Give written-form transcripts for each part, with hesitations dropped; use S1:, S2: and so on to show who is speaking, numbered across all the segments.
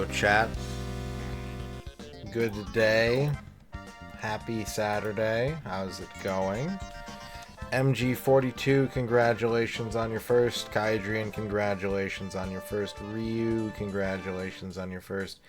S1: Hello, chat. Good day. Happy Saturday. How's it going? MG42, congratulations on your first. Kydrian, congratulations on your first. Ryu, congratulations on your first.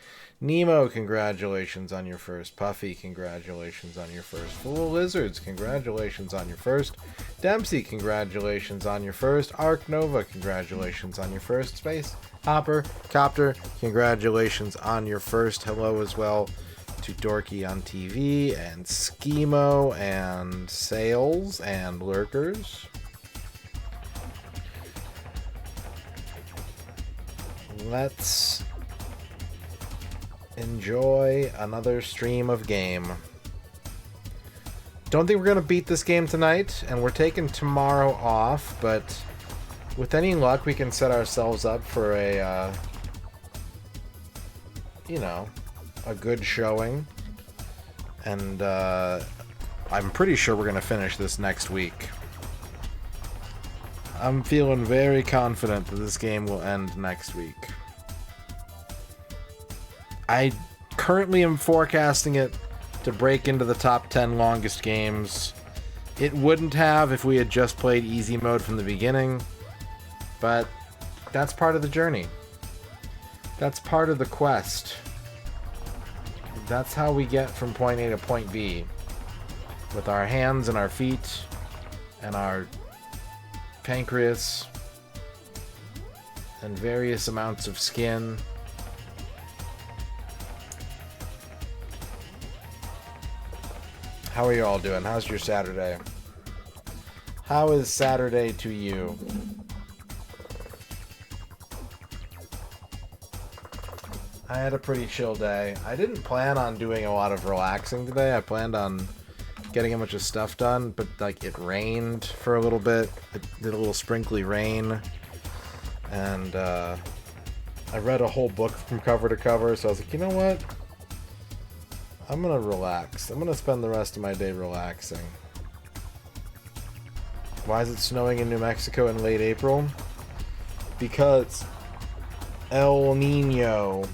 S1: Nemo, congratulations on your first. Puffy, congratulations on your first. Full Lizards, congratulations on your first. Dempsey, congratulations on your first. Arc Nova, congratulations on your first. Space Hopper, Copter, congratulations on your first. Hello as well to Dorky on TV, and Schemo, and Sales, and Lurkers. Let's enjoy another stream of game. Don't think we're going to beat this game tonight, and we're taking tomorrow off, but with any luck we can set ourselves up for a, you know, a good showing, and I'm pretty sure we're going to finish this next week. I'm feeling very confident that this game will end next week. I currently am forecasting it to break into the top 10 longest games. It wouldn't have if we had just played easy mode from the beginning, but that's part of the journey. That's part of the quest. That's how we get from point A to point B. With our hands and our feet and our pancreas and various amounts of skin. How are you all doing? How's your Saturday? How is Saturday to you? I had a pretty chill day. I didn't plan on doing a lot of relaxing today. I planned on getting a bunch of stuff done, but like it rained for a little bit. It did a little sprinkly rain. And I read a whole book from cover to cover, so I was like, you know what? I'm gonna relax. I'm gonna spend the rest of my day relaxing. Why is it snowing in New Mexico in late April? Because El Nino.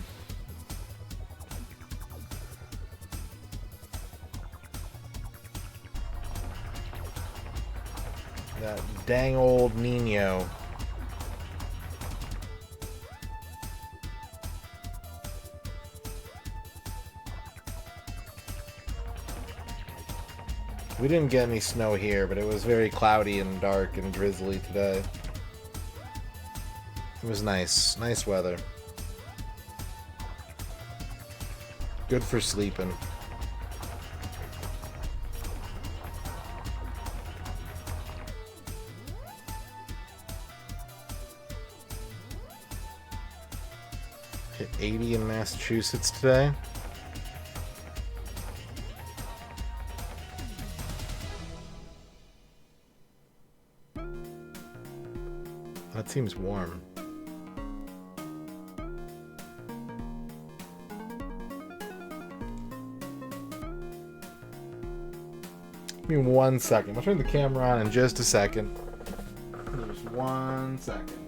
S1: That dang old Nino. We didn't get any snow here, but it was very cloudy and dark and drizzly today. It was nice. Nice weather. Good for sleeping. Hit 80 in Massachusetts today. That seems warm. Give me 1 second. I'll turn the camera on in just a second. Just 1 second.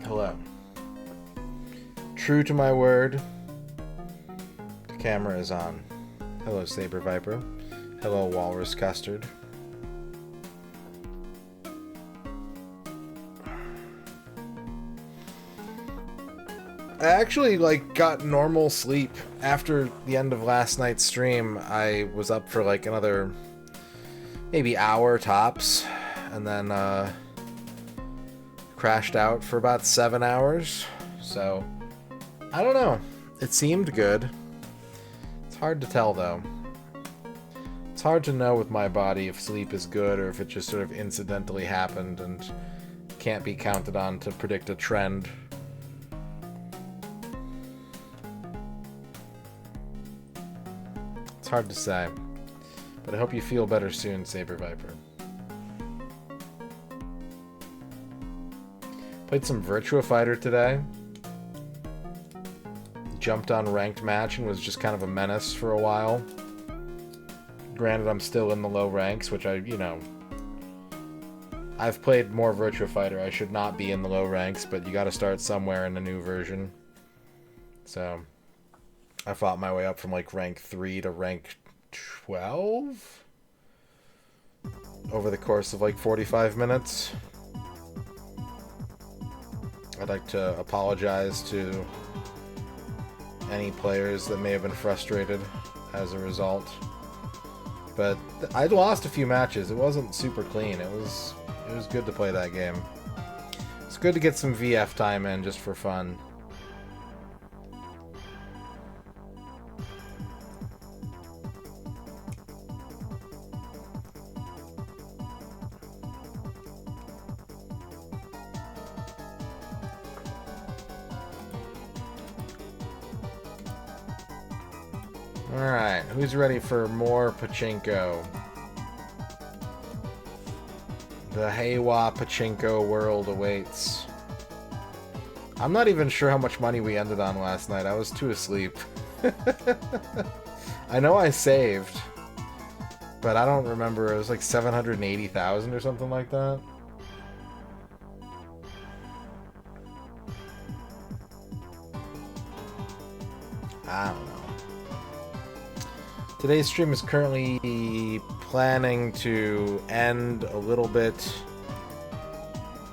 S1: Hello. True to my word, the camera is on. Hello, Saber Viper. Hello, Walrus Custard. I actually got normal sleep after the end of last night's stream. I was up for another maybe hour tops, and then crashed out for about 7 hours. So I don't know. It seemed good. It's hard to tell though. It's hard to know with my body if sleep is good or if it just sort of incidentally happened and can't be counted on to predict a trend. hard to say. But I hope you feel better soon, Saber Viper. Played some Virtua Fighter today. Jumped on ranked match and was just kind of a menace for a while. Granted, I'm still in the low ranks, which I've played more Virtua Fighter. I should not be in the low ranks, but you gotta start somewhere in the new version. So, I fought my way up from like rank 3 to rank 12 over the course of like 45 minutes. I'd like to apologize to any players that may have been frustrated as a result. But I lost a few matches. It wasn't super clean. It was good to play that game. It's good to get some VF time in just for fun. Alright, who's ready for more Pachinko? The Heiwa Pachinko world awaits. I'm not even sure how much money we ended on last night. I was too asleep. I know I saved, but I don't remember. It was like 780,000 or something like that. I don't know. Today's stream is currently planning to end a little bit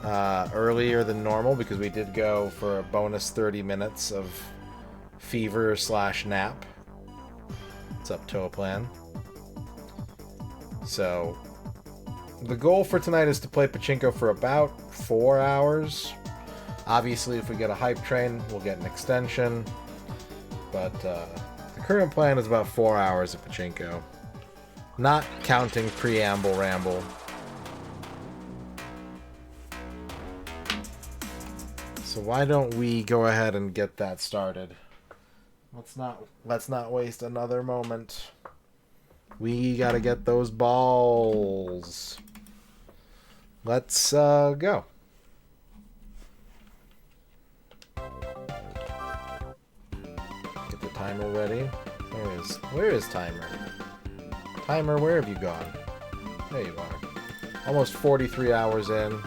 S1: earlier than normal because we did go for a bonus 30 minutes of fever/nap. It's up to a plan. So the goal for tonight is to play Pachinko for about 4 hours. Obviously, if we get a hype train, we'll get an extension. But the current plan is about 4 hours of Pachinko. Not counting preamble ramble. So why don't we go ahead and get that started? Let's not waste another moment. We gotta get those balls. Let's go. Get the timer ready. Where is timer? Timer, where have you gone? There you are. Almost 43 hours in.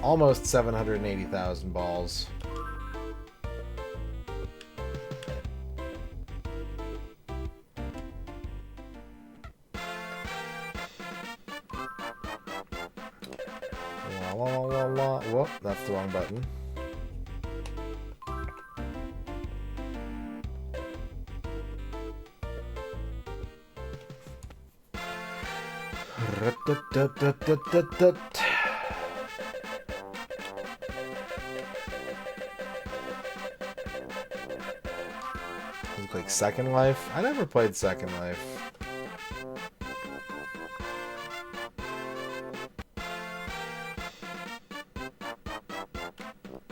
S1: Almost 780,000 balls. La la la la. Whoop, that's the wrong button. Look like Second Life? I never played Second Life.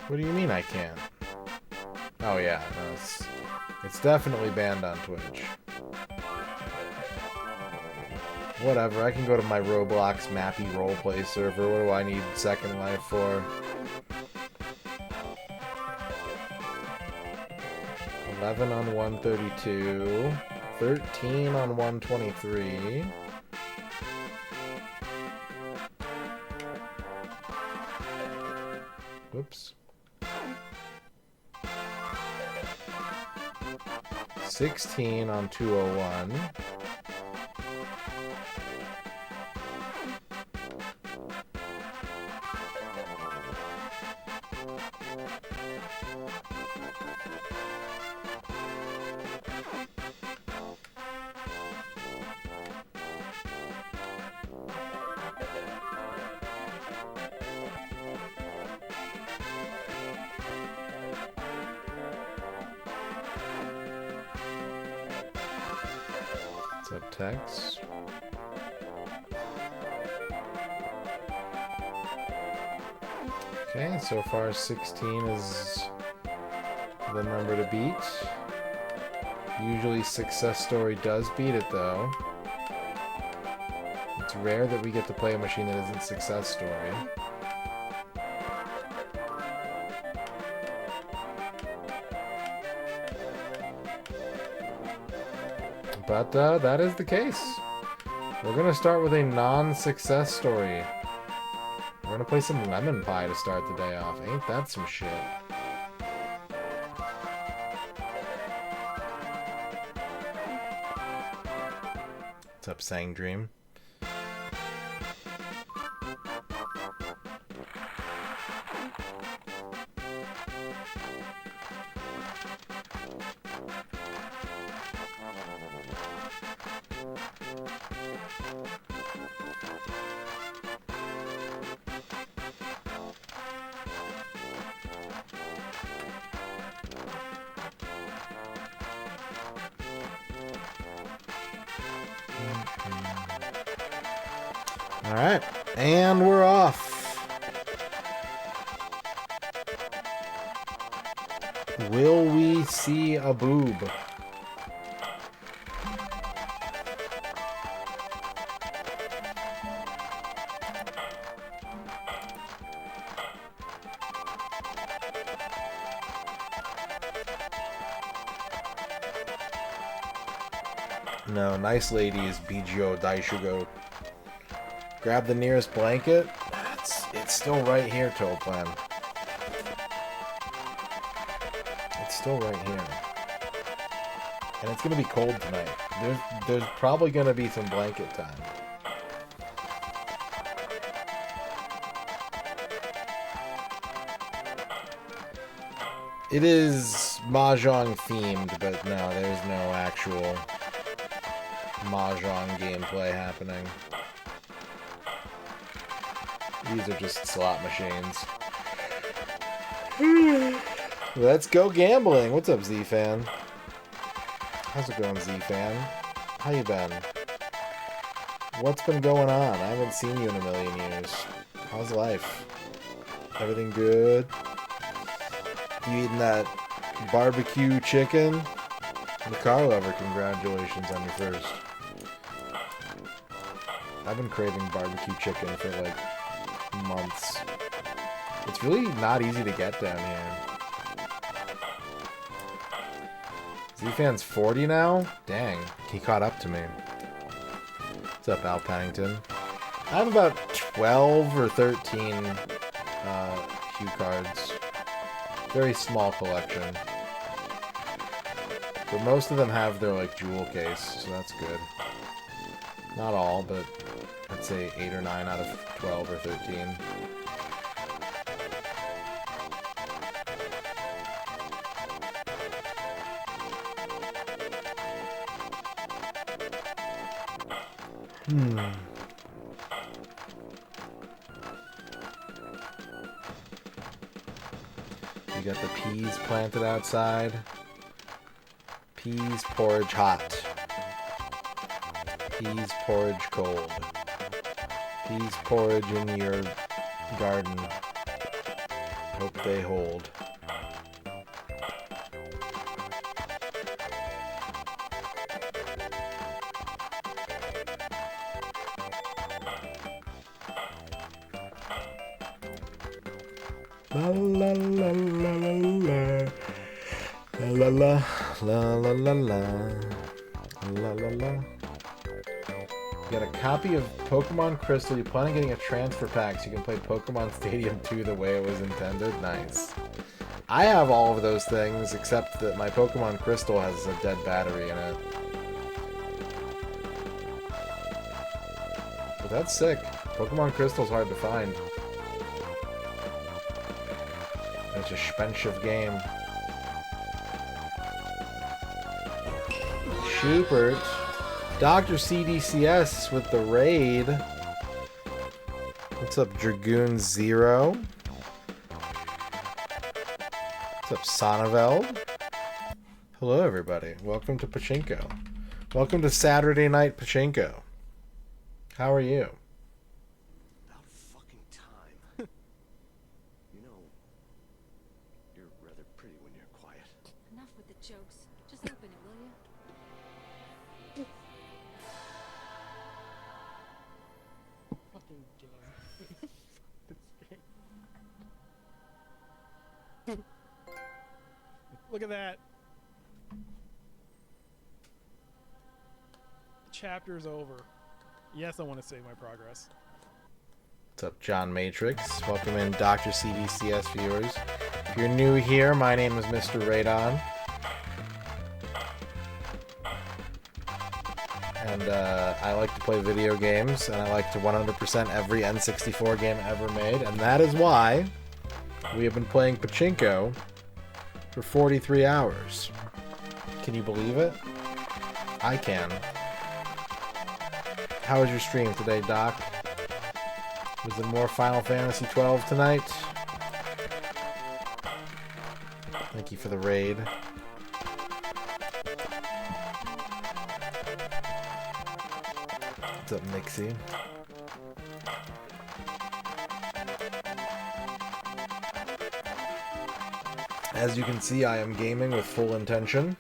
S1: What do you mean I can't? Oh yeah, no, it's definitely banned on Twitch. Whatever, I can go to my Roblox Mappy roleplay server. What do I need Second Life for? 11 on 132. 13 on 123. Whoops. 16 on 201. Subtext. Okay, so far 16 is the number to beat. Usually Success Story does beat it, though. It's rare that we get to play a machine that isn't Success Story. But that is the case. We're going to start with a non-Success Story. We're going to play some Lemon Pie to start the day off. Ain't that some shit? What's up, Sang Dream? Alright, and we're off. Will we see a boob? No, nice ladies, Bijo Daishugo. Grab the nearest blanket. It's still right here, Toplan. It's still right here. And it's gonna be cold tonight. There's probably gonna be some blanket time. It is Mahjong themed, but no, there's no actual Mahjong gameplay happening. These are just slot machines. Let's go gambling. What's up, Z-Fan? How's it going, Z-Fan? How you been? What's been going on? I haven't seen you in a million years. How's life? Everything good? You eating that barbecue chicken? The car lover, congratulations on your first. I've been craving barbecue chicken for like months. It's really not easy to get down here. Z-Fan's 40 now? Dang, he caught up to me. What's up, Al Pennington? I have about 12 or 13 cue cards. Very small collection. But most of them have their like jewel case, so that's good. Not all, but I'd say 8 or 9 out of 12 or 13. You got the peas planted outside. Peas porridge hot. Peas porridge cold. Peas porridge in your garden. Hope they hold. La la la la la la la la la la la la la. You got a copy of Pokemon Crystal. You plan on getting a transfer pack so you can play Pokemon Stadium 2 the way it was intended? Nice. I have all of those things, except that my Pokemon Crystal has a dead battery in it. But that's sick. Pokemon Crystal's hard to find. It's a expensive game. Schubert. Dr. CDCS with the raid. What's up, Dragoon Zero? What's up, Sonneveld? Hello, everybody. Welcome to Pachinko. Welcome to Saturday Night Pachinko. How are you?
S2: About fucking time. You know, you're rather pretty when you're quiet.
S3: Just open it, will you?
S4: Fucking game. Look at that. Chapter's over. Yes, I want to save my progress.
S1: What's up, John Matrix? Welcome in, Dr. CDCS viewers. If you're new here, my name is MisterRadon. And I like to play video games, and I like to 100% every N64 game ever made, and that is why we have been playing Pachinko for 43 hours. Can you believe it? I can. How was your stream today, Doc? Was it more Final Fantasy 12 tonight? Thank you for the raid. What's up, Mixie? As you can see, I am gaming with full intention.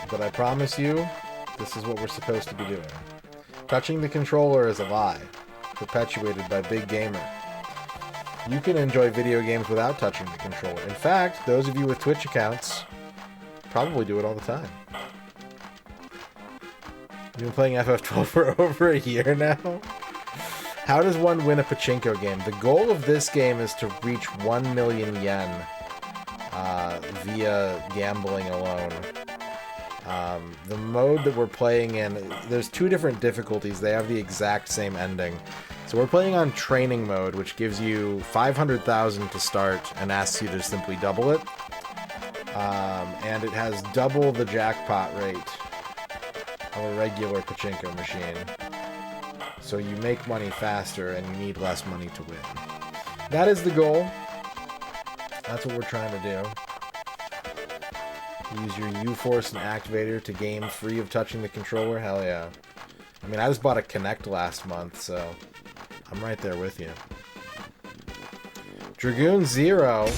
S1: But I promise you, this is what we're supposed to be doing. Touching the controller is a lie, perpetuated by Big Gamer. You can enjoy video games without touching the controller. In fact, those of you with Twitch accounts probably do it all the time. You've been playing FF12 for over a year now? How does one win a Pachinko game? The goal of this game is to reach 1 million yen via gambling alone. The mode that we're playing in, there's two different difficulties. They have the exact same ending. So we're playing on training mode, which gives you 500,000 to start and asks you to simply double it. And it has double the jackpot rate of a regular Pachinko machine. So you make money faster and you need less money to win. That is the goal. That's what we're trying to do. Use your U-Force and Activator to game free of touching the controller? Hell yeah. I mean, I just bought a Kinect last month, so I'm right there with you. Dragoon Zero.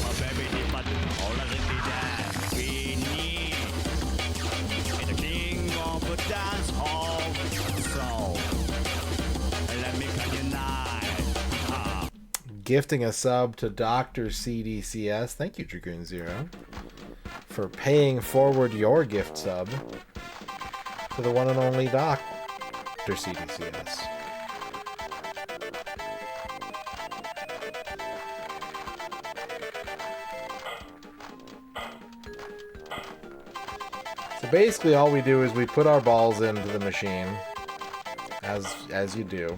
S1: Gifting a sub to Dr. CDCS. Thank you, Dragoon Zero, for paying forward your gift sub to the one and only Dr. CDCS. So basically all we do is we put our balls into the machine, as you do,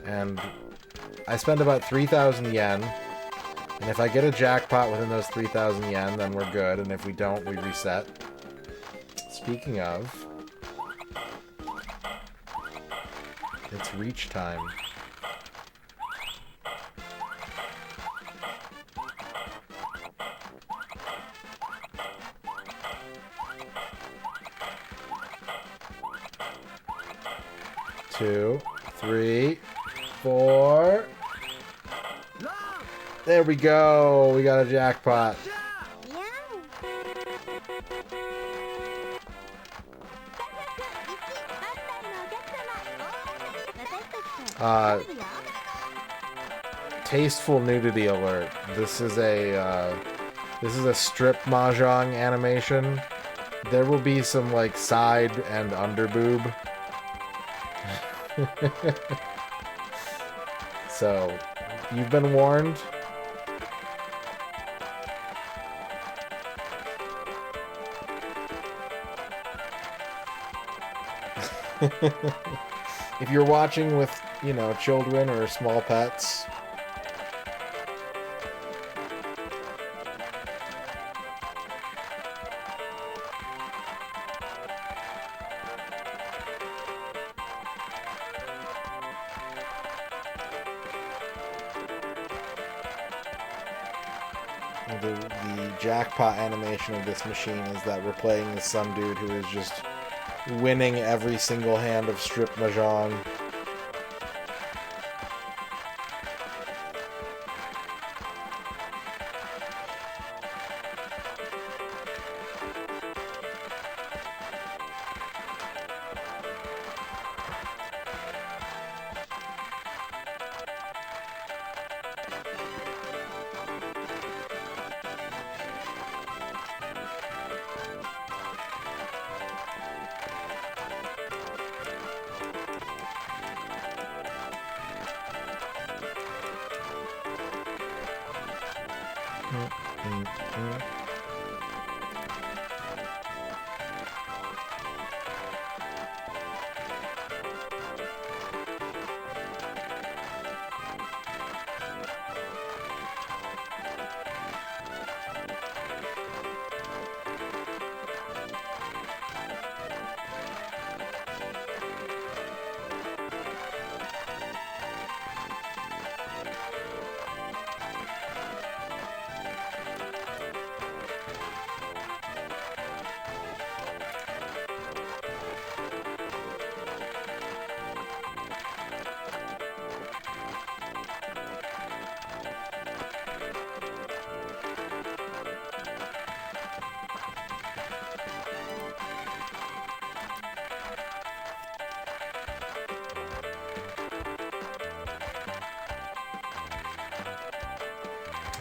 S1: and I spend about 3,000 yen. And if I get a jackpot within those 3,000 yen, then we're good. And if we don't, we reset. Speaking of, it's reach time. Two, three, four. There we go. We got a jackpot. Tasteful nudity alert. This is a strip mahjong animation. There will be some like side and under boob. So, you've been warned. If you're watching with, you know, children or small pets, the jackpot animation of this machine is that we're playing as some dude who is just winning every single hand of strip mahjong.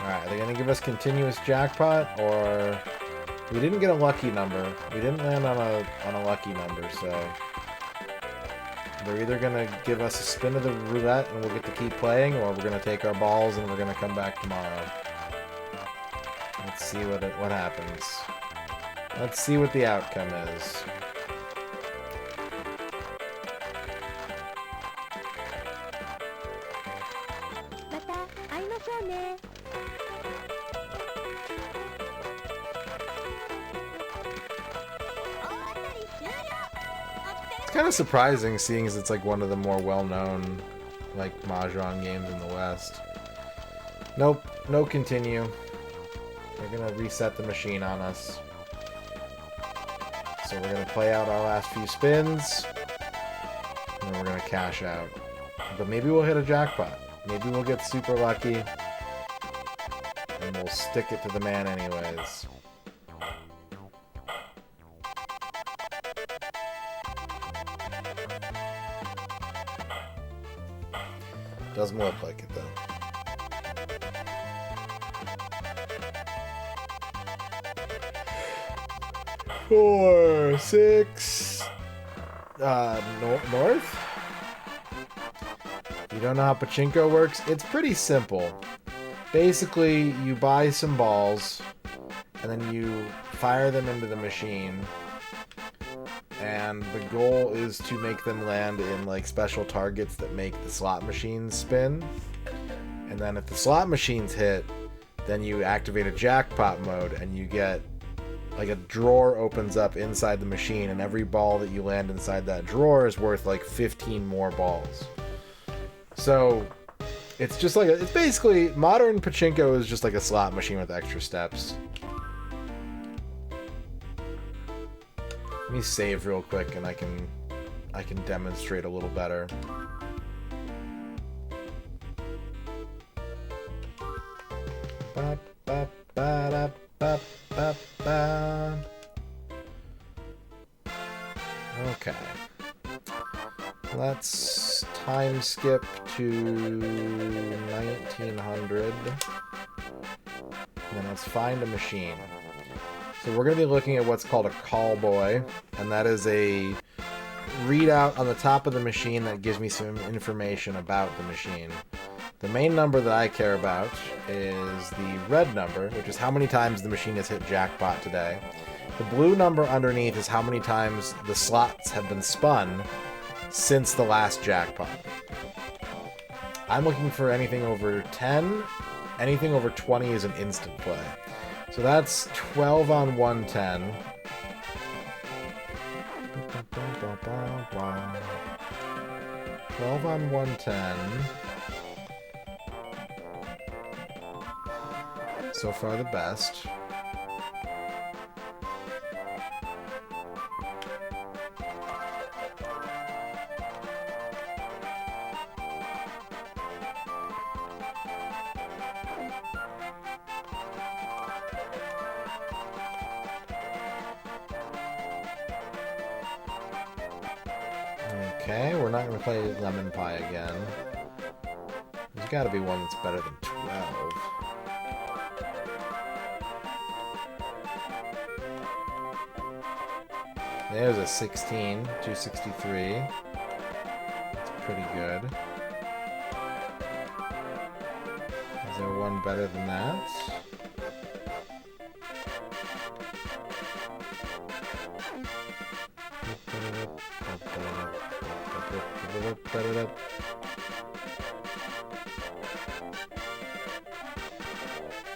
S1: Alright, are they going to give us continuous jackpot, or... We didn't get a lucky number. We didn't land on a lucky number, so... They're either going to give us a spin of the roulette and we'll get to keep playing, or we're going to take our balls and we're going to come back tomorrow. Let's see what happens. Let's see what the outcome is. It's kind of surprising, seeing as it's like one of the more well-known like Mahjong games in the West. Nope, no continue. They're gonna reset the machine on us. So we're gonna play out our last few spins, and then we're gonna cash out. But maybe we'll hit a jackpot. Maybe we'll get super lucky, and we'll stick it to the man anyways. Doesn't look like it though. 4, 6. North? You don't know how Pachinko works? It's pretty simple. Basically, you buy some balls, and then you fire them into the machine. And the goal is to make them land in like special targets that make the slot machines spin. And then if the slot machines hit, then you activate a jackpot mode and you get like a drawer opens up inside the machine, and every ball that you land inside that drawer is worth like 15 more balls. So it's just like it's basically modern Pachinko is just like a slot machine with extra steps. Let me save real quick and I can demonstrate a little better. Ba, ba, ba, da, ba, ba, ba. Okay. Let's time skip to 1900. And then let's find a machine. So we're going to be looking at what's called a call boy, and that is a readout on the top of the machine that gives me some information about the machine. The main number that I care about is the red number, which is how many times the machine has hit jackpot today. The blue number underneath is how many times the slots have been spun since the last jackpot. I'm looking for anything over 10. Anything over 20 is an instant play. So that's 12 on 110. 12 on 110. So far the best. Okay, we're not going to play Lemon Pie again. There's got to be one that's better than 12. There's a 16, 263. That's pretty good. Is there one better than that?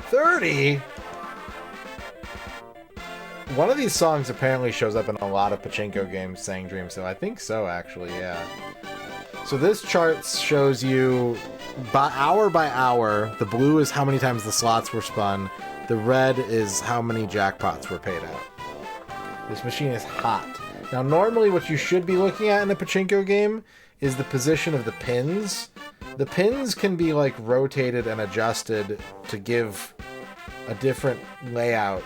S1: $30? One of these songs apparently shows up in a lot of Pachinko games, Sang Dream, so I think so, actually, yeah. So this chart shows you by hour, the blue is how many times the slots were spun, the red is how many jackpots were paid out. This machine is hot. Now, normally what you should be looking at in a Pachinko game is the position of the pins. The pins can be, like, rotated and adjusted to give a different layout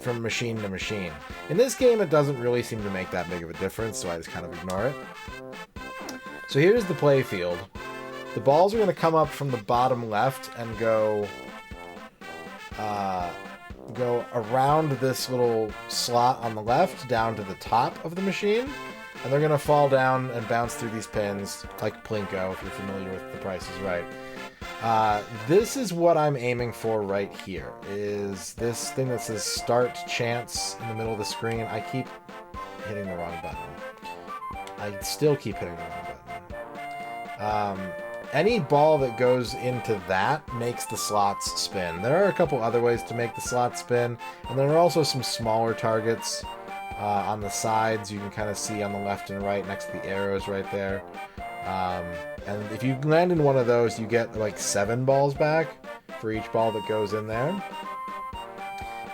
S1: from machine to machine. In this game, it doesn't really seem to make that big of a difference, so I just kind of ignore it. So here's the play field. The balls are going to come up from the bottom left and go go around this little slot on the left down to the top of the machine, and they're going to fall down and bounce through these pins like Plinko, if you're familiar with The Price is Right. This is what I'm aiming for right here, is this thing that says Start Chance in the middle of the screen. I keep hitting the wrong button. I still keep hitting the wrong button. Any ball that goes into that makes the slots spin. There are a couple other ways to make the slots spin, and there are also some smaller targets on the sides. You can kind of see on the left and right next to the arrows right there. And if you land in one of those, you get like 7 balls back for each ball that goes in there.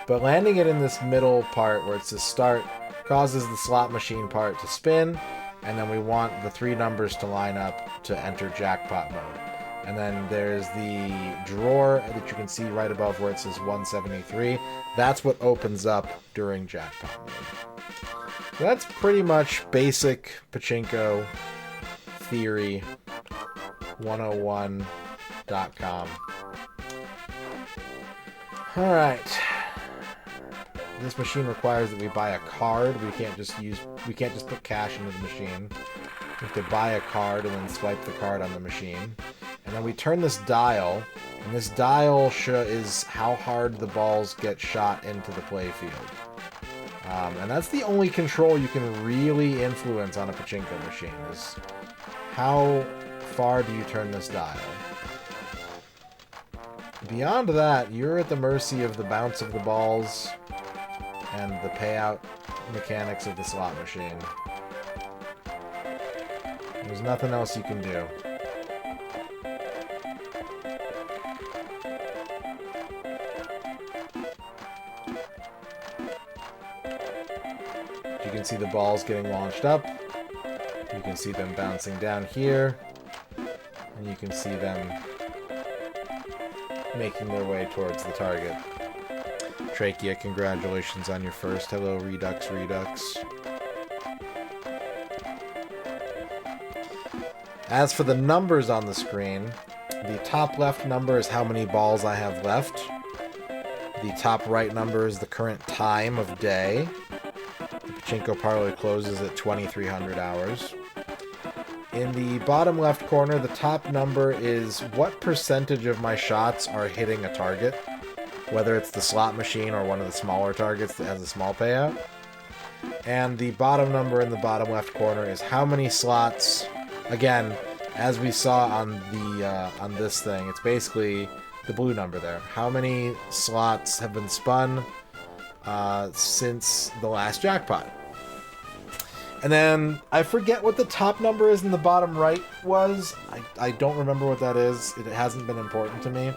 S1: But landing it in this middle part where it says start causes the slot machine part to spin, and then we want the 3 numbers to line up to enter jackpot mode. And then there's the drawer that you can see right above where it says 173. That's what opens up during jackpot mode. So that's pretty much basic Pachinko theory 101.com. Alright. This machine requires that we buy a card. We can't just put cash into the machine. We have to buy a card and then swipe the card on the machine. And then we turn this dial, and this dial is how hard the balls get shot into the playfield. And that's the only control you can really influence on a Pachinko machine, is how far do you turn this dial. Beyond that, you're at the mercy of the bounce of the balls and the payout mechanics of the slot machine. There's nothing else you can do. You can see the balls getting launched up. You can see them bouncing down here. And you can see them making their way towards the target. Trachea, congratulations on your first. Hello, Redux. As for the numbers on the screen, the top left number is how many balls I have left. The top right number is the current time of day. The Pachinko parlor closes at 2300 hours. In the bottom left corner, the top number is what percentage of my shots are hitting a target, whether it's the slot machine or one of the smaller targets that has a small payout. And the bottom number in the bottom left corner is how many slots, again, as we saw on this thing, it's basically the blue number there. How many slots have been spun since the last jackpot? And then, I forget what the top number is in the bottom right was. I don't remember what that is. It hasn't been important to me.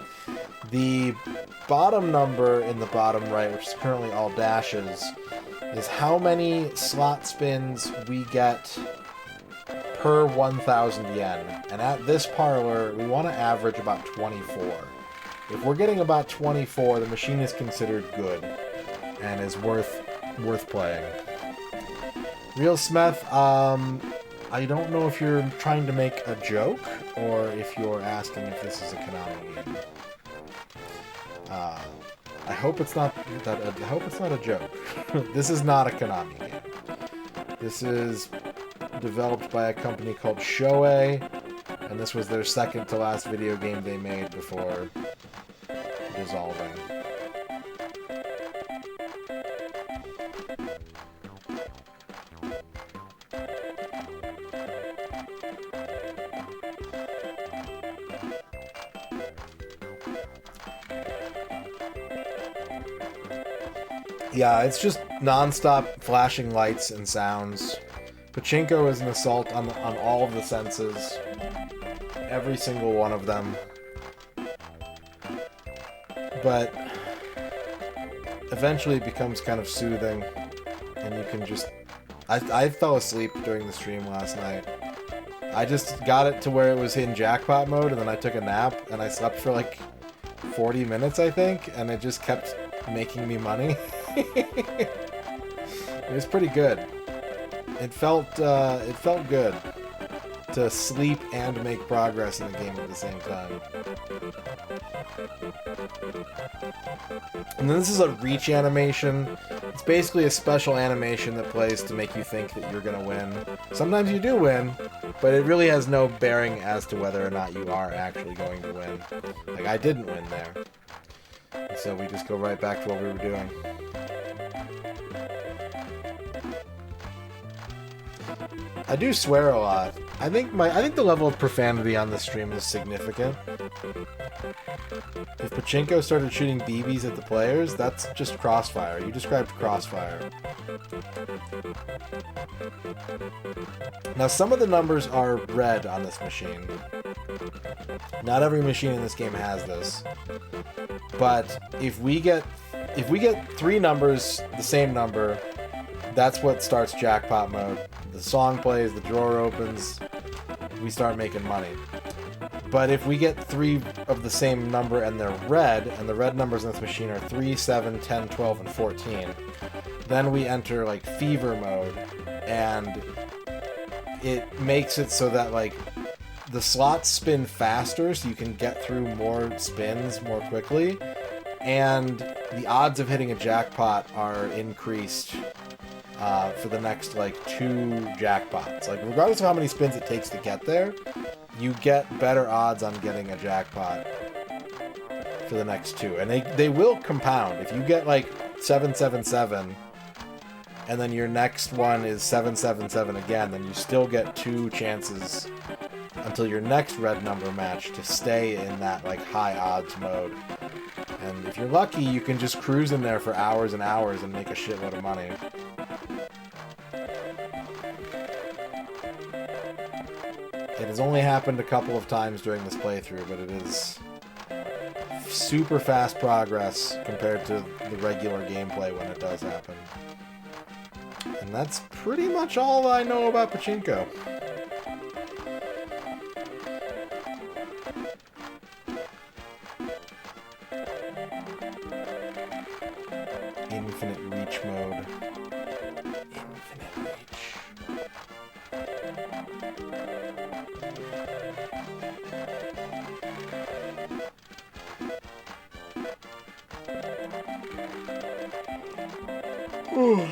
S1: The bottom number in the bottom right, which is currently all dashes, is how many slot spins we get per 1,000 yen. And at this parlor, we want to average about 24. If we're getting about 24, the machine is considered good and is worth playing. Real Smith, I don't know if you're trying to make a joke or if you're asking if this is a Konami game. I hope it's not a joke. This is not a Konami game. This is developed by a company called Shoei, and this was their second to last video game they made before dissolving. Yeah, it's just non-stop flashing lights and sounds. Pachinko is an assault on all of the senses. Every single one of them. But eventually it becomes kind of soothing. And you can just... I fell asleep during the stream last night. I just got it to where it was in jackpot mode, and then I took a nap, and I slept for like 40 minutes, I think, and it just kept making me money. It was pretty good. It felt good. to sleep and make progress in the game at the same time. And then this is a reach animation. It's basically a special animation that plays to make you think that you're gonna win. Sometimes you do win, but it really has no bearing as to whether or not you are actually going to win. Like, I didn't win there. And so we just go right back to what we were doing. I do swear a lot. I think the level of profanity on this stream is significant. If Pachinko started shooting BBs at the players, that's just crossfire. You described crossfire. Now, some of the numbers are red on this machine. Not every machine in this game has this. But if we get 3 numbers, the same number, that's what starts jackpot mode. The song plays, the drawer opens, we start making money. But if we get 3 of the same number and they're red, and the red numbers in this machine are 3, 7, 10, 12, and 14, then we enter like fever mode, and it makes it so that like the slots spin faster so you can get through more spins more quickly, and the odds of hitting a jackpot are increased for the next like 2 jackpots. Like, regardless of how many spins it takes to get there, you get better odds on getting a jackpot for the next 2. And they will compound. If you get like 777 and then your next one is 777 again, then you still get 2 chances until your next red number match to stay in that like high odds mode. And if you're lucky, you can just cruise in there for hours and hours and make a shitload of money. It has only happened a couple of times during this playthrough, but it is super fast progress compared to the regular gameplay when it does happen. And that's pretty much all I know about Pachinko. Infinite reach mode. Infinite reach. Ooh.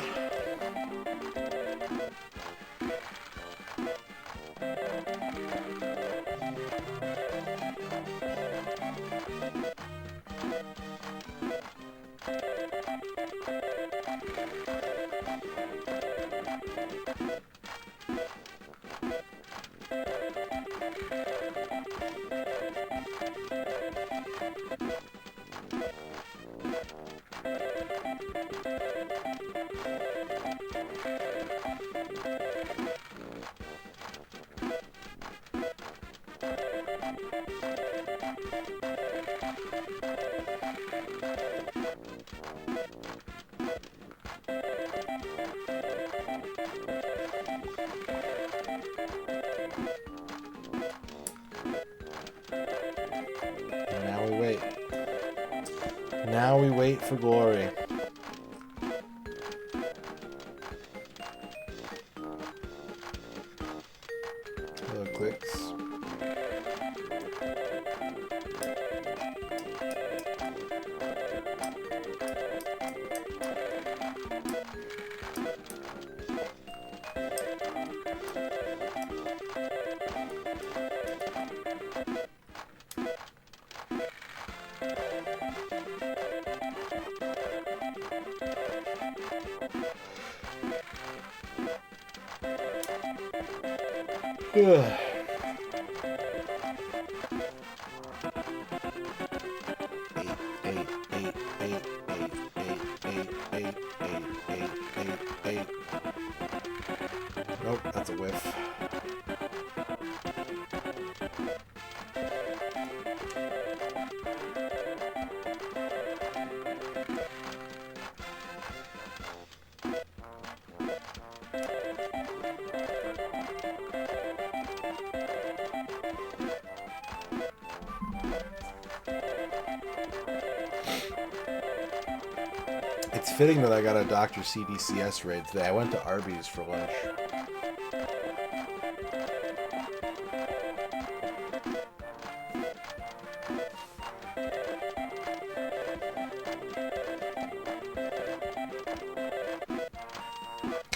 S1: Now we wait for glory. Hello, clicks. Nope, that's a whiff. It's fitting that I got a Dr. CDCS raid today. I went to Arby's for lunch.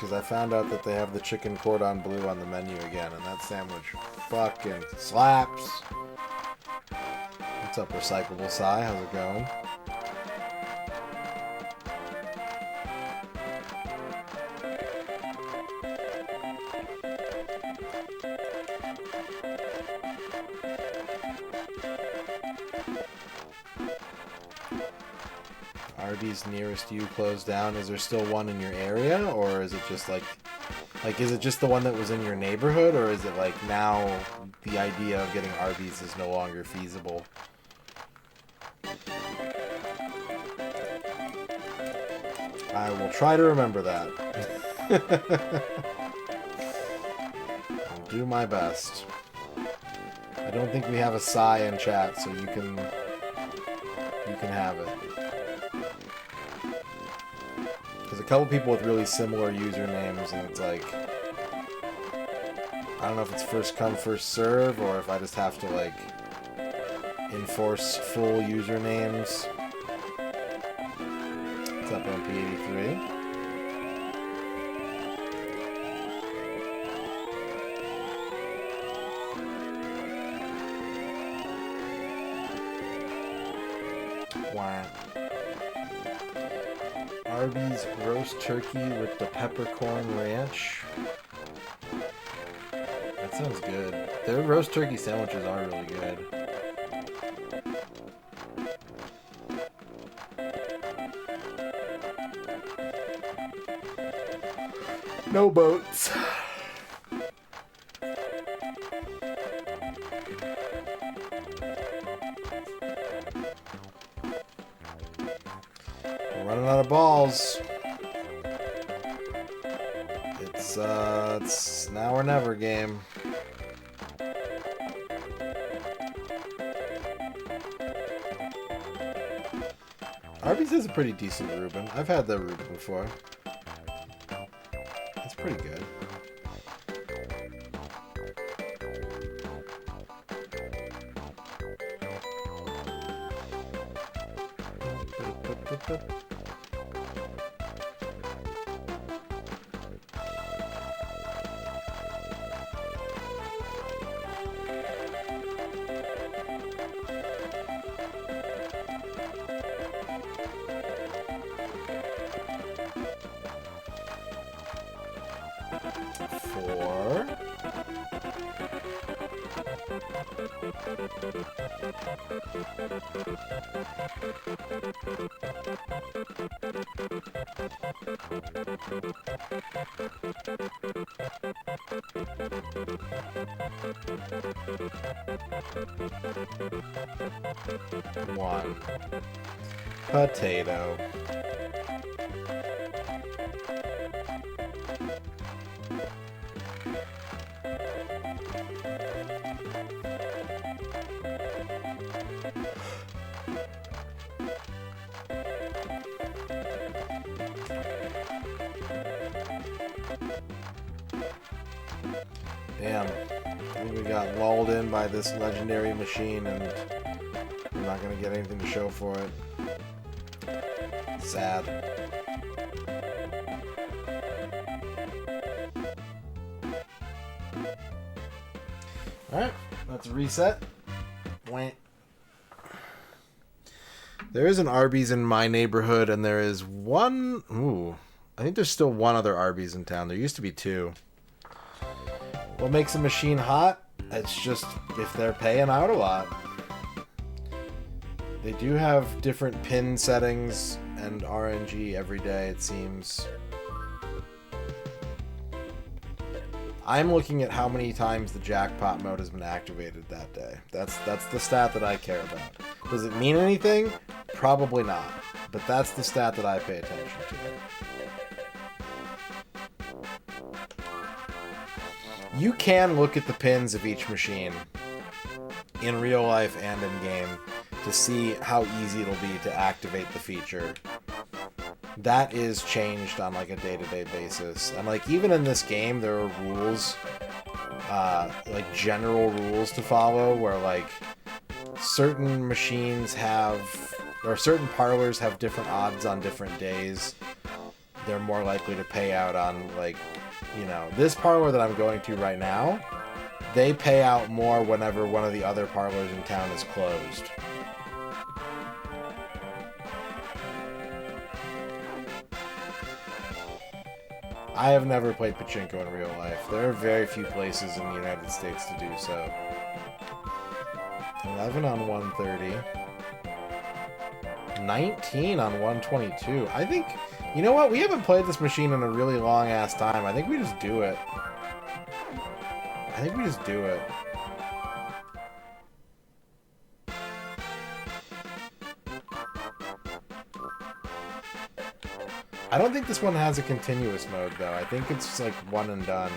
S1: because I found out that they have the chicken cordon bleu on the menu again, and that sandwich fucking slaps. What's up, Recyclable Psy? How's it going? Arby's nearest you closed down. Is there still one in your area, or is it just like is it just the one that was in your neighborhood, or is it like now the idea of getting Arby's is no longer feasible? I will try to remember that. I'll do my best. I don't think we have a sigh in chat, so you can have it. There's a couple people with really similar usernames, and it's like, I don't know if it's first come, first serve, or if I just have to, like, enforce full usernames. What's up, MP83? Wow. Arby's roast turkey with the peppercorn ranch. That sounds good. Their roast turkey sandwiches are really good. No boats. We're running out of balls. It's now or never game. Arby's has a pretty decent Reuben. I've had the Reuben before. It's pretty good. Four. One. Potato. Damn. I think we got lulled in by this legendary machine, and we're not going to get anything to show for it. Sad. Alright, let's reset. Wait. There is an Arby's in my neighborhood, and there is one... Ooh. I think there's still one other Arby's in town. There used to be two. What makes a machine hot? It's just if they're paying out a lot. They do have different pin settings and RNG every day, it seems. I'm looking at how many times the jackpot mode has been activated that day. That's the stat that I care about. Does it mean anything? Probably not. But that's the stat that I pay attention to. You can look at the pins of each machine in real life and in game to see how easy it'll be to activate the feature. That is changed on like a day-to-day basis. And like even in this game there are rules, like general rules to follow where like certain machines have, or certain parlors have different odds on different days. they're more likely to pay out on, like, you know, this parlor that I'm going to right now, they pay out more whenever one of the other parlors in town is closed. I have never played Pachinko in real life. There are very few places in the United States to do so. 11 on 130. 19 on 122. I think, you know what? We haven't played this machine in a really long ass time. I think we just do it. I think we just do it. I don't think this one has a continuous mode, though. I think it's like one and done.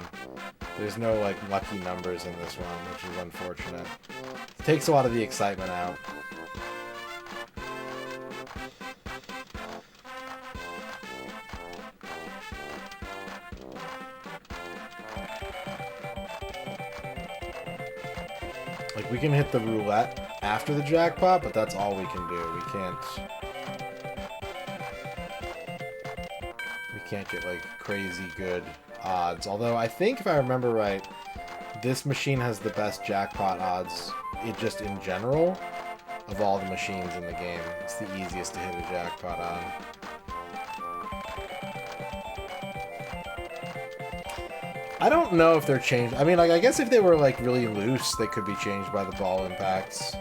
S1: There's no, like, lucky numbers in this one, which is unfortunate. It takes a lot of the excitement out. Like, we can hit the roulette after the jackpot, but that's all we can do. We can't get, like, crazy good odds. Although, I think, if I remember right, this machine has the best jackpot odds, just in general, of all the machines in the game. It's the easiest to hit a jackpot on. I don't know if they're changed. I mean, like, I guess if they were, like, really loose, they could be changed by the ball impacts.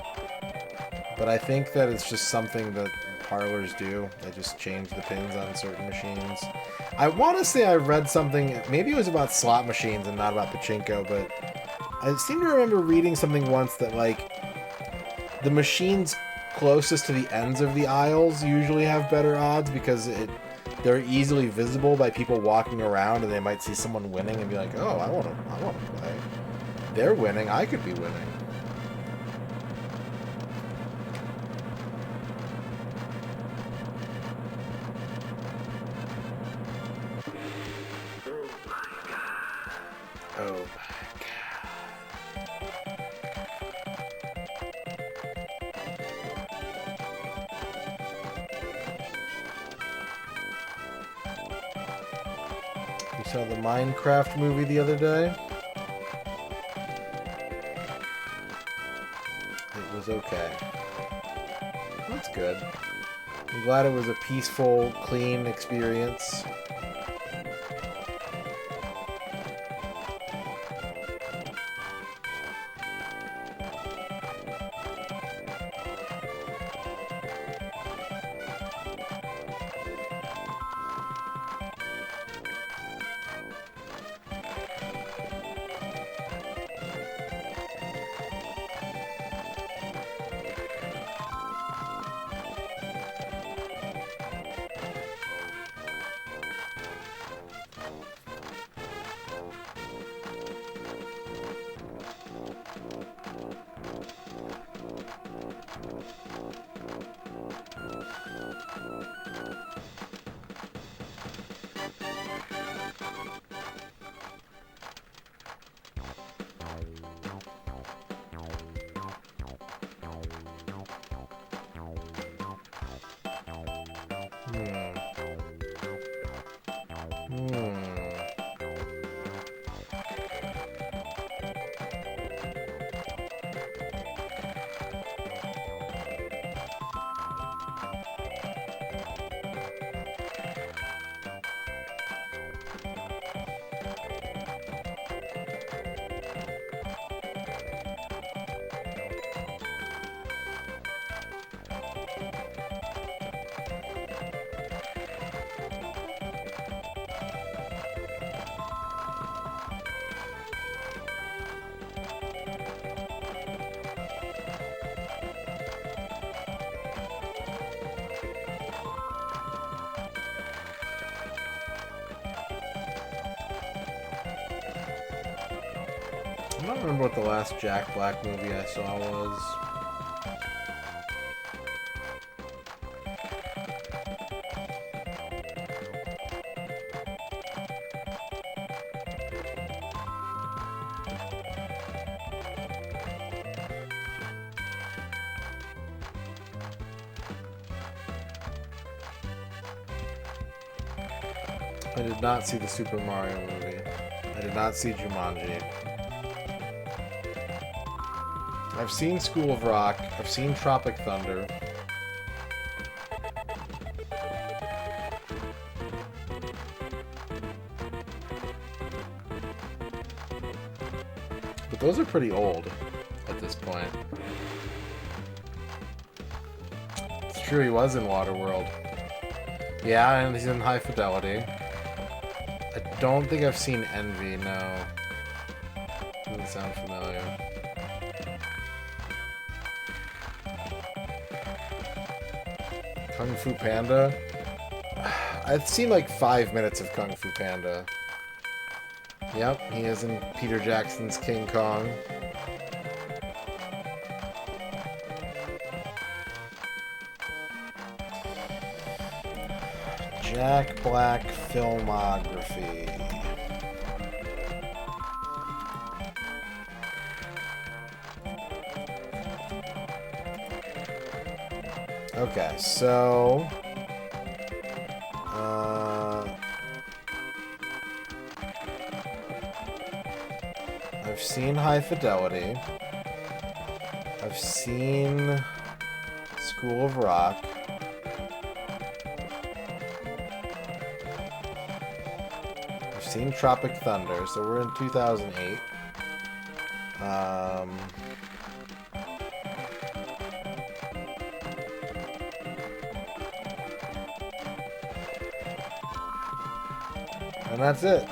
S1: But I think that it's just something that parlors do. They just change the pins on certain machines. I want to say I read something, maybe it was about slot machines and not about Pachinko, but I seem to remember reading something once that, like, the machines closest to the ends of the aisles usually have better odds because they're easily visible by people walking around, and they might see someone winning and be like, oh, I want to play. They're winning, I could be winning. Oh my god. You saw the Minecraft movie the other day? It was okay. That's good. I'm glad it was a peaceful, clean experience. I don't remember what the last Jack Black movie I saw was. I did not see the Super Mario movie. I did not see Jumanji. I've seen School of Rock. I've seen Tropic Thunder. But those are pretty old at this point. It's true, he was in Waterworld. Yeah, and he's in High Fidelity. I don't think I've seen Envy, no. Doesn't sound familiar. Kung Fu Panda? I've seen like 5 minutes of Kung Fu Panda. Yep, he is in Peter Jackson's King Kong. Jack Black filmography. Okay, so I've seen High Fidelity. I've seen School of Rock. I've seen Tropic Thunder, so we're in 2008. And that's it.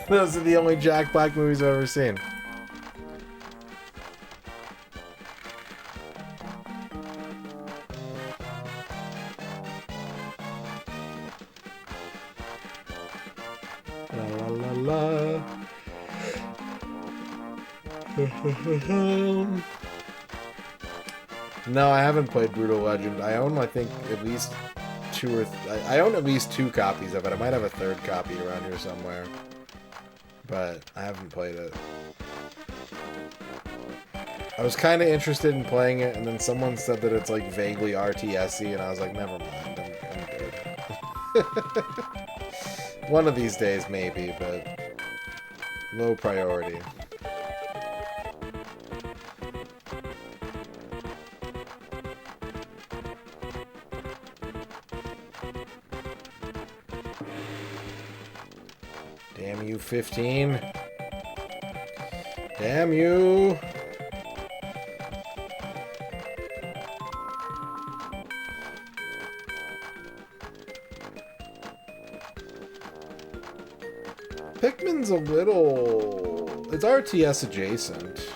S1: Those are the only Jack Black movies I've ever seen. La la la la. No, I haven't played Brutal Legend. I own, I think, at least I own at least 2 copies of it. I might have a 3rd copy around here somewhere, but I haven't played it. I was kind of interested in playing it, and then someone said that it's like vaguely RTS-y, and I was like, never mind, I'm good. One of these days, maybe, but low priority. Damn you, 15. Damn you. Pikmin's a little... It's RTS adjacent.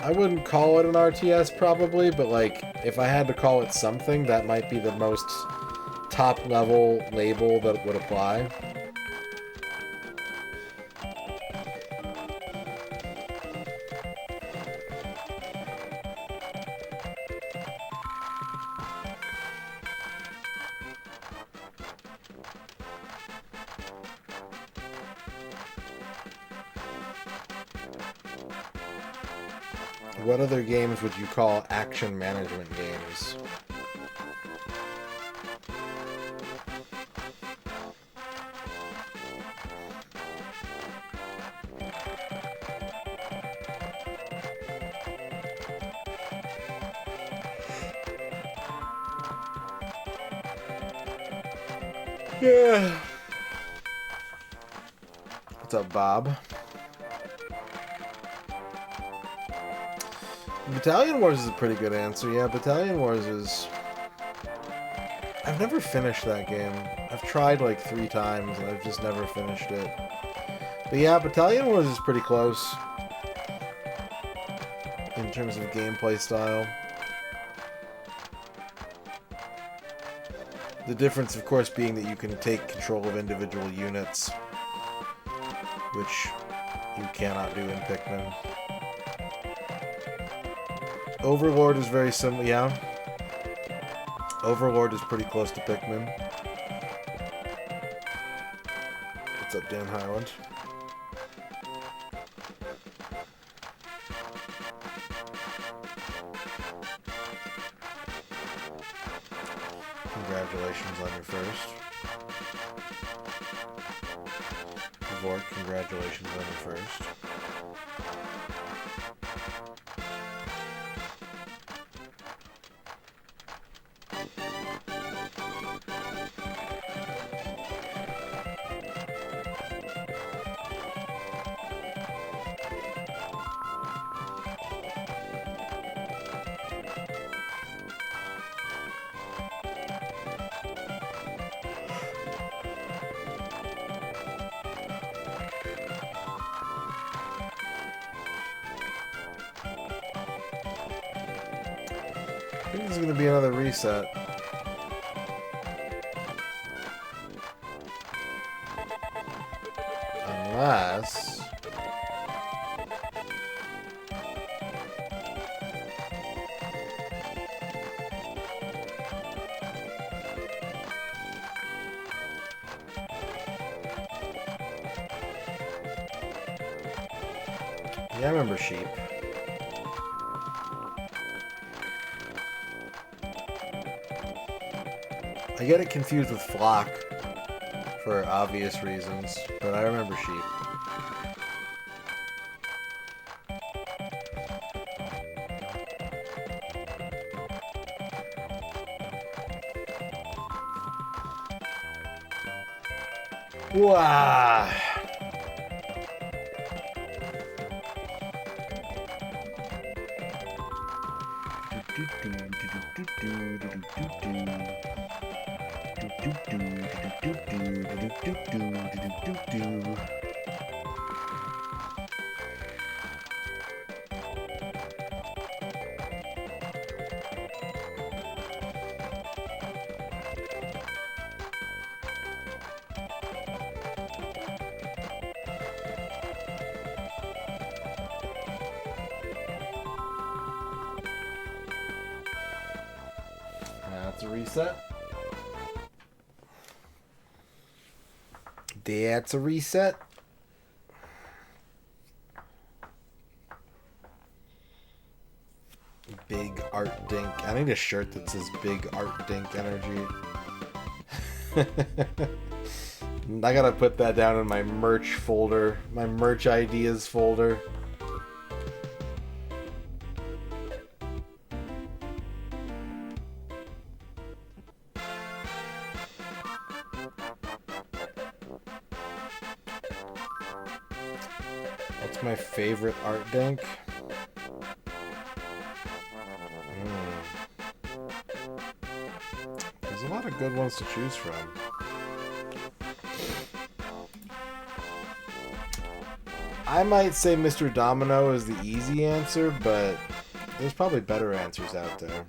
S1: I wouldn't call it an RTS probably, but like, if I had to call it something, that might be the most top-level label that would apply. What other games would you call action management games? Yeah. What's up, Bob? Battalion Wars is a pretty good answer. Yeah, Battalion Wars is... I've never finished that game. I've tried like 3 times and I've just never finished it. But yeah, Battalion Wars is pretty close in terms of gameplay style. The difference, of course, being that you can take control of individual units, which you cannot do in Pikmin. Overlord is very similar, yeah. Overlord is pretty close to Pikmin. What's up, Dan Highland? congratulations on your first. Vork, congratulations on your first. I think this is going to be another reset. Unless... Yeah, I remember sheep. I get it confused with flock for obvious reasons, but I remember sheep. Wow. That's a reset. That's a reset. Big Art Dink. I need a shirt that says Big Art Dink Energy. I gotta put that down in my merch folder. My merch ideas folder. What's my favorite art dink? There's a lot of good ones to choose from. I might say Mr. Domino is the easy answer, but there's probably better answers out there.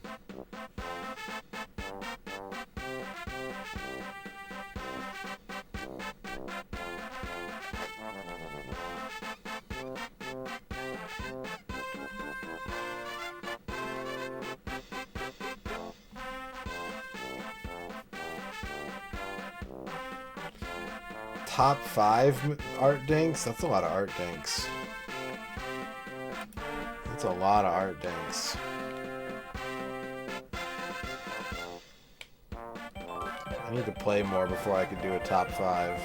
S1: Top 5 art dinks? That's a lot of art dinks. That's a lot of art dinks. I need to play more before I could do a top 5.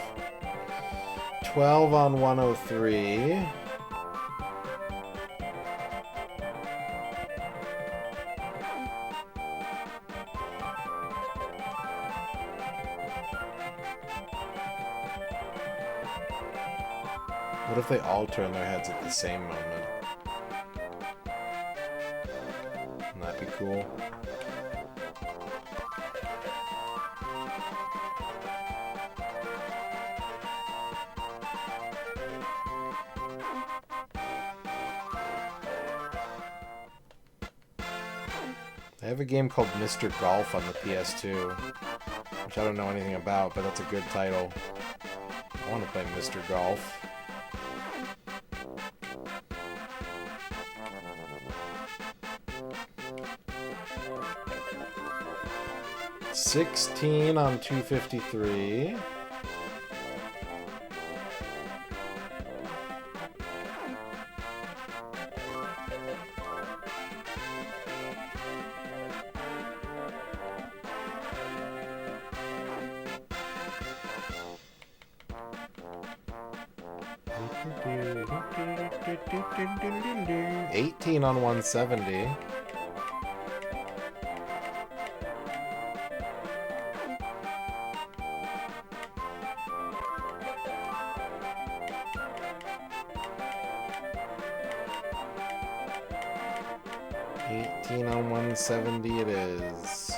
S1: 12 on 103. What if they all turn their heads at the same moment? Wouldn't that be cool? They have a game called Mr. Golf on the PS2, which I don't know anything about, but that's a good title. I want to play Mr. Golf. 16 on 253. $18 on 170. On 170 it is.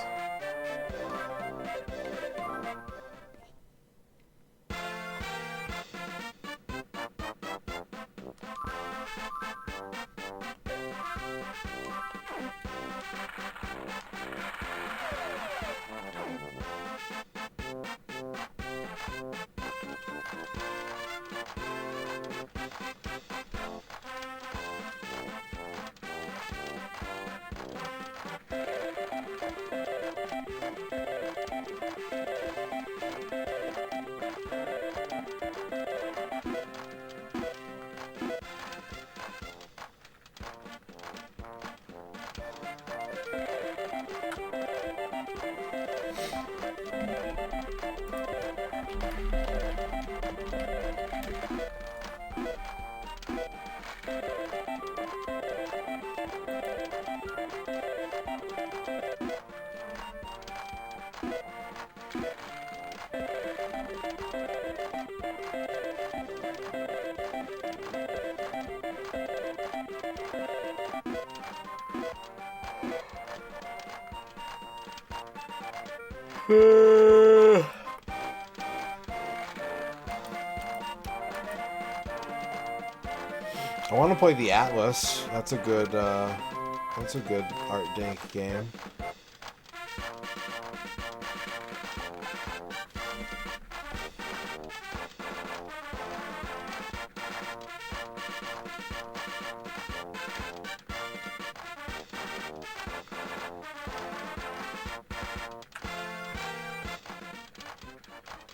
S1: I want to play the Atlas. That's a good Art Dink game.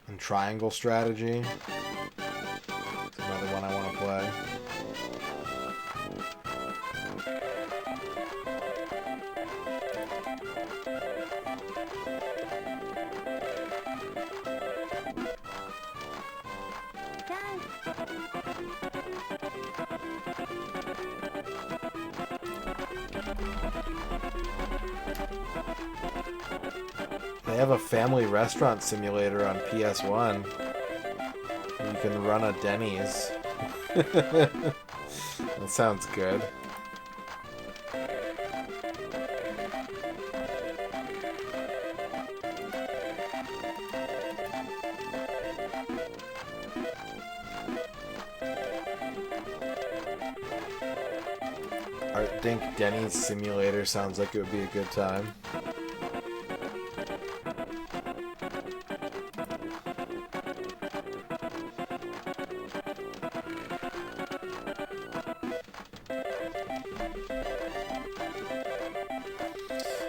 S1: And Triangle Strategy. It's another one I want to play. They have a family restaurant simulator on PS1. You can run a Denny's. That sounds good. Art Dink Denny's simulator sounds like it would be a good time.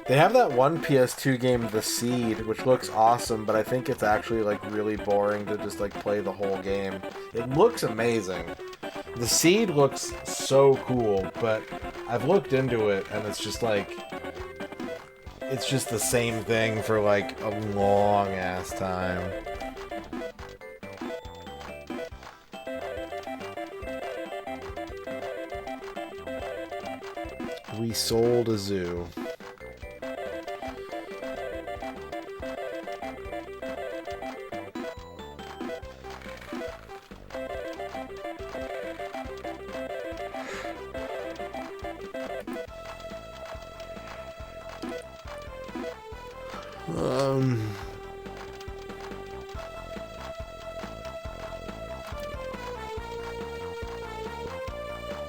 S1: They have that one PS2 game, The Seed, which looks awesome, but I think it's actually like really boring to just like play the whole game. It looks amazing. The Seed looks so cool, but I've looked into it and it's just like, it's just the same thing for like a long ass time. We sold a zoo.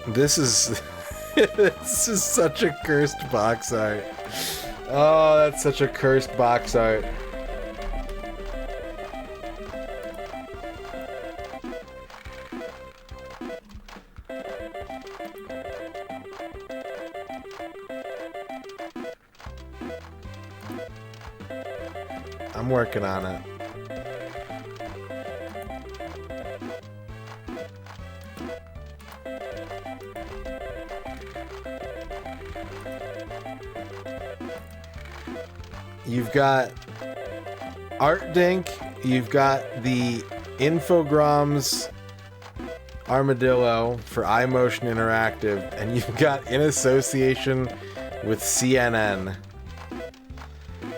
S1: This is this is such a cursed box art. Oh, that's such a cursed box art. I'm working on it. You've got Art Dink, you've got the Infogrames Armadillo for iMotion Interactive, and you've got in association with CNN.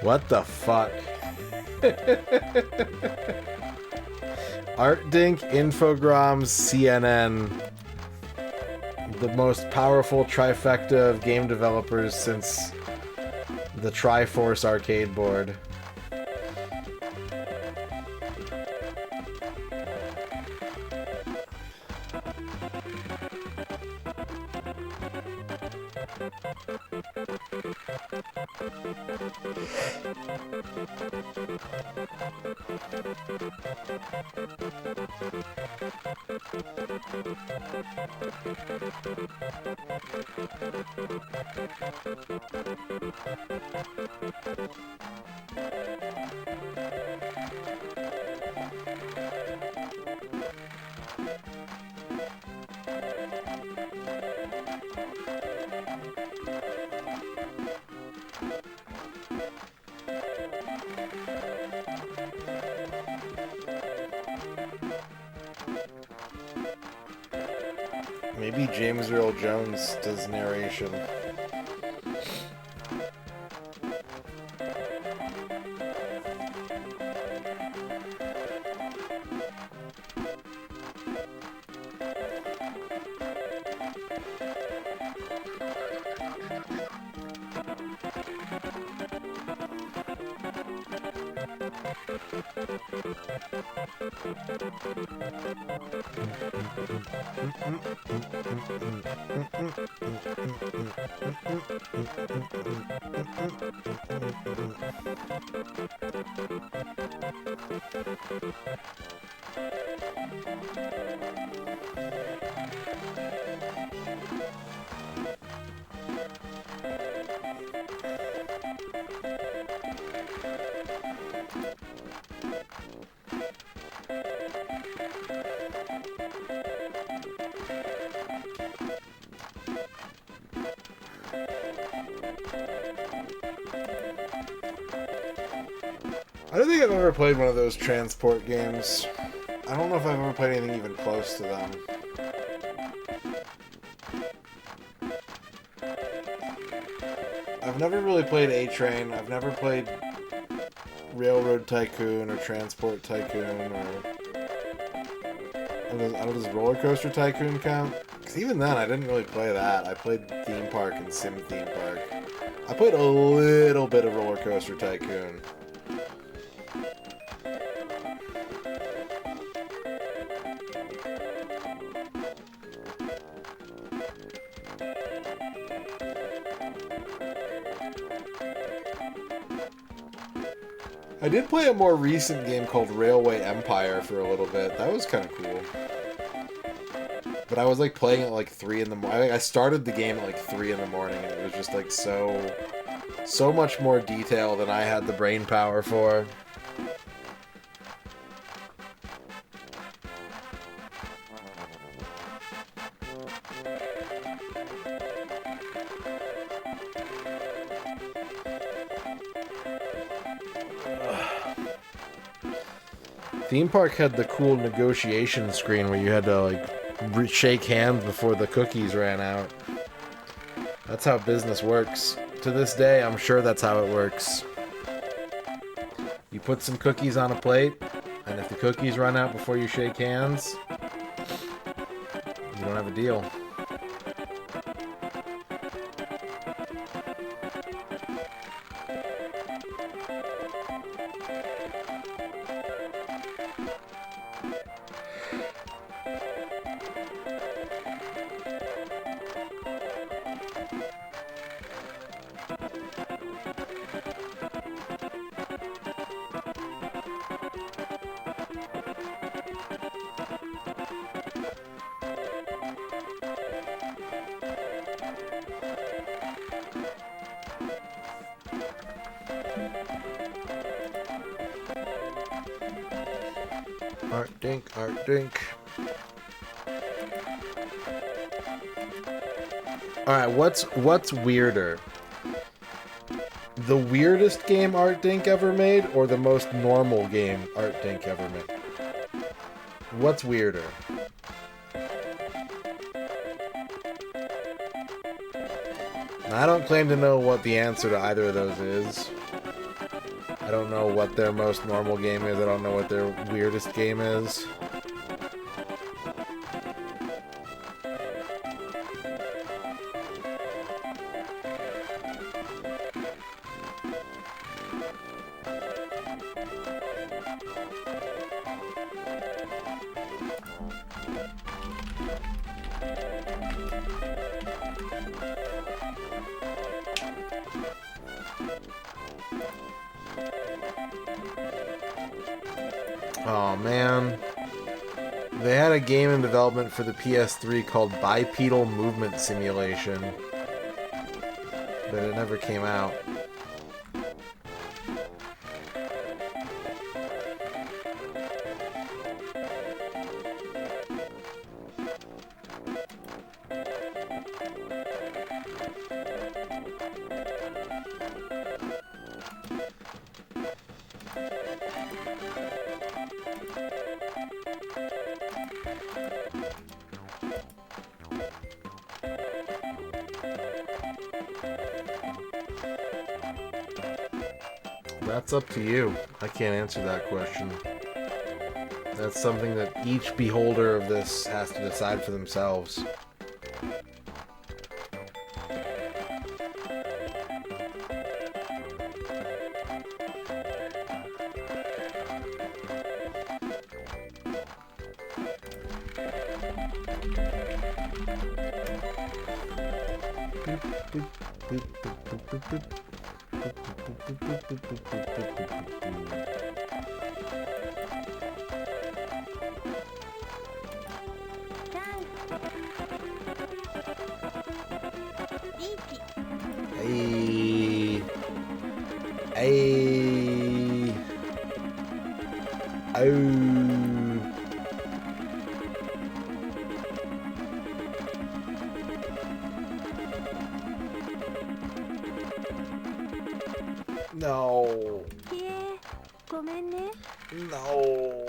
S1: What the fuck? ArtDink, Infogrames, CNN. The most powerful trifecta of game developers since the Triforce arcade board. Maybe James Earl Jones does narration. I don't think I've ever played one of those transport games. I don't know if I've ever played anything even close to them. I've never really played A-Train. I've never played Railroad Tycoon or Transport Tycoon or... Does Roller Coaster Tycoon count? Because even then, I didn't really play that. I played Theme Park and Sim Theme Park. I played a little bit of Roller Coaster Tycoon. I did play a more recent game called Railway Empire for a little bit. That was kind of cool. But I was like playing at like 3 in the morning. I started the game at like 3 in the morning and it was just like so much more detail than I had the brain power for. Theme Park had the cool negotiation screen where you had to like shake hands before the cookies ran out. That's how business works. To this day, I'm sure that's how it works. You put some cookies on a plate, and if the cookies run out before you shake hands, you don't have a deal. Art Dink. Alright, what's weirder? The weirdest game Art Dink ever made, or the most normal game Art Dink ever made? What's weirder? I don't claim to know what the answer to either of those is. I don't know what their most normal game is. I don't know what their weirdest game is. Oh man. They had a game in development for the PS3 called Bipedal Movement Simulation, but it never came out. That's up to you. I can't answer that question. That's something that each beholder of this has to decide for themselves. Hey. Hey. Oh. No. No.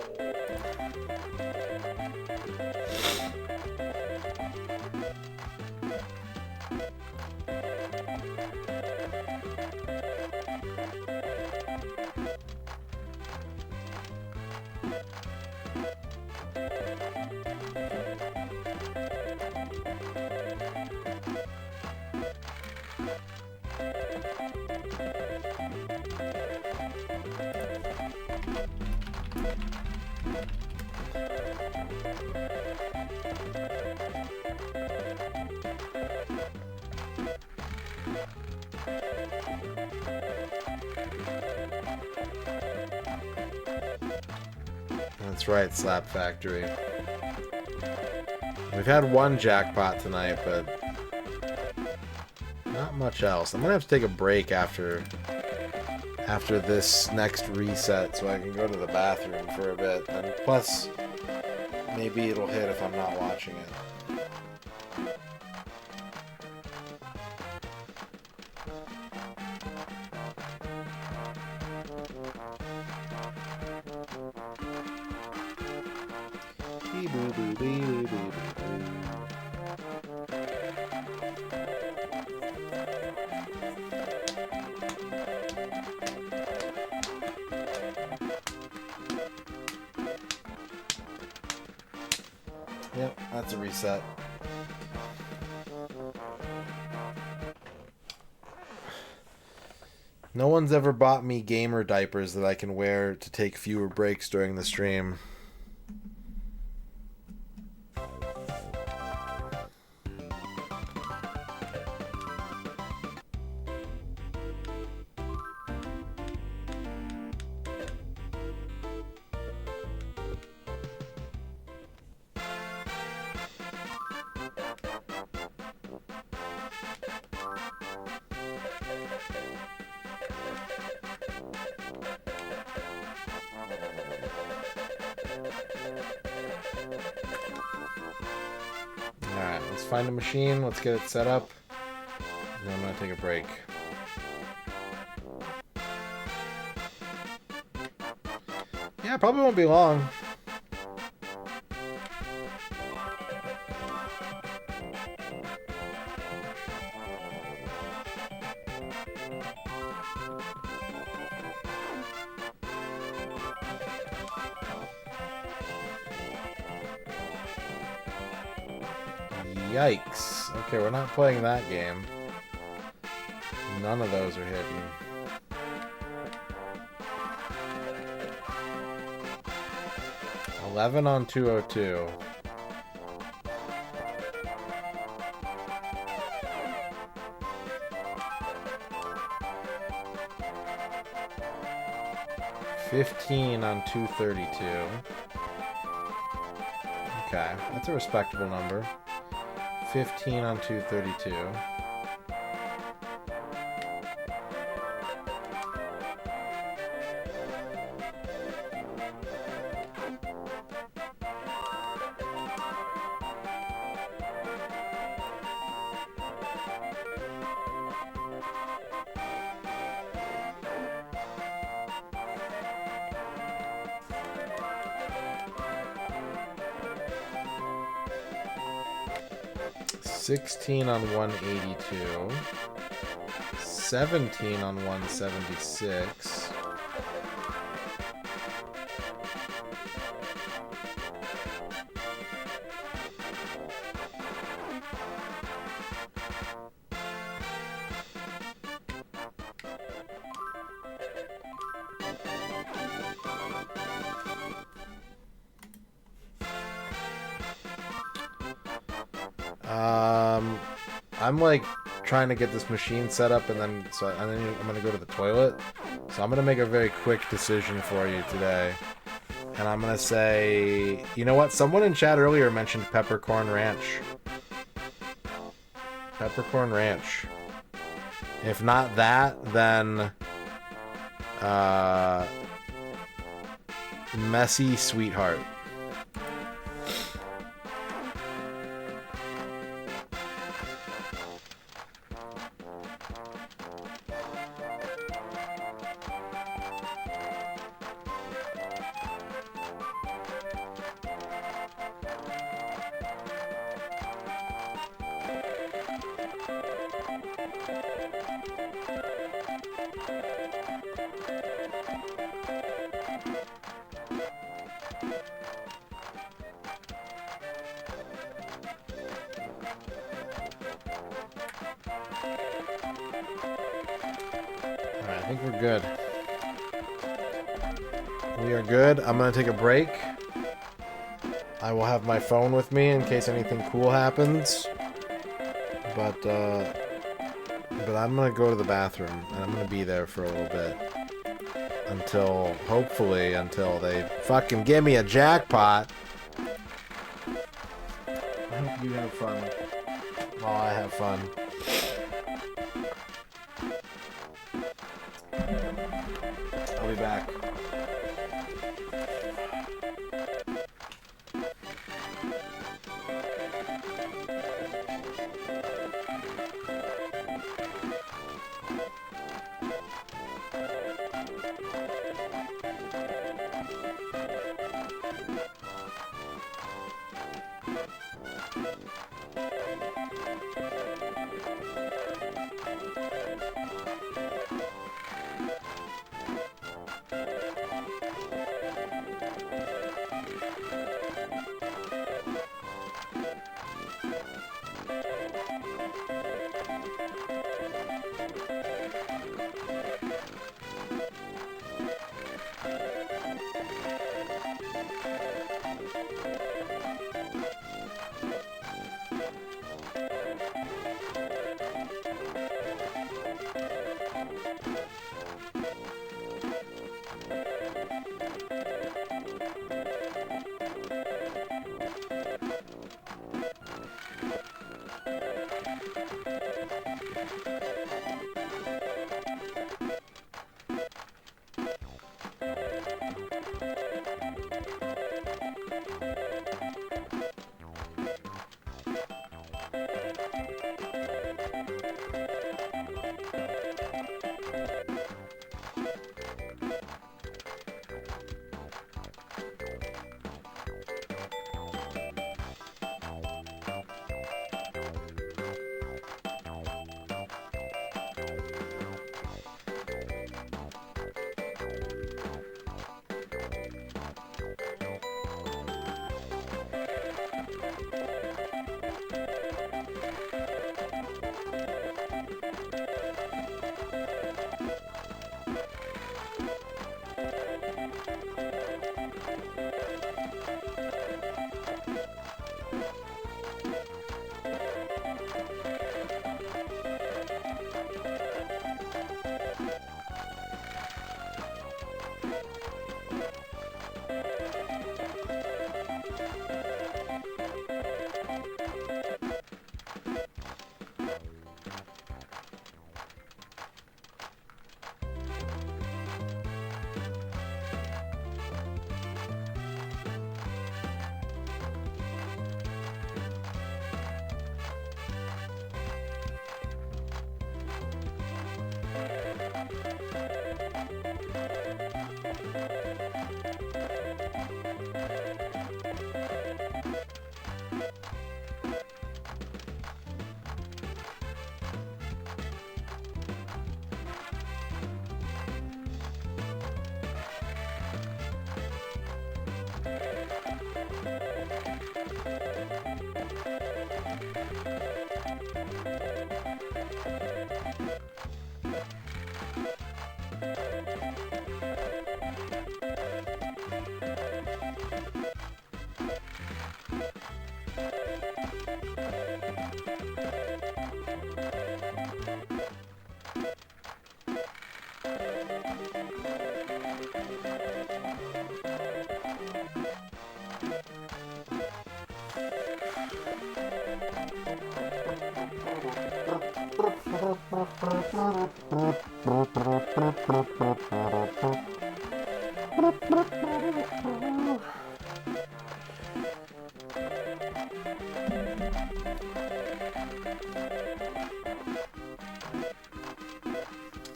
S1: That's right, Slap Factory. We've had one jackpot tonight, but not much else. I'm gonna have to take a break after this next reset so I can go to the bathroom for a bit. And plus, maybe it'll hit if I'm not watching it. Yep, that's a reset. No one's ever bought me gamer diapers that I can wear to take fewer breaks during the stream. Alright, let's find a machine, let's get it set up, and then I'm gonna take a break. Yeah, probably won't be long. Yikes. Okay, we're not playing that game. None of those are hitting. $11 on 202. $15 on 232. Okay, that's a respectable number. 15 on 232. $16 on 182. 17 on 176. I'm like trying to get this machine set up, and then I'm gonna go to the toilet. So I'm gonna make a very quick decision for you today, and I'm gonna say, you know what? Someone in chat earlier mentioned Peppercorn Ranch. Peppercorn Ranch. If not that, then Messy Sweetheart. I think we're good. We are good. I'm gonna take a break. I will have my phone with me in case anything cool happens. But I'm gonna go to the bathroom, and I'm gonna be there for a little bit. Hopefully, until they fucking give me a jackpot. I hope you have fun while I have fun. I'll be back.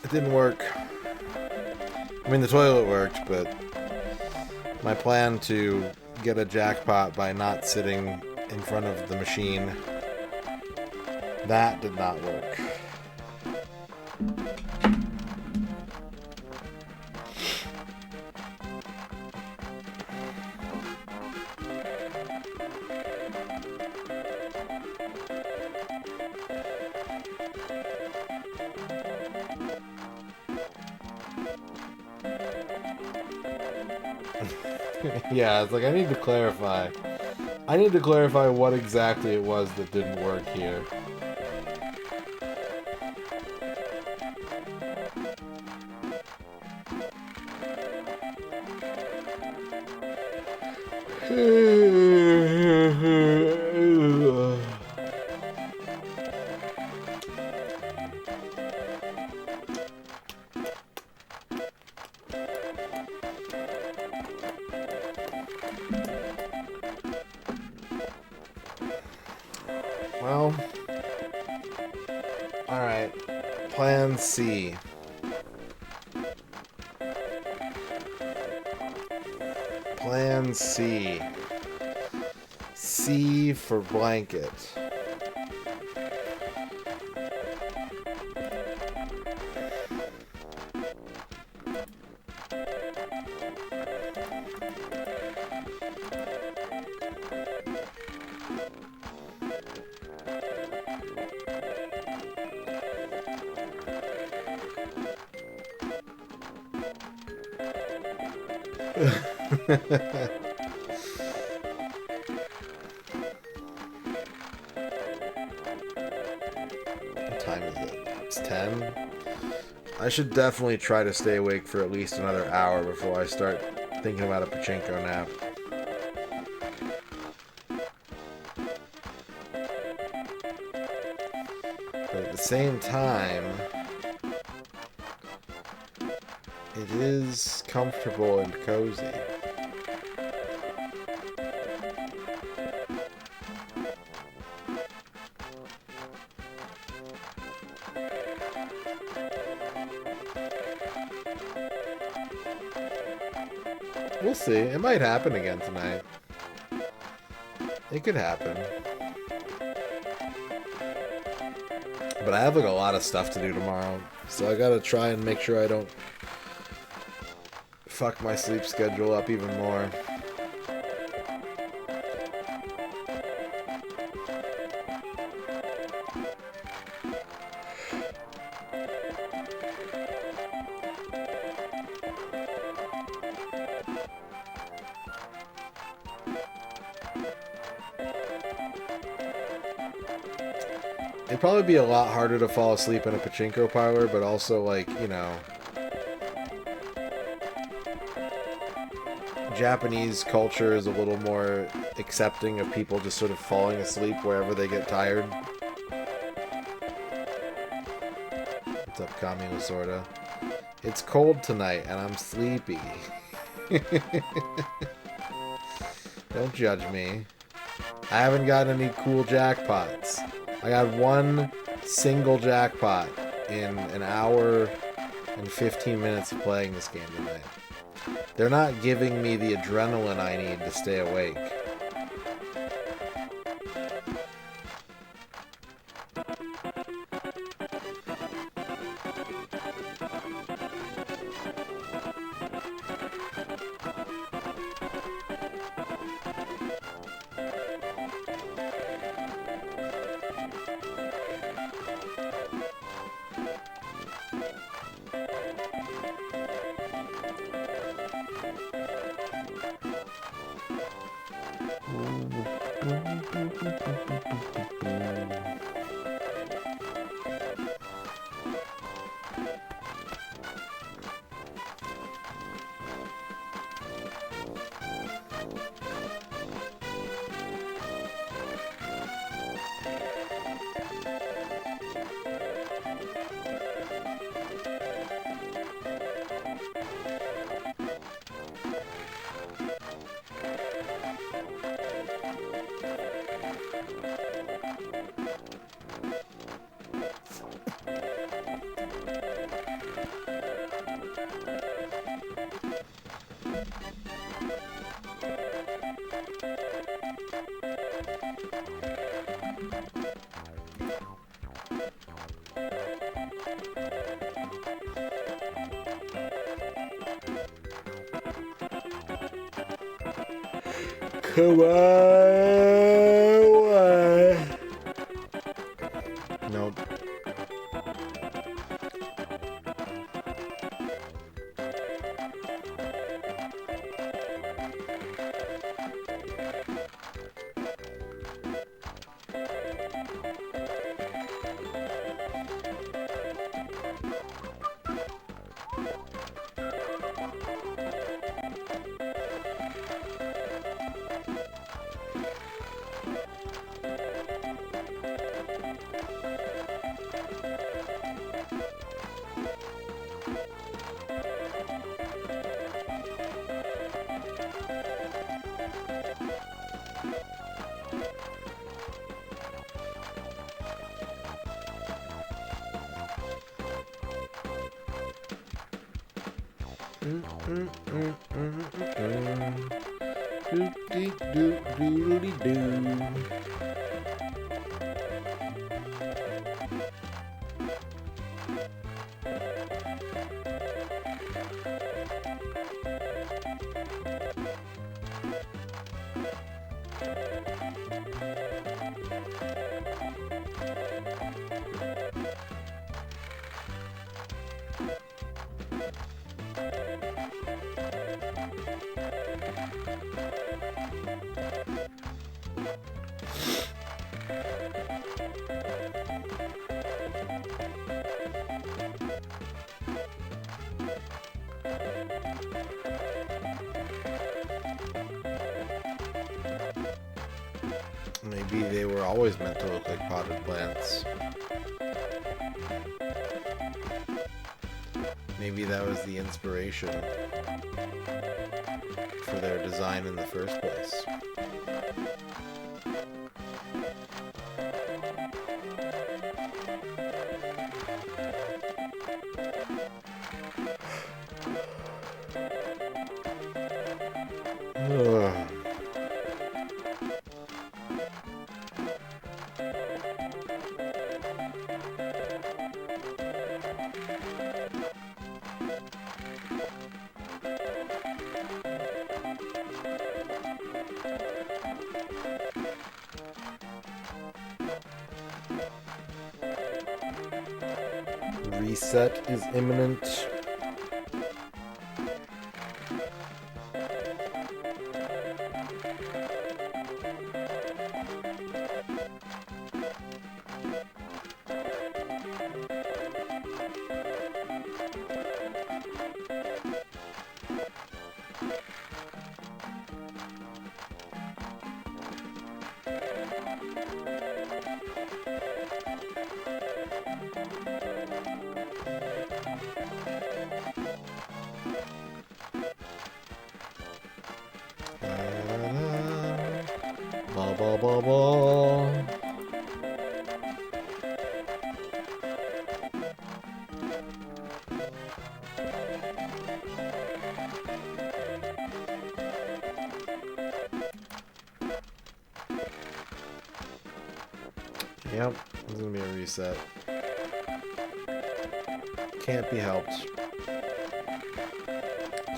S1: It didn't work. I mean, the toilet worked, but my plan to get a jackpot by not sitting in front of the machine, that did not work. Yeah, it's like I need to clarify. I need to clarify what exactly it was that didn't work here. Well, alright. Plan C. Plan C. C for blanket. What time is it? It's 10? I should definitely try to stay awake for at least another hour before I start thinking about a Pachinko nap. But at the same time, it is comfortable and cozy. We'll see. It might happen again tonight. It could happen. But I have like a lot of stuff to do tomorrow, so I gotta try and make sure I don't fuck my sleep schedule up even more. It'd probably be a lot harder to fall asleep in a pachinko parlor, but also, like, you know, Japanese culture is a little more accepting of people just sort of falling asleep wherever they get tired. What's up, Kamila Sorta? It's cold tonight, and I'm sleepy. Don't judge me. I haven't got any cool jackpots. I got one single jackpot in an hour and 15 minutes of playing this game tonight. They're not giving me the adrenaline I need to stay awake. Come on. Nope. Maybe they were always meant to look like potted plants. Maybe that was the inspiration for their design in the first place. Ugh. Reset is imminent. Ba ba ba ba. Yep, there's gonna be a reset. Can't be helped.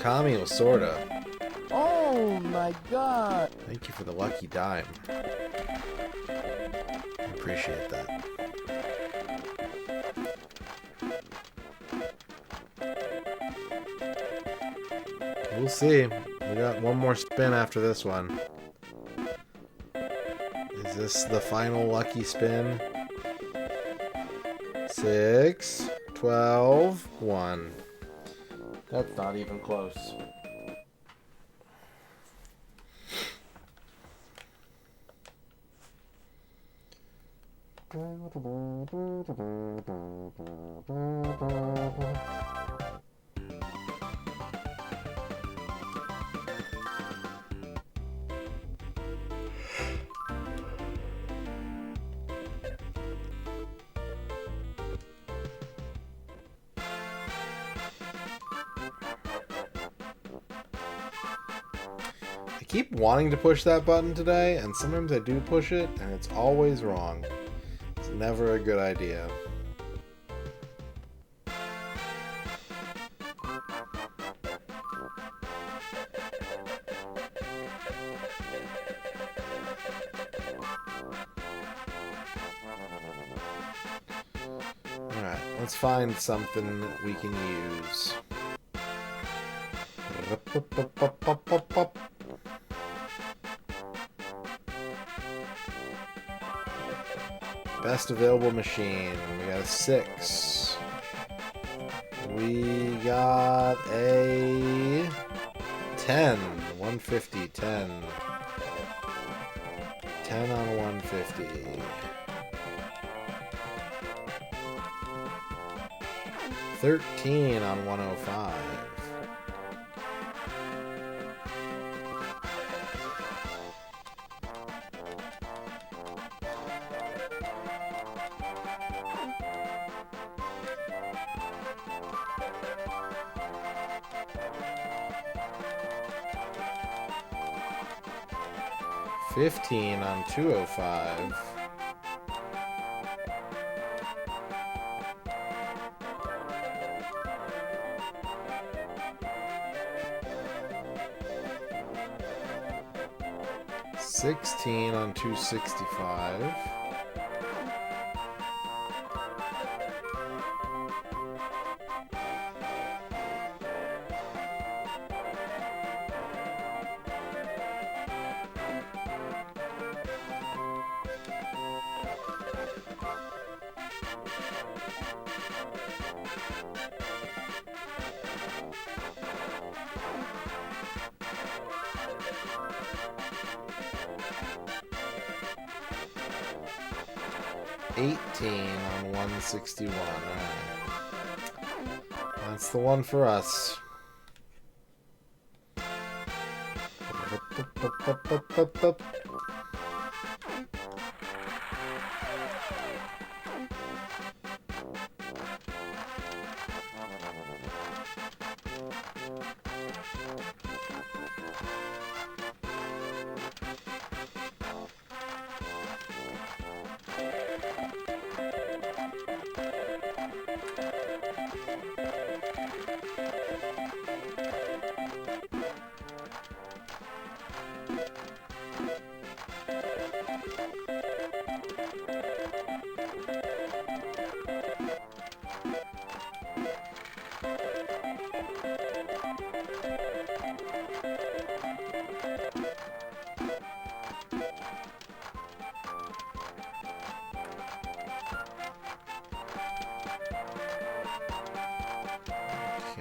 S1: Cameo, sorta.
S5: Oh my god!
S1: Thank you for the lucky dime. I appreciate that. We'll see. We got one more spin after this one. Is this the final lucky spin? 6, 12, 1. That's not even close. keep wanting to push that button today, and sometimes I do push it, and it's always wrong. It's never a good idea. Alright, let's find something that we can use. Best available machine. We got a 6. We got a 10. 150, 10. 10 on 150. 13 on 105. 15 on 205. 16 on 265. 18 on 161. Alright. That's the one for us.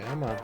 S1: Come on.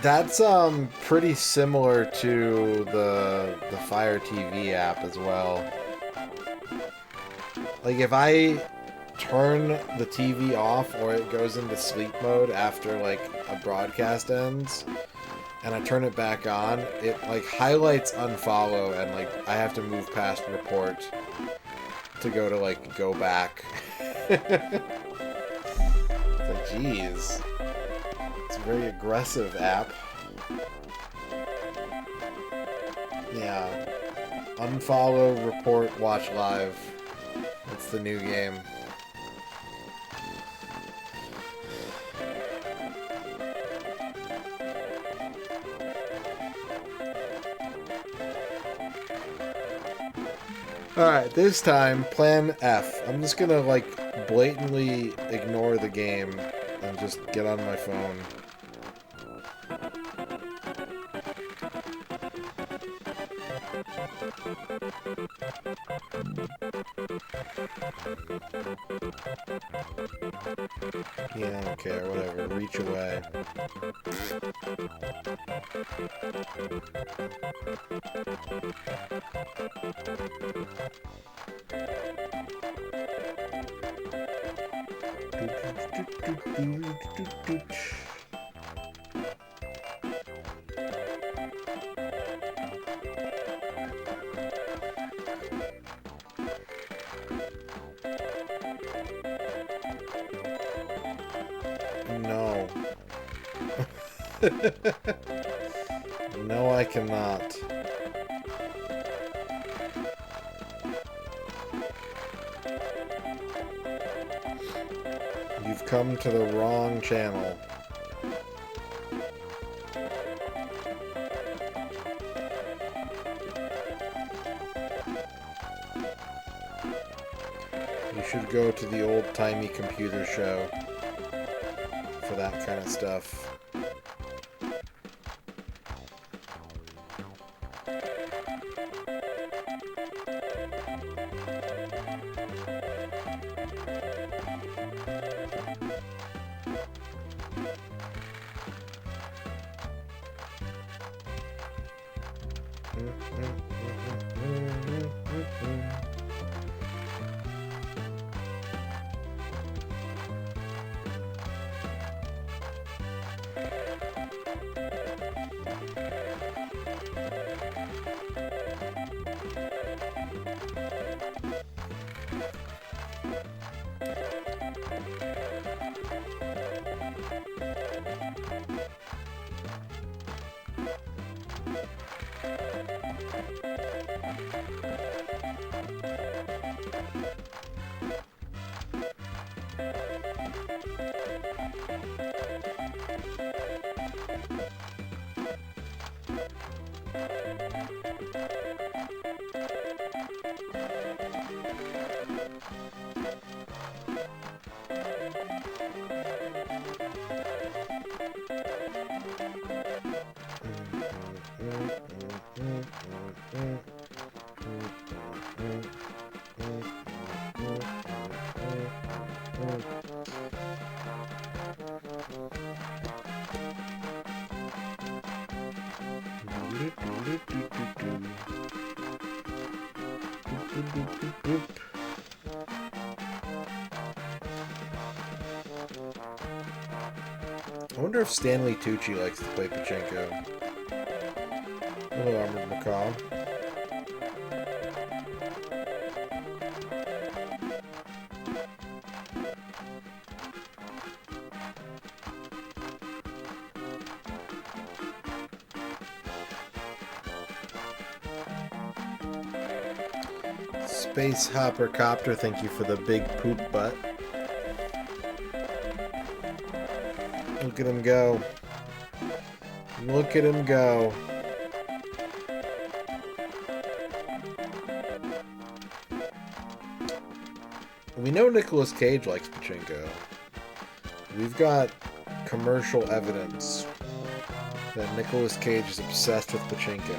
S1: That's pretty similar to the Fire TV app as well. Like if I turn the TV off or it goes into sleep mode after like a broadcast ends and I turn it back on, it like highlights unfollow and like I have to move past report to go to like go back. It's like, geez. It's a very aggressive app. Yeah. Unfollow, report, watch live. That's the new game. Alright, this time, plan F. I'm just gonna, like, blatantly ignore the game and just get on my phone. Yeah, I don't care, whatever. Reach away. No. No, I cannot. You've come to the wrong channel. You should go to the old-timey computer show for that kind of stuff. I wonder if Stanley Tucci likes to play Pachinko. Hello, Armored Macaw. Space Hopper Copter, thank you for the big poop butt. Look at him go. Look at him go. We know Nicolas Cage likes Pachinko. We've got commercial evidence that Nicolas Cage is obsessed with Pachinko.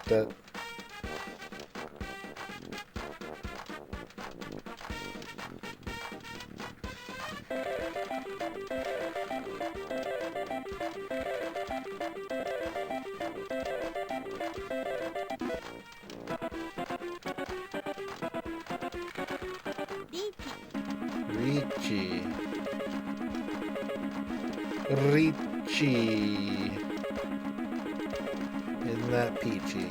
S1: That. Richie. Isn't that peachy?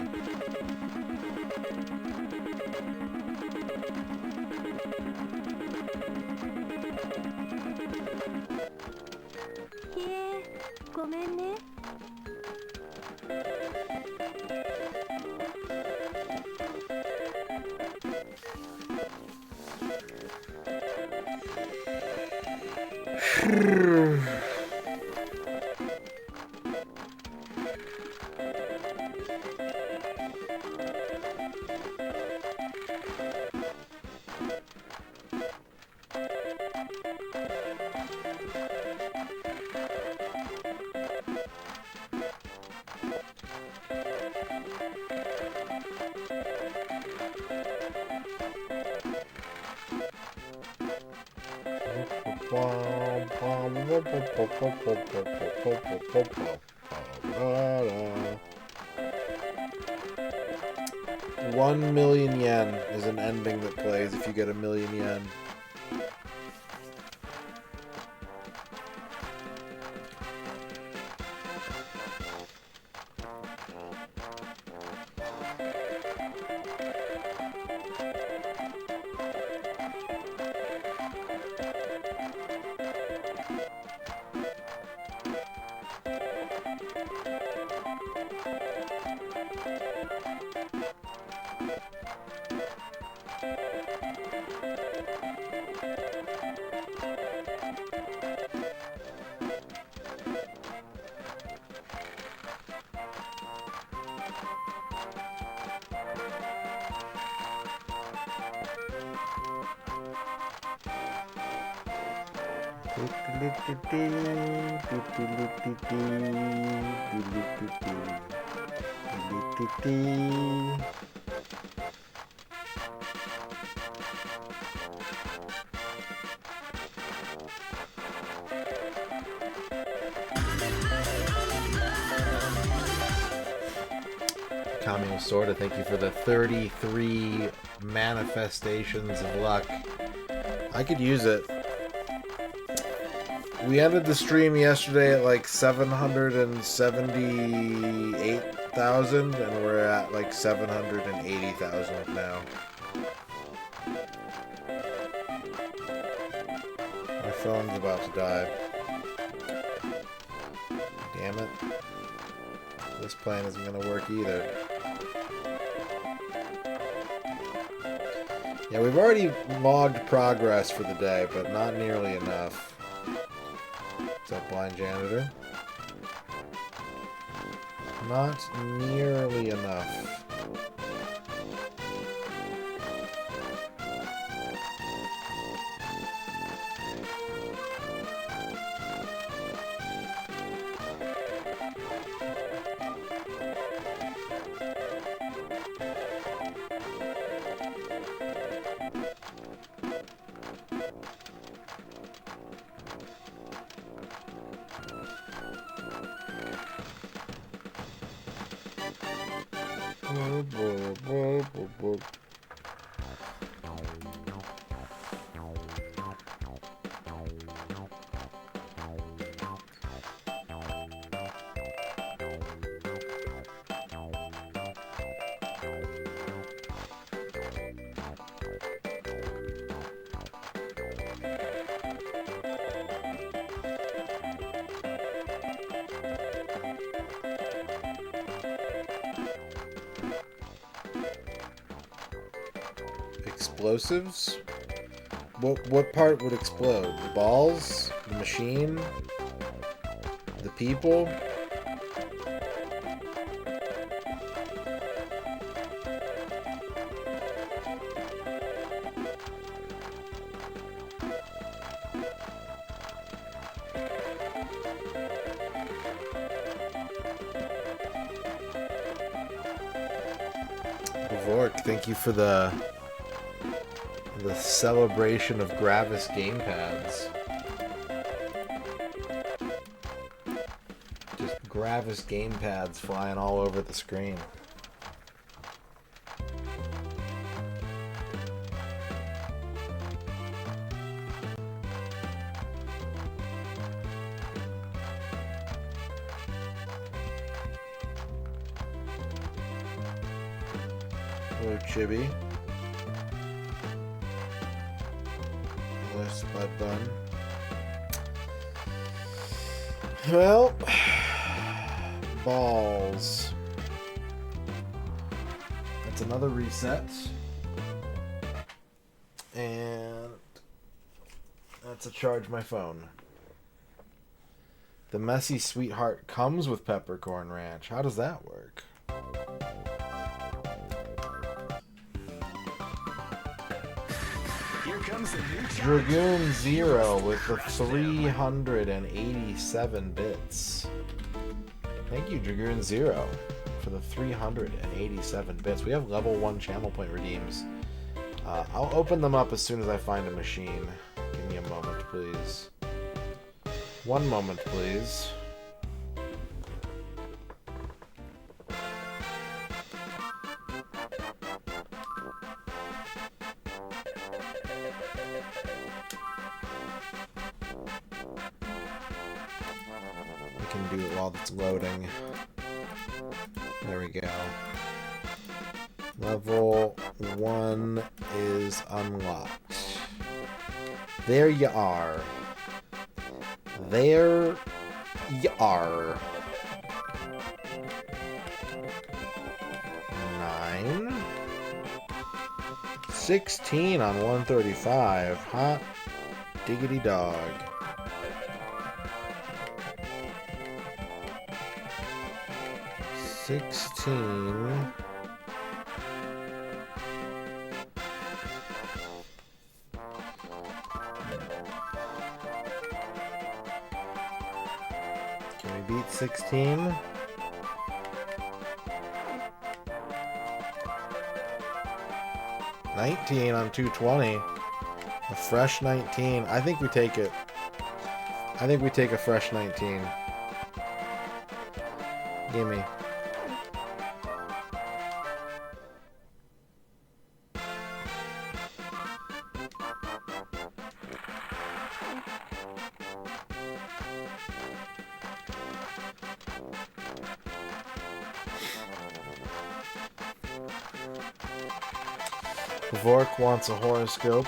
S1: One million yen is an ending that plays if you get a million yen. Communal Sorta, thank you for the 33 manifestations of luck. I could use it. We ended the stream yesterday at like 778,000, and we're at like 780,000 now. My phone's about to die. Damn it. This plan isn't going to work either. Yeah, we've already logged progress for the day, but not nearly enough. What's up, blind janitor? Not nearly enough. Explosives? What part would explode? The balls? The machine? The people? Vork, thank you for the celebration of Gravis gamepads. Just Gravis gamepads flying all over the screen. Hello, Chibi. Spud bun. Well, balls. That's another reset. And that's a charge my phone. The messy sweetheart comes with peppercorn ranch. How does that work? Dragoon Zero with the 387 bits. Thank you, Dragoon Zero, for the 387 bits. We have level 1 channel point redeems. I'll open them up as soon as I find a machine. Give me a moment, please. One moment, please. We can do it while it's loading. There we go. Level 1 is unlocked. There you are. There you are. 9. 16 on 135. Hot diggity dog. 16. Can we beat 16? $19 on 220. A fresh 19. I think we take it. I think we take a fresh 19. Gimme. Vork wants a horoscope.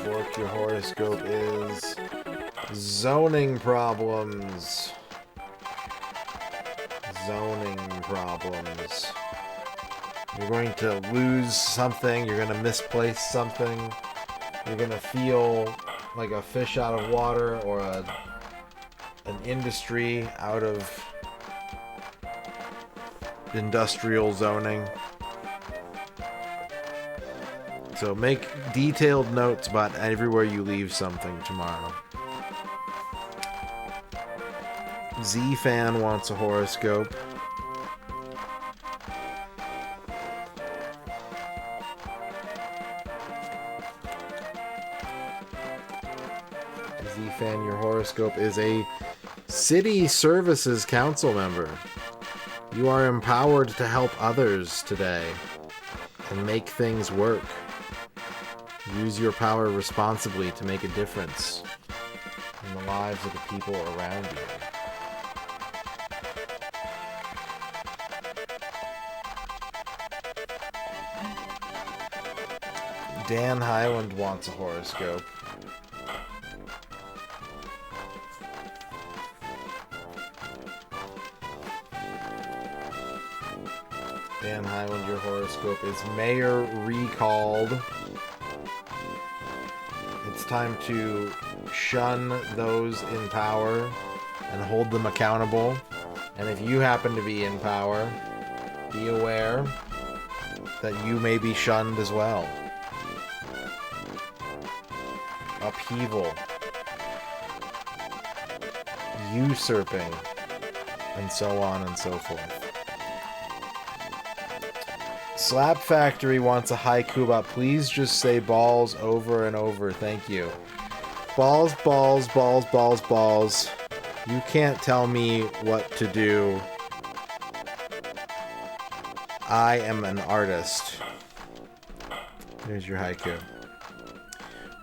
S1: Vork, your horoscope is zoning problems. Zoning problems. You're going to lose something, you're going to misplace something, you're going to feel like a fish out of water or an industry out of industrial zoning. So make detailed notes about everywhere you leave something tomorrow. Z-Fan wants a horoscope. Z-Fan, your horoscope is a City Services Council member. You are empowered to help others today and make things work. Use your power responsibly to make a difference in the lives of the people around you. Dan Highland wants a horoscope. Dan Highland, your horoscope is Mayor Recalled. It's time to shun those in power and hold them accountable. And if you happen to be in power, be aware that you may be shunned as well. Upheaval. Usurping. And so on and so forth. Slap Factory wants a haiku about please just say balls over and over. Thank you. Balls, balls, balls, balls, balls. You can't tell me what to do. I am an artist. Here's your haiku.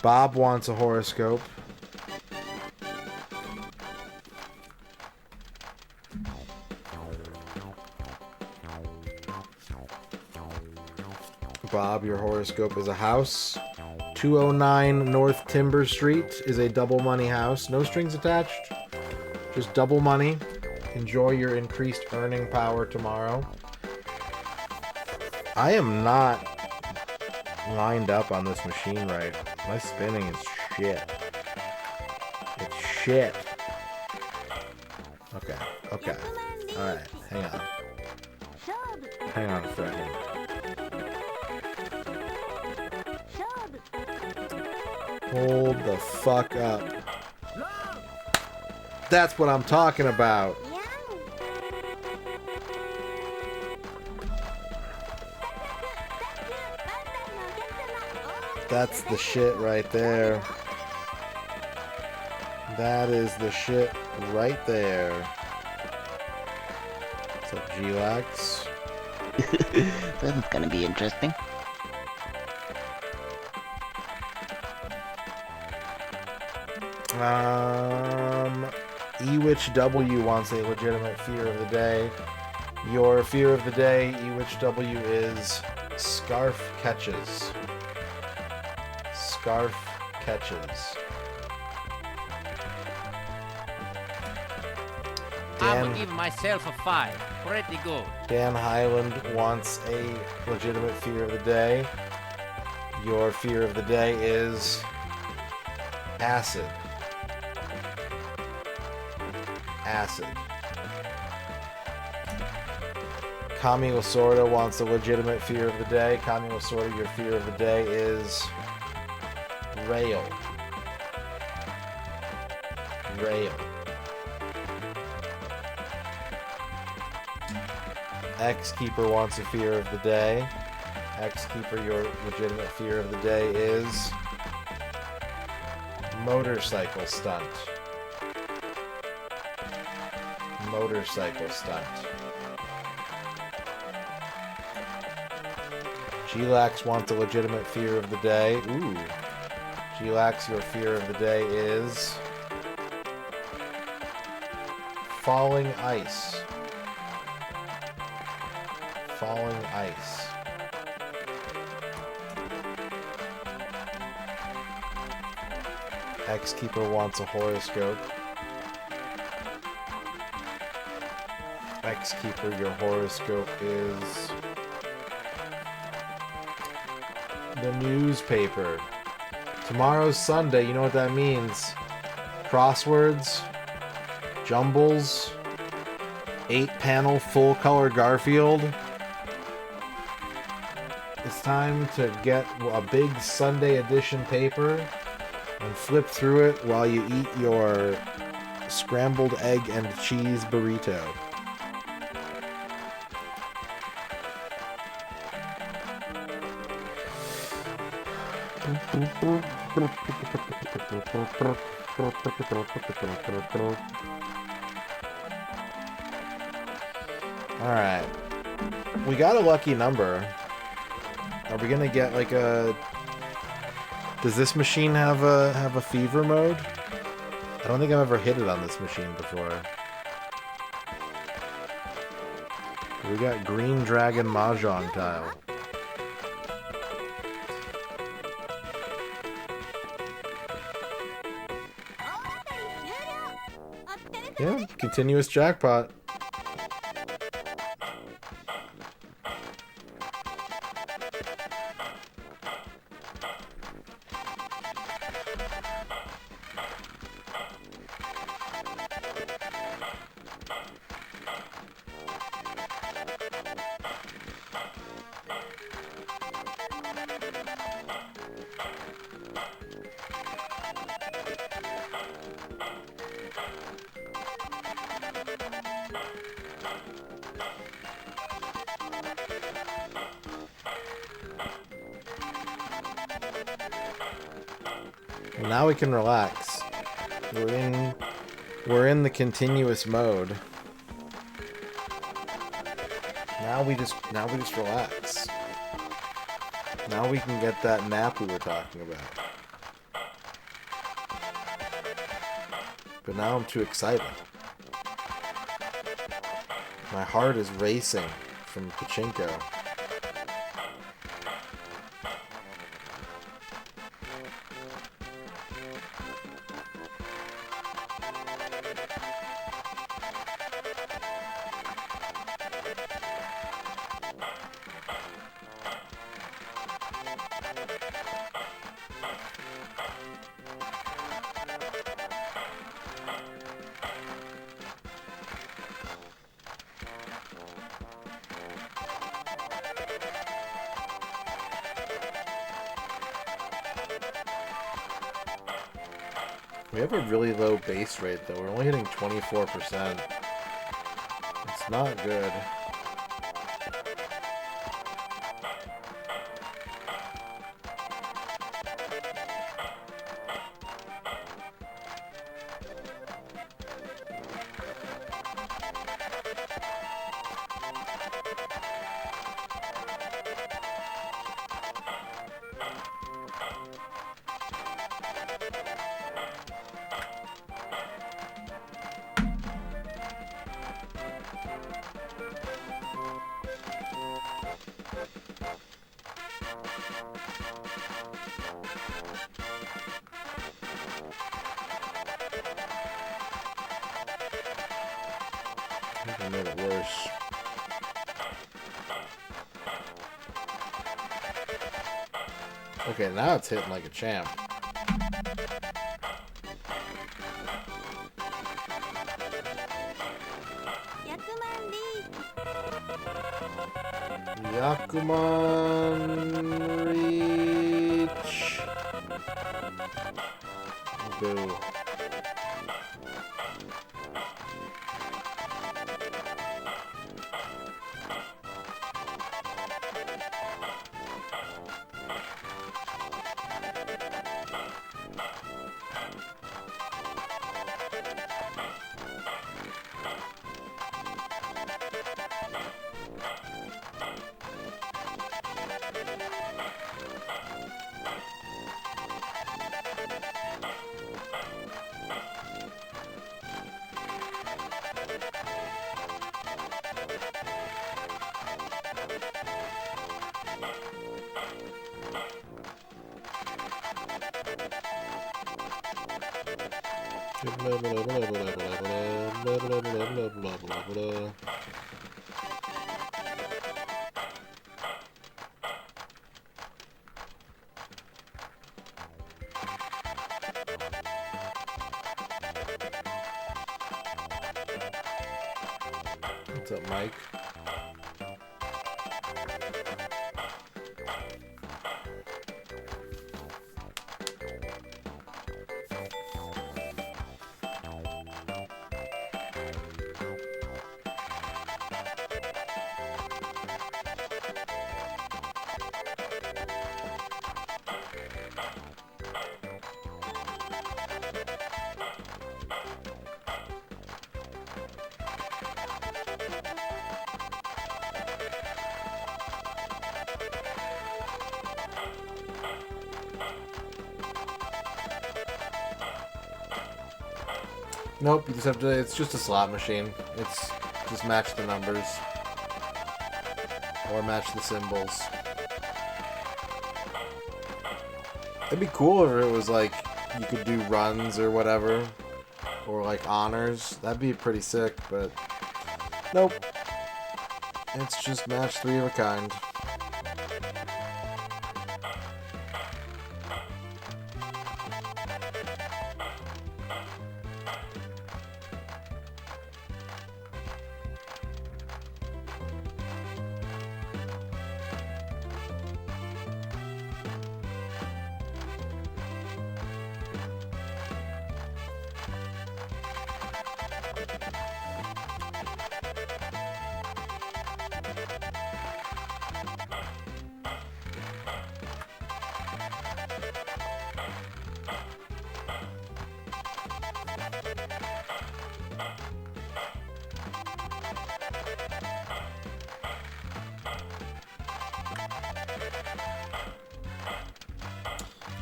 S1: Bob wants a horoscope. Bob, your horoscope is a house. 209 North Timber Street is a double money house. No strings attached. Just double money. Enjoy your increased earning power tomorrow. I am not lined up on this machine right. My spinning is shit. It's shit. Okay. Okay. Alright. Hang on. Hang on a second. Hold the fuck up. That's what I'm talking about. That's the shit right there. That is the shit right there. What's up, G-Lax?
S6: This is gonna be interesting.
S1: Ewitch W wants a legitimate fear of the day. Your fear of the day, Ewitch W, is scarf catches. Scarf catches.
S7: I would give myself a 5. Pretty good.
S1: Dan Highland wants a legitimate fear of the day. Your fear of the day is acid. Acid. Kami Lasorda wants a legitimate fear of the day. Kami Lasorda, your fear of the day is rail. Rail. X-Keeper wants a fear of the day. X-Keeper, your legitimate fear of the day is motorcycle stunt. Motorcycle stunt. G-Lax wants a legitimate fear of the day. Ooh. G-Lax, your fear of the day is falling ice. Falling ice. X-Keeper wants a horoscope. X-Keeper, your horoscope is the newspaper. Tomorrow's Sunday, you know what that means. Crosswords, jumbles, 8-panel full-color Garfield. It's time to get a big Sunday edition paper and flip through it while you eat your scrambled egg and cheese burrito. Alright. We got a lucky number. Are we gonna get like a... Does this machine have a fever mode? I don't think I've ever hit it on this machine before. We got Green Dragon Mahjong tile. Yeah, continuous jackpot. Well, now we can relax. We're in the continuous mode. Now we just relax. Now we can get that nap we were talking about. But now I'm too excited. My heart is racing from Pachinko. We have a really low base rate, though. We're only hitting 24%. It's not good. I think I made it worse. Okay, now it's hitting like a champ. Yakuman reach. Boo. What's up, Mike? Nope, you just have to, it's just a slot machine. It's just match the numbers. Or match the symbols. It'd be cool if it was like, you could do runs or whatever. Or like honors. That'd be pretty sick, but nope. It's just match 3 of a kind.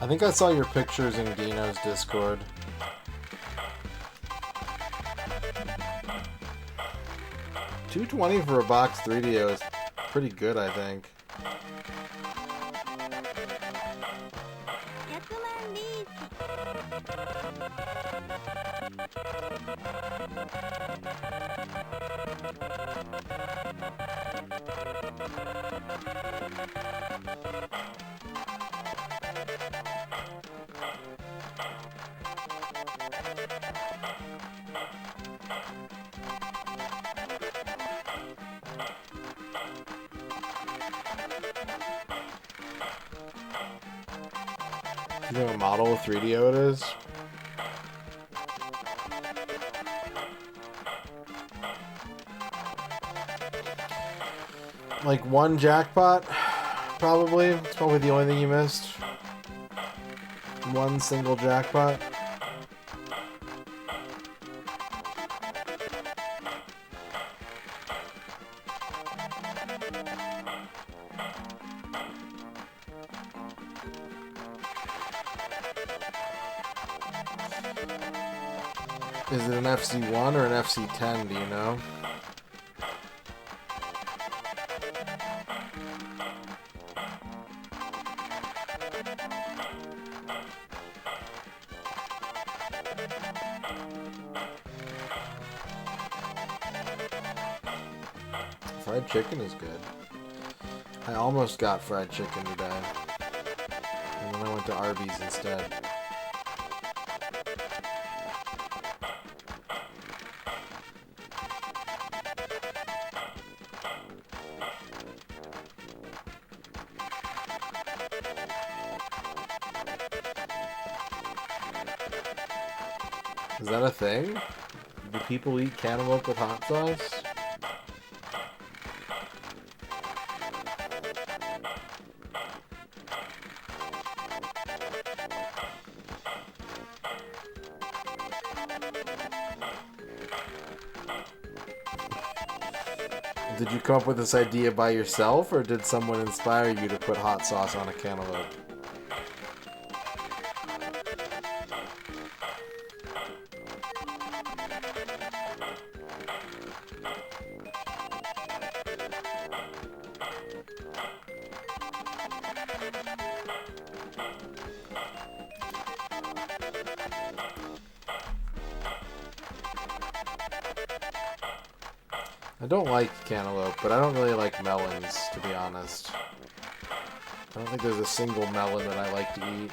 S1: I think I saw your pictures in Dino's Discord. $220 for a box 3DO is pretty good, I think. Do you know what model of 3DO it is? Like one jackpot, probably. It's probably the only thing you missed. One single jackpot. Is it an FC1 or an FC10, do you know? Fried chicken is good. I almost got fried chicken today. And then I went to Arby's instead. Is that a thing? Do people eat cantaloupe with hot sauce? Did you come up with this idea by yourself, or did someone inspire you to put hot sauce on a cantaloupe? I don't like cantaloupe, but I don't really like melons, to be honest. I don't think there's a single melon that I like to eat.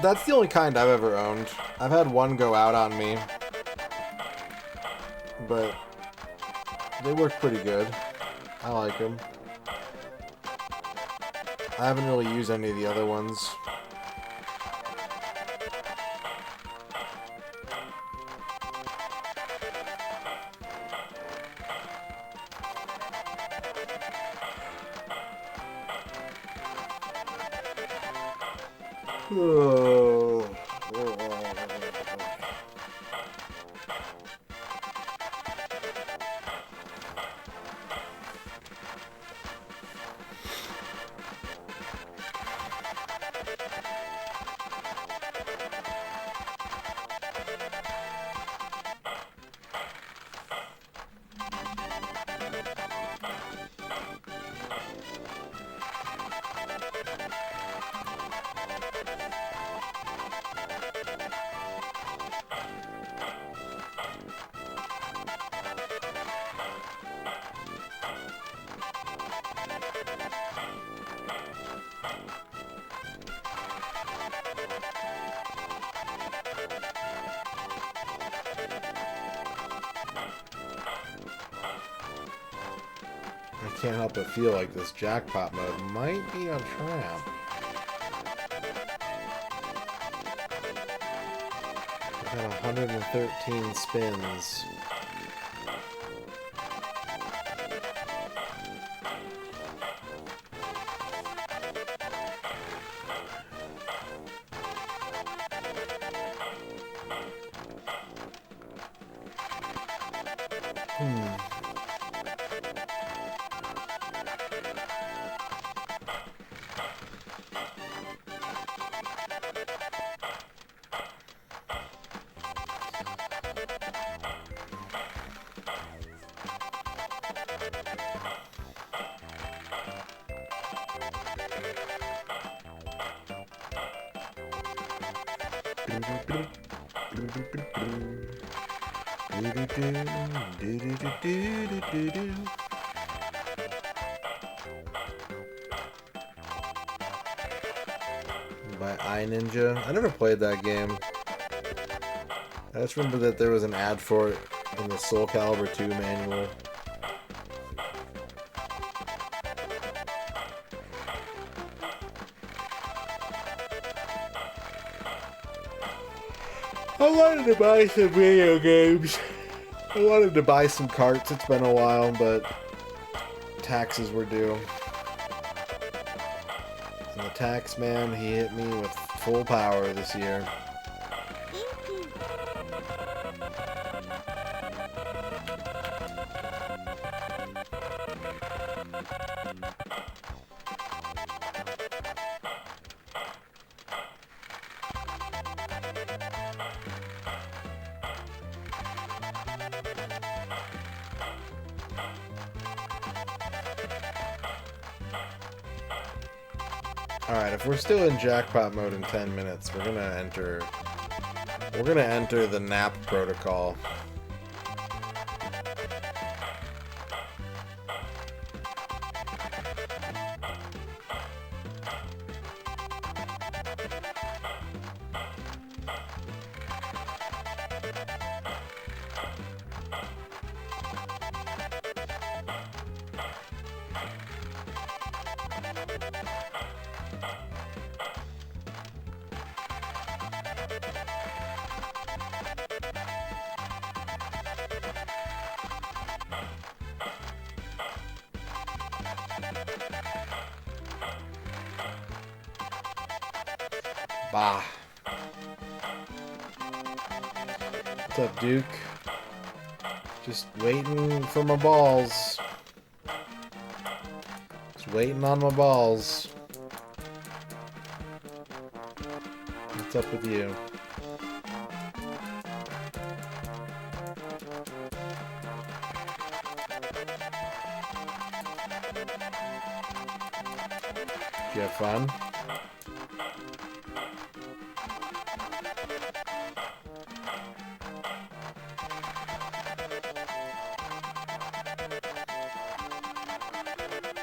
S1: That's the only kind I've ever owned. I've had one go out on me, but they work pretty good. I like them. I haven't really used any of the other ones. I can't help but feel like this jackpot mode might be a trap. I got 113 spins. By iNinja. I never played that game. I just remember that there was an ad for it in the Soul Calibur 2 manual. I wanted to buy some video games. I wanted to buy some carts. It's been a while, but taxes were due. And the tax man, he hit me with full power this year. Alright, if we're still in jackpot mode in 10 minutes, we're gonna enter the nap protocol. Bah. What's up, Duke? Just waiting for my balls. Just waiting on my balls. What's up with you? Did you have fun?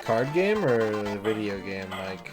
S1: Card game or the video game, Mike?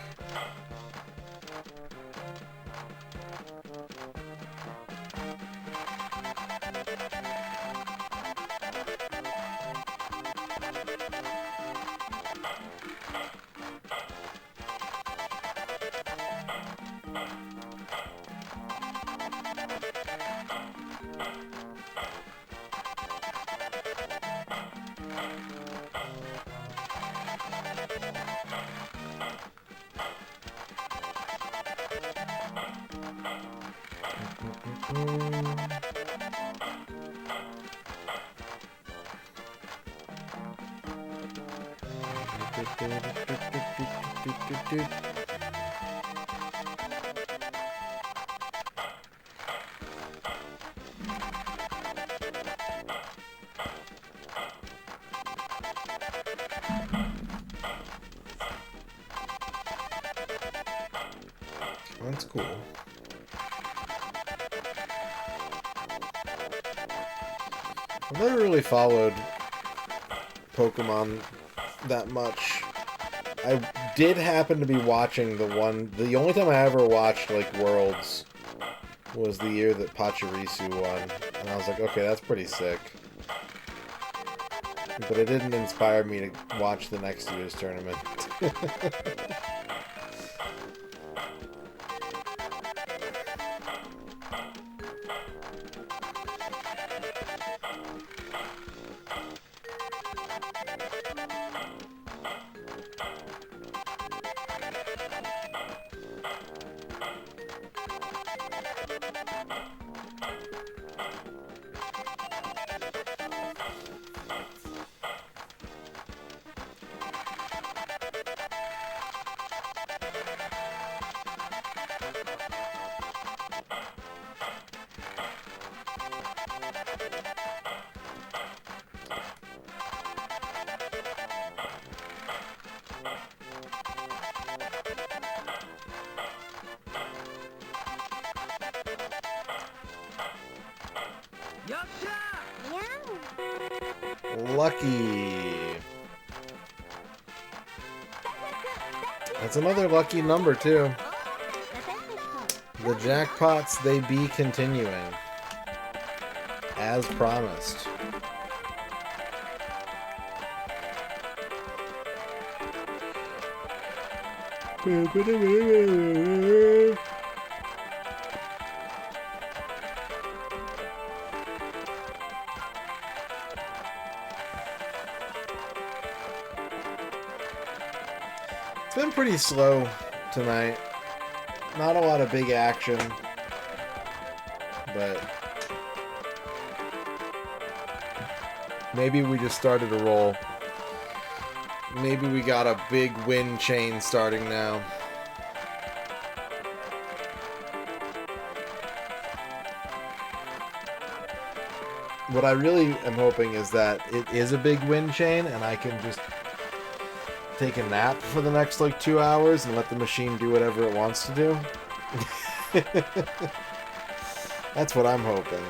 S1: That's cool. I've never really followed Pokemon that much. I did happen to be watching the only time I ever watched, like, Worlds was the year that Pachirisu won. And I was like, okay, that's pretty sick. But it didn't inspire me to watch the next year's tournament. Lucky. That's another lucky number, too. The jackpots, they be continuing. As promised. It's been pretty slow tonight. Not a lot of big action, but maybe we just started a roll. Maybe we got a big win chain starting now. What I really am hoping is that it is a big win chain and I can just take a nap for the next like 2 hours and let the machine do whatever it wants to do. That's what I'm hoping.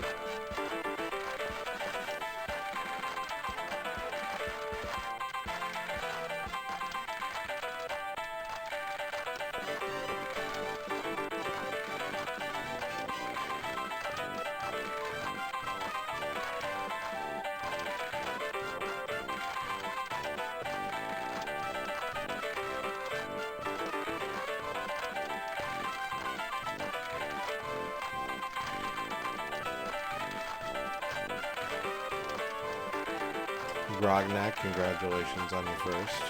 S1: Grognak, congratulations on your first.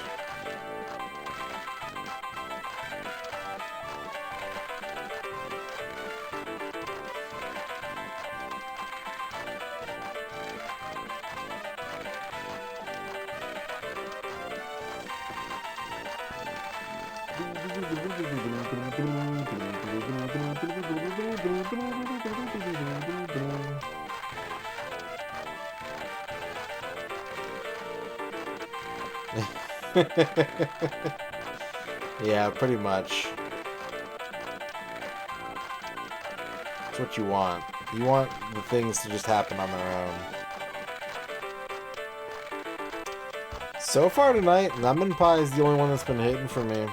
S1: Yeah, pretty much. That's what you want. You want the things to just happen on their own. So far tonight, lemon pie is the only one that's been hitting for me.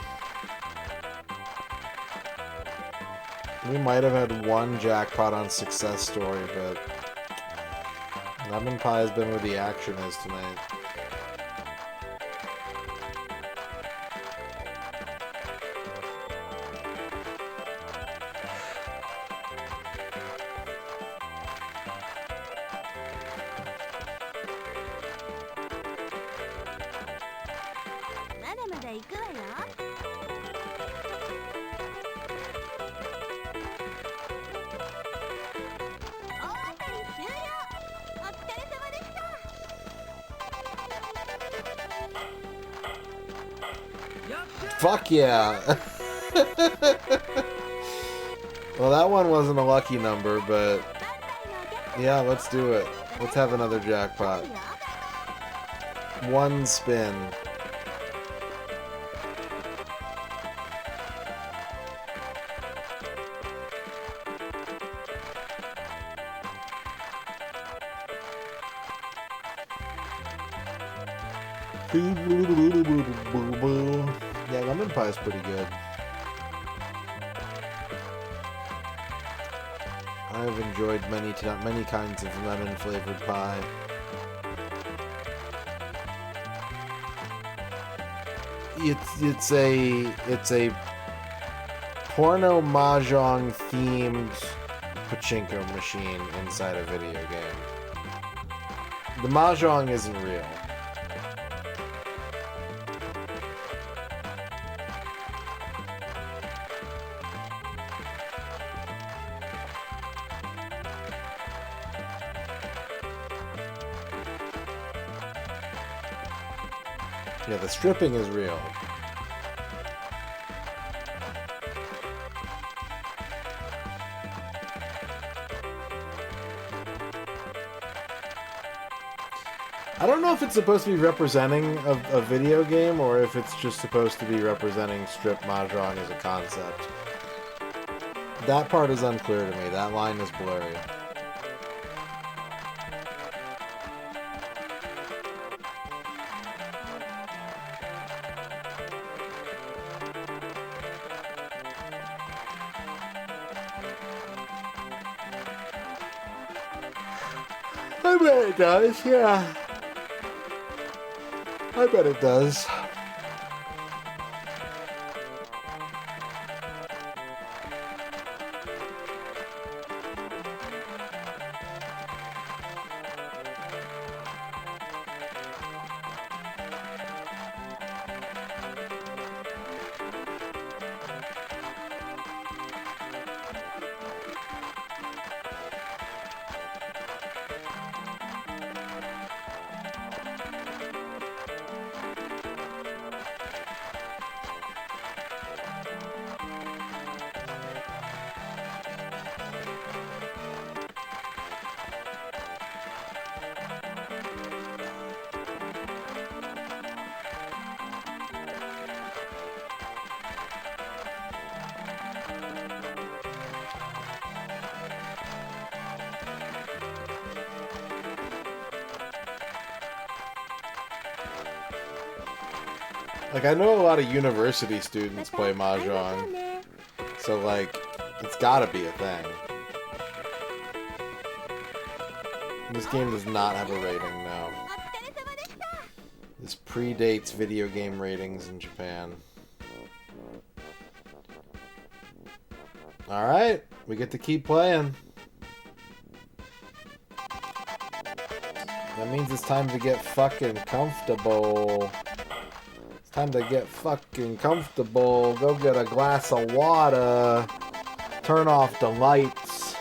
S1: We might have had one jackpot on Success Story, but lemon pie has been where the action is tonight. Fuck yeah! Well, that one wasn't a lucky number, but yeah, let's do it. Let's have another jackpot. One spin. Yeah, lemon pie is pretty good. I've enjoyed many kinds of lemon flavored pie. It's a porno mahjong themed pachinko machine inside a video game. The mahjong isn't real. Yeah, the stripping is real. I don't know if it's supposed to be representing a video game or if it's just supposed to be representing strip mahjong as a concept. That part is unclear to me. That line is blurry. I bet it does, yeah. I bet it does. Like, I know a lot of university students play Mahjong, so, like, it's gotta be a thing. This game does not have a rating now. This predates video game ratings in Japan. Alright, we get to keep playing. That means it's time to get fucking comfortable. Time to get fucking comfortable. Go get a glass of water. Turn off the lights.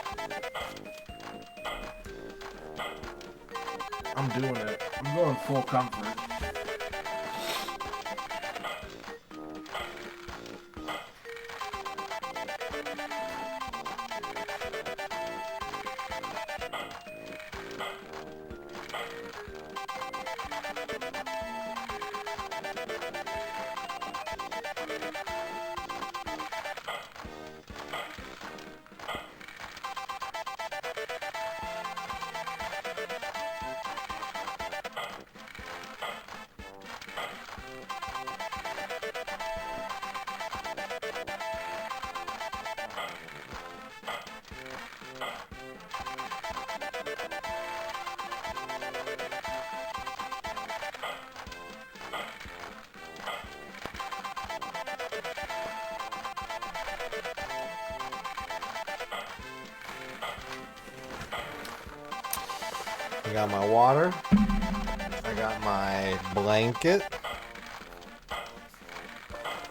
S1: I'm doing it. I'm going full comfort. I got my water. I got my blanket.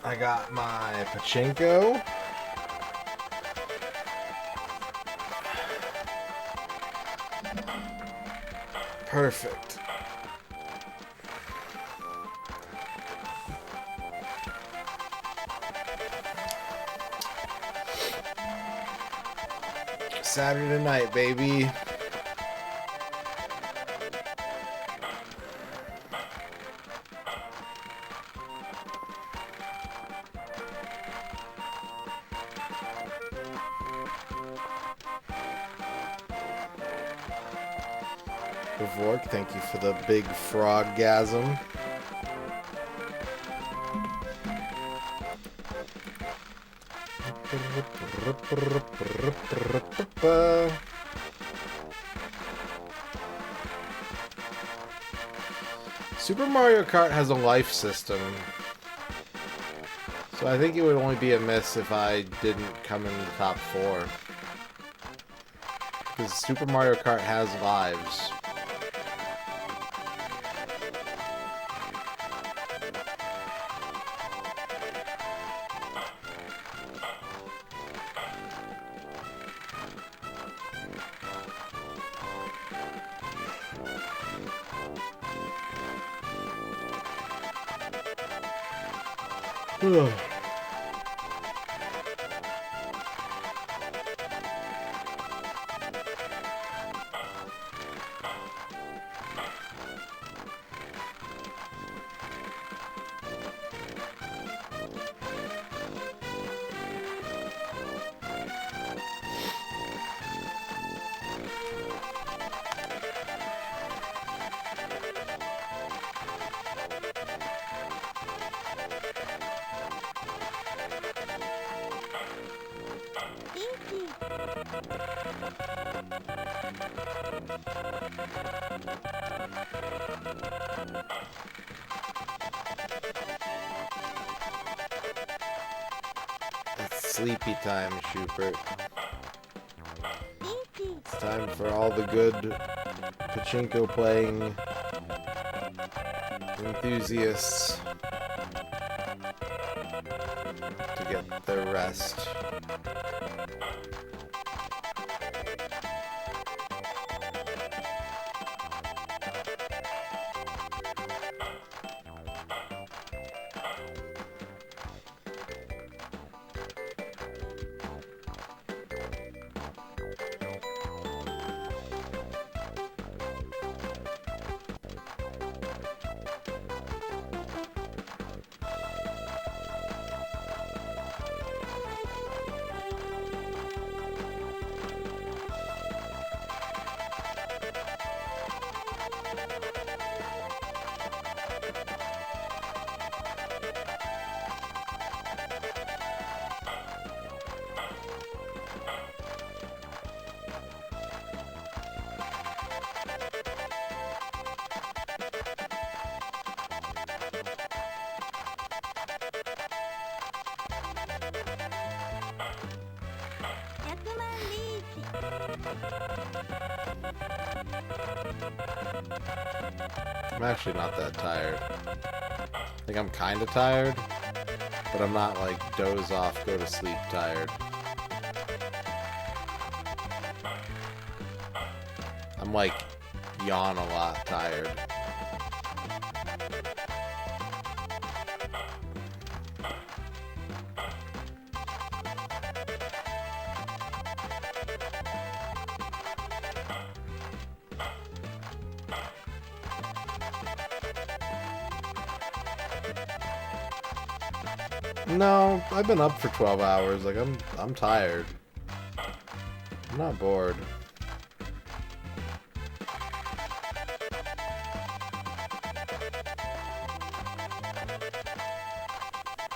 S1: I got my Pachinko. Perfect. Saturday night, baby. Vork, thank you for the big froggasm. Super Mario Kart has a life system, so I think it would only be a miss if I didn't come in the top 4. Because Super Mario Kart has lives. Ugh. It's sleepy time, Schubert. It's time for all the good pachinko playing enthusiasts to get their rest. I'm actually not that tired. I think I'm kind of tired, but I'm not like doze off, go to sleep tired. I'm like yawn a lot tired. No, I've been up for 12 hours. Like I'm tired. I'm not bored.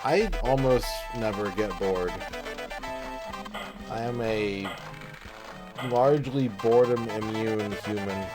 S1: I almost never get bored. I am a largely boredom immune human.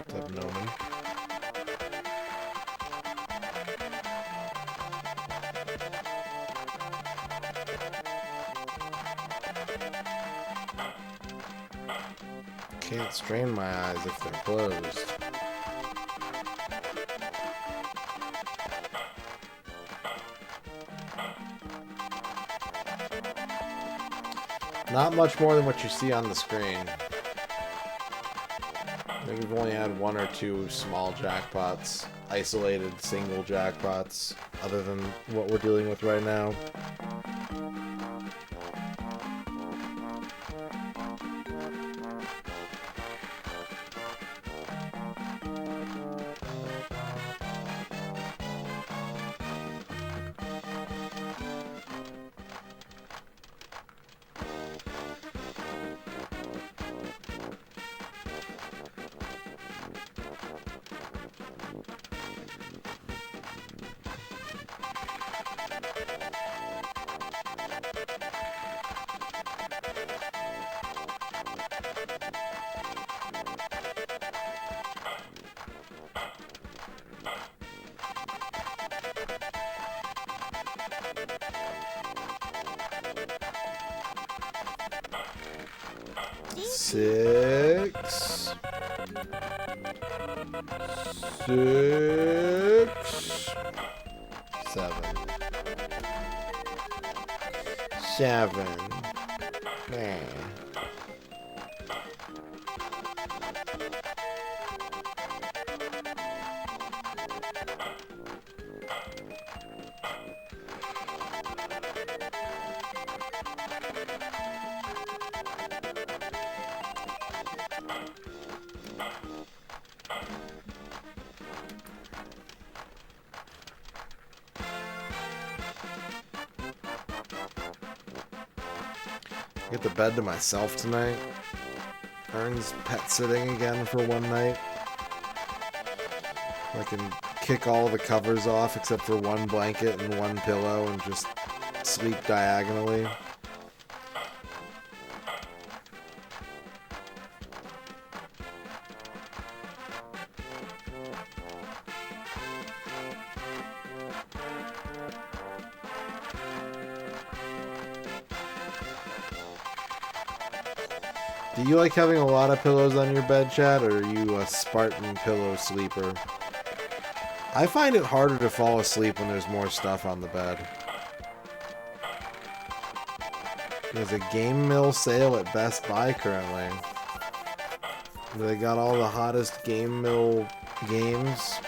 S1: What's up, Noman? Can't strain my eyes if they're closed. Not much more than what you see on the screen. I think we've only had one or two small jackpots, isolated single jackpots, other than what we're dealing with right now. Six. Seven. Man. Get the bed to myself tonight. Ern's pet sitting again for one night. I can kick all the covers off except for one blanket and one pillow and just sleep diagonally. Do you like having a lot of pillows on your bed, Chad, or are you a Spartan pillow sleeper? I find it harder to fall asleep when there's more stuff on the bed. There's a Game Mill sale at Best Buy currently. They got all the hottest Game Mill games.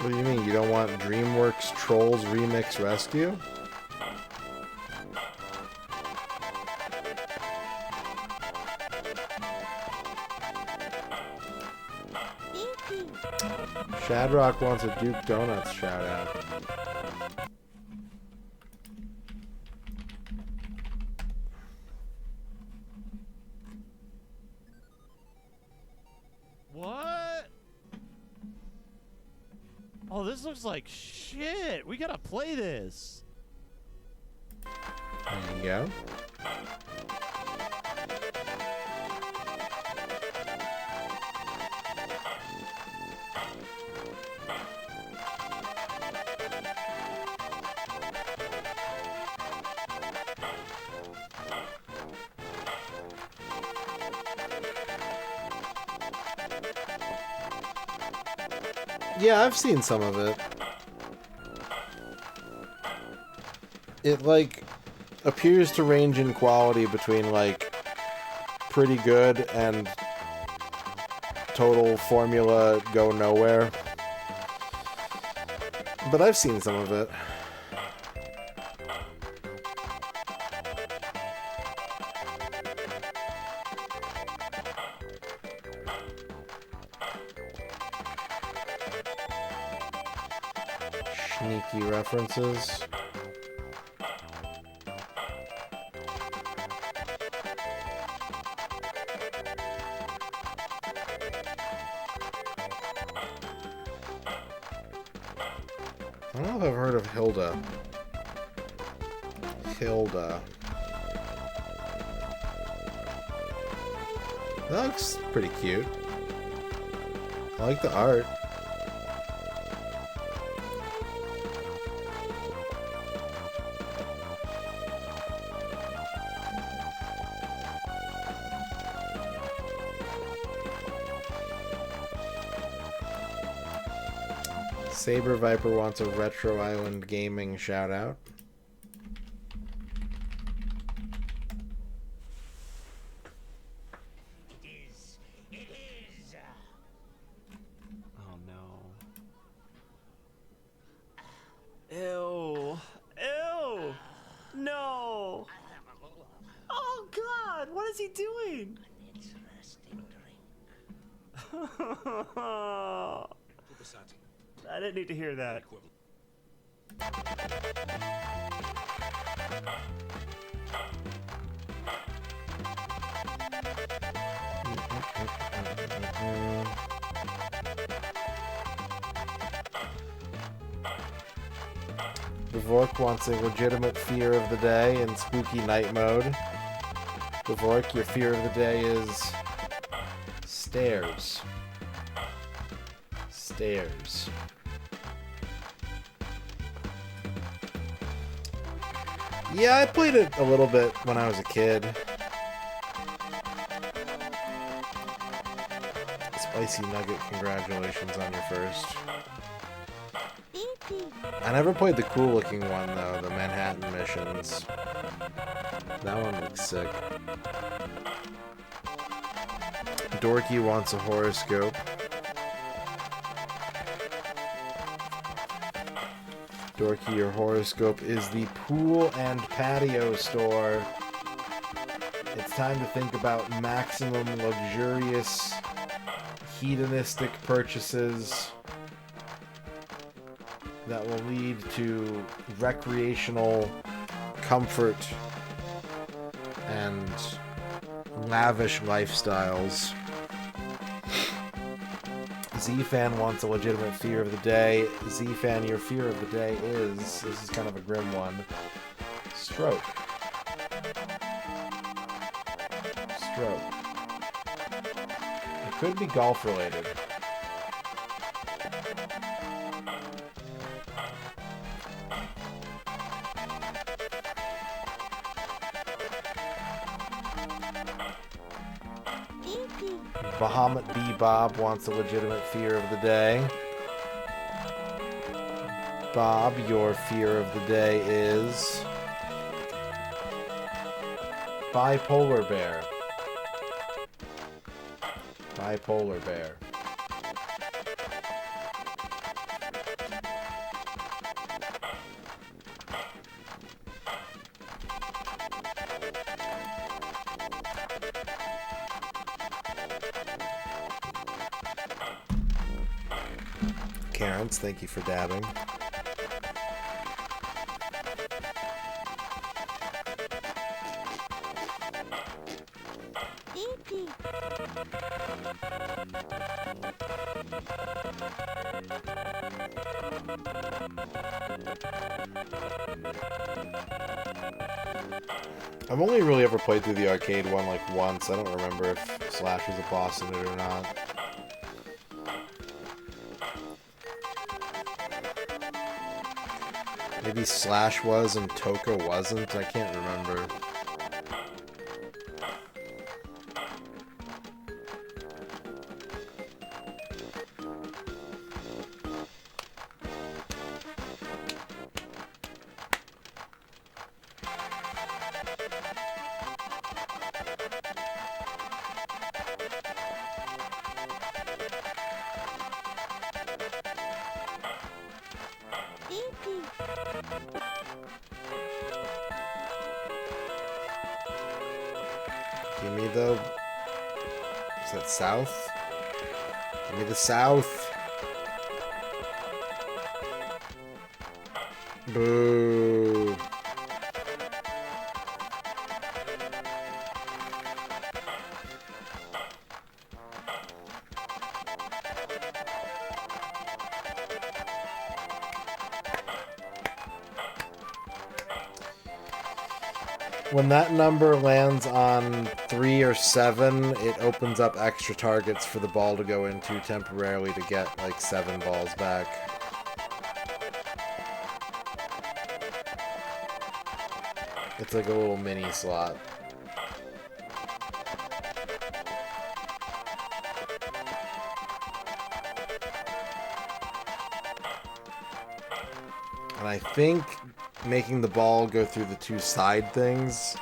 S1: What do you mean? You don't want DreamWorks Trolls Remix Rescue? Shadrock wants a Duke Donuts shout out.
S8: What? Oh, this looks like shit. We gotta play this.
S1: There you go. Yeah, I've seen some of it. It, like, appears to range in quality between, like, pretty good and total formula go nowhere. But I've seen some of it. Sneaky references. I don't know if I've heard of Hilda. Hilda. That looks pretty cute. I like the art. Saber Viper wants a Retro Island Gaming shout out.
S8: Oh no. Ew. Ew. No. Oh God, what is he doing? I didn't need to hear that.
S1: Dvork wants a legitimate fear of the day in spooky night mode. Dvork, your fear of the day is stairs. Stairs. Yeah, I played it a little bit when I was a kid. Spicy Nugget, congratulations on your first. I never played the cool looking one though, the Manhattan missions. That one looks sick. Dorky wants a horoscope. Dorky, your horoscope is the pool and patio store. It's time to think about maximum luxurious, hedonistic purchases that will lead to recreational comfort and lavish lifestyles. Z-Fan wants a legitimate fear of the day. Z-Fan, your fear of the day is, this is kind of a grim one, stroke. Stroke. It could be golf related. Bahamut B. Bob wants a legitimate fear of the day. Bob, your fear of the day is bipolar bear. Bipolar bear. Karens, thank you for dabbing. I've only really ever played through the arcade one like once. I don't remember if Slash was a boss in it or not. Maybe Slash was and Toka wasn't? I can't remember. Give me the... Is that south? Give me the south. Boo. When that number lands on 3 or 7, it opens up extra targets for the ball to go into temporarily to get like 7 balls back. It's like a little mini slot. And I think making the ball go through the 2 side things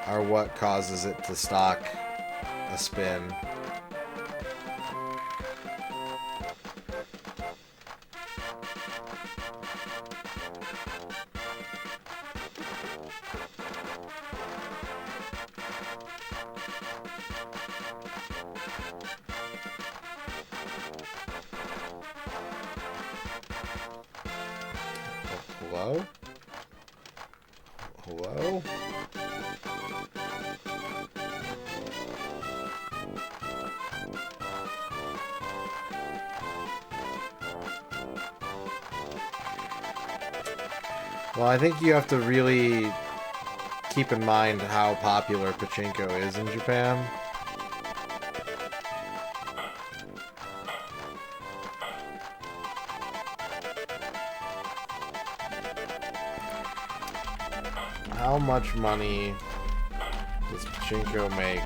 S1: are what causes it to stock a spin. Hello? Hello? Well, I think you have to really keep in mind how popular Pachinko is in Japan. How much money does Pachinko make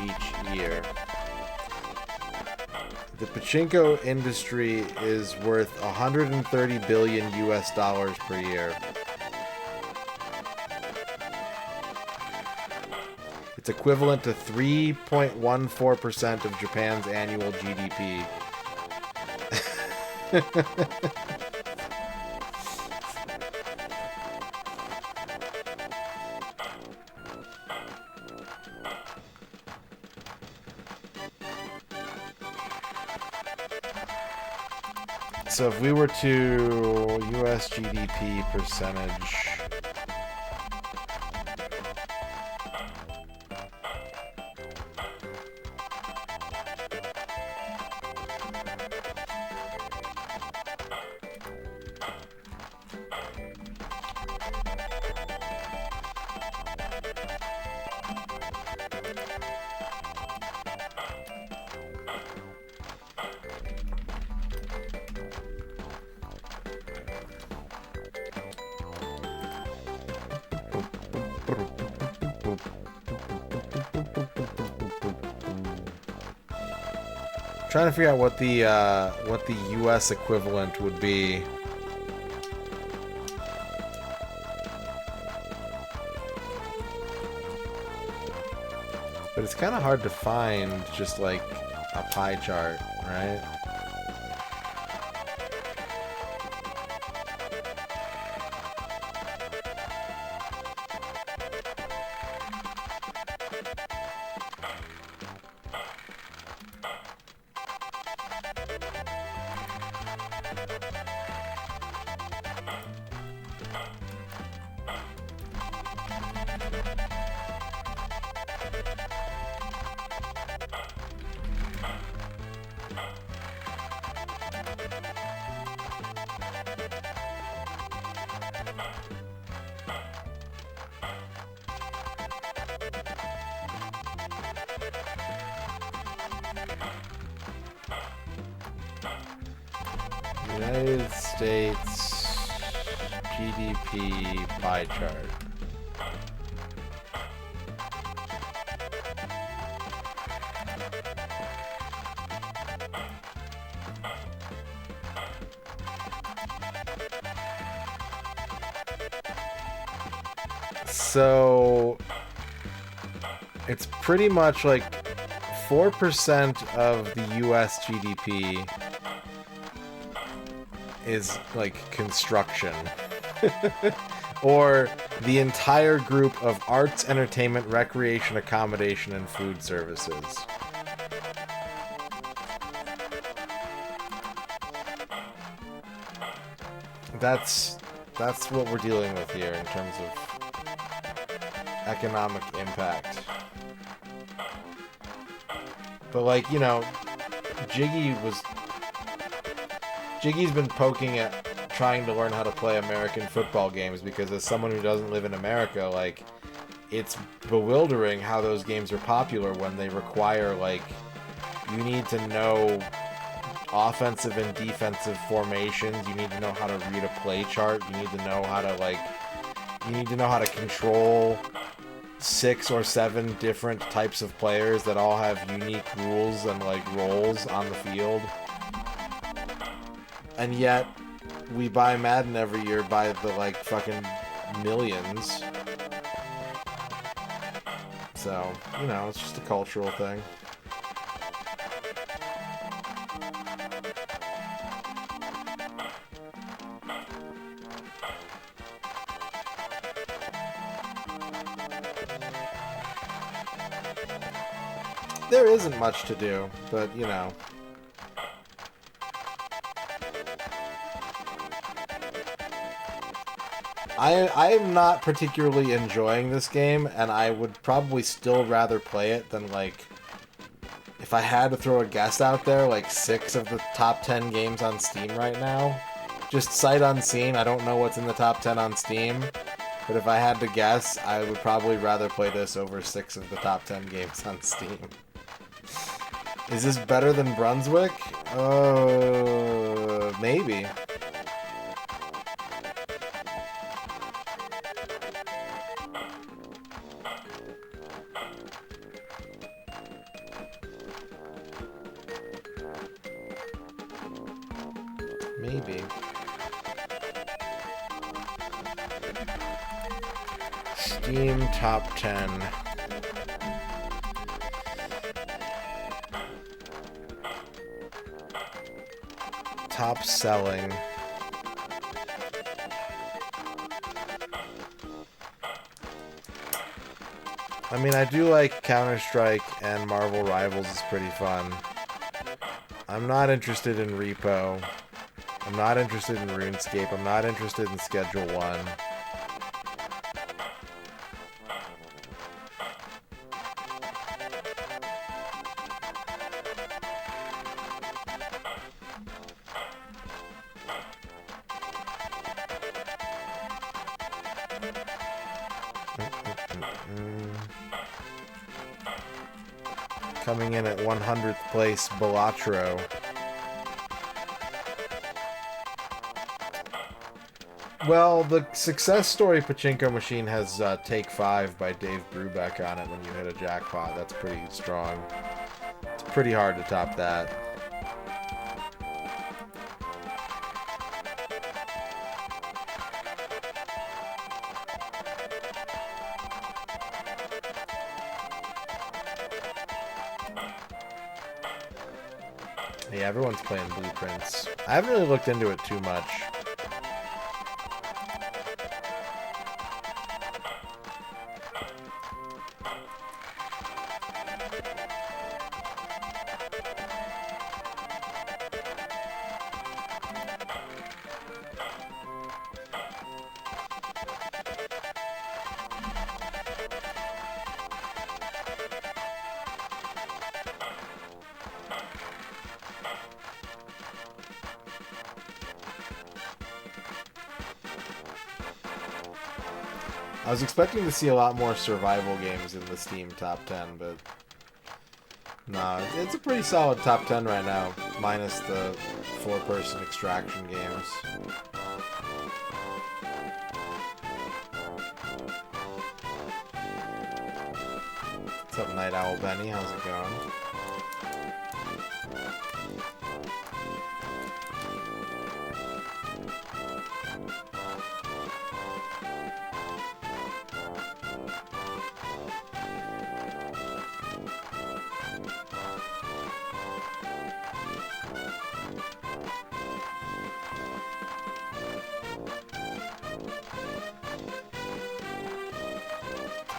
S1: each year? The Pachinko industry is worth 130 billion US dollars per year. It's equivalent to 3.14% of Japan's annual GDP. So if we were to US GDP percentage, trying to figure out what the US equivalent would be. But it's kind of hard to find just like a pie chart, right? United States GDP pie chart. So it's pretty much like 4% of the US GDP is like construction. Or the entire group of arts, entertainment, recreation, accommodation, and food services. That's what we're dealing with here in terms of economic impact. But like, you know, Jiggy's been poking at trying to learn how to play American football games because as someone who doesn't live in America, like, it's bewildering how those games are popular when they require, like, you need to know offensive and defensive formations, you need to know how to read a play chart, you need to know how to, like, you need to know how to control 6 or 7 different types of players that all have unique rules and, like, roles on the field. And yet, we buy Madden every year by the, like, fucking millions. So, you know, it's just a cultural thing. There isn't much to do, but, you know. I'm not particularly enjoying this game, and I would probably still rather play it than, like, if I had to throw a guess out there, like 6 of the top 10 games on Steam right now. Just sight unseen, I don't know what's in the top 10 on Steam, but if I had to guess, I would probably rather play this over 6 of the top 10 games on Steam. Is this better than Brunswick? Maybe. Maybe. Steam top 10. Top selling. I mean, I do like Counter-Strike, and Marvel Rivals is pretty fun. I'm not interested in Repo. I'm not interested in RuneScape. I'm not interested in Schedule 1. Coming in at 100th place, Balatro. Well, the success story Pachinko Machine has Take 5 by Dave Brubeck on it when you hit a jackpot. That's pretty strong. It's pretty hard to top that. Yeah, everyone's playing Blueprints. I haven't really looked into it too much. I was expecting to see a lot more survival games in the Steam top 10, but no, it's a pretty solid top 10 right now, minus the 4-person extraction games. What's up, Night Owl Benny? How's it going?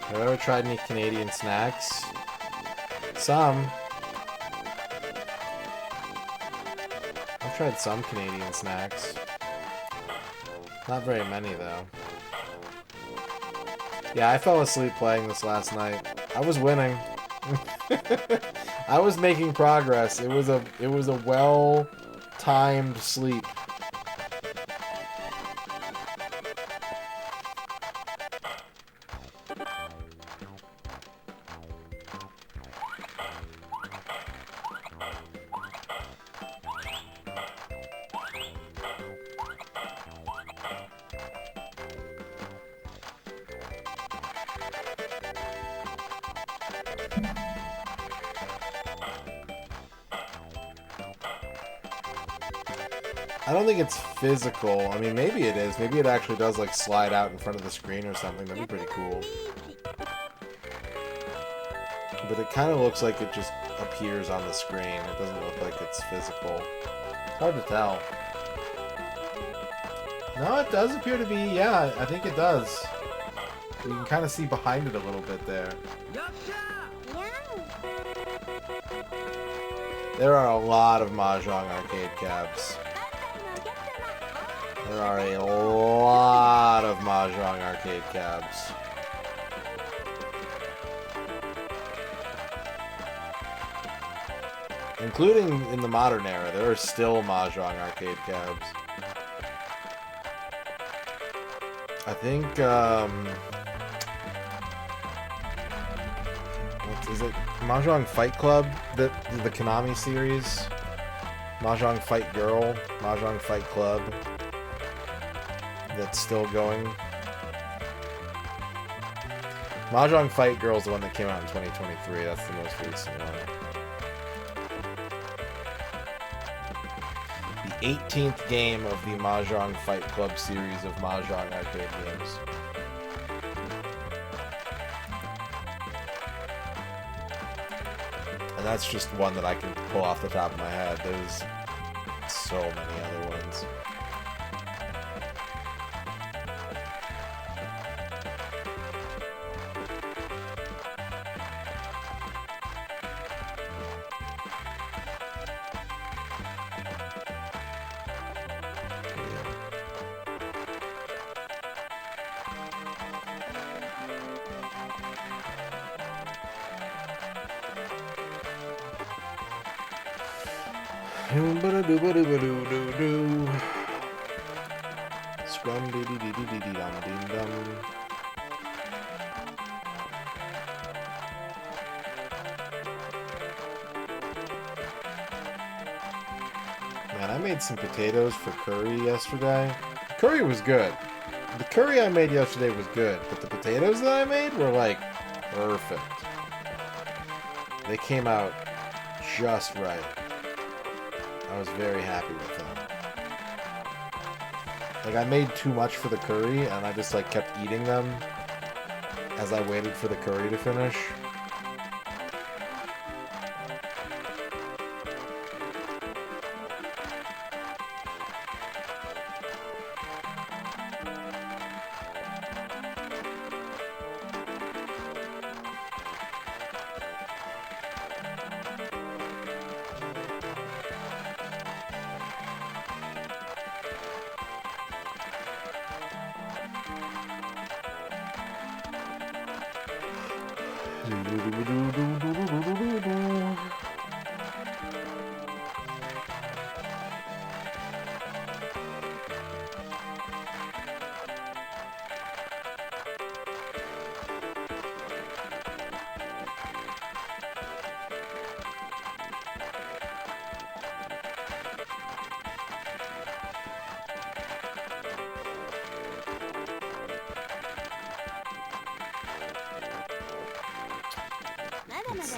S1: Have you ever tried any Canadian snacks? Some. I've tried some Canadian snacks. Not very many, though. Yeah, I fell asleep playing this last night. I was winning. I was making progress. It was a well-timed sleep. I don't think it's physical. I mean, maybe it is. Maybe it actually does, like, slide out in front of the screen or something. That'd be pretty cool. But it kind of looks like it just appears on the screen. It doesn't look like it's physical. It's hard to tell. No, it does appear to be, yeah, I think it does. You can kind of see behind it a little bit there. There are a lot of Mahjong arcade cabs. There are a lot of Mahjong arcade cabs. Including in the modern era, there are still Mahjong arcade cabs. I think, what is it? Mahjong Fight Club? The Konami series? Mahjong Fight Girl? Mahjong Fight Club? That's still going. Mahjong Fight Girl is the one that came out in 2023. That's the most recent one. The 18th game of the Mahjong Fight Club series of Mahjong arcade games. And that's just one that I can pull off the top of my head. There's so many other ones. Scrum dee dee dee dee dee dee dum dee dum. Man, I made some potatoes for curry yesterday. The curry was good. The curry I made yesterday was good, but the potatoes that I made were like perfect. They came out just right. I was very happy with them. Like, I made too much for the curry, and I just, like, kept eating them as I waited for the curry to finish.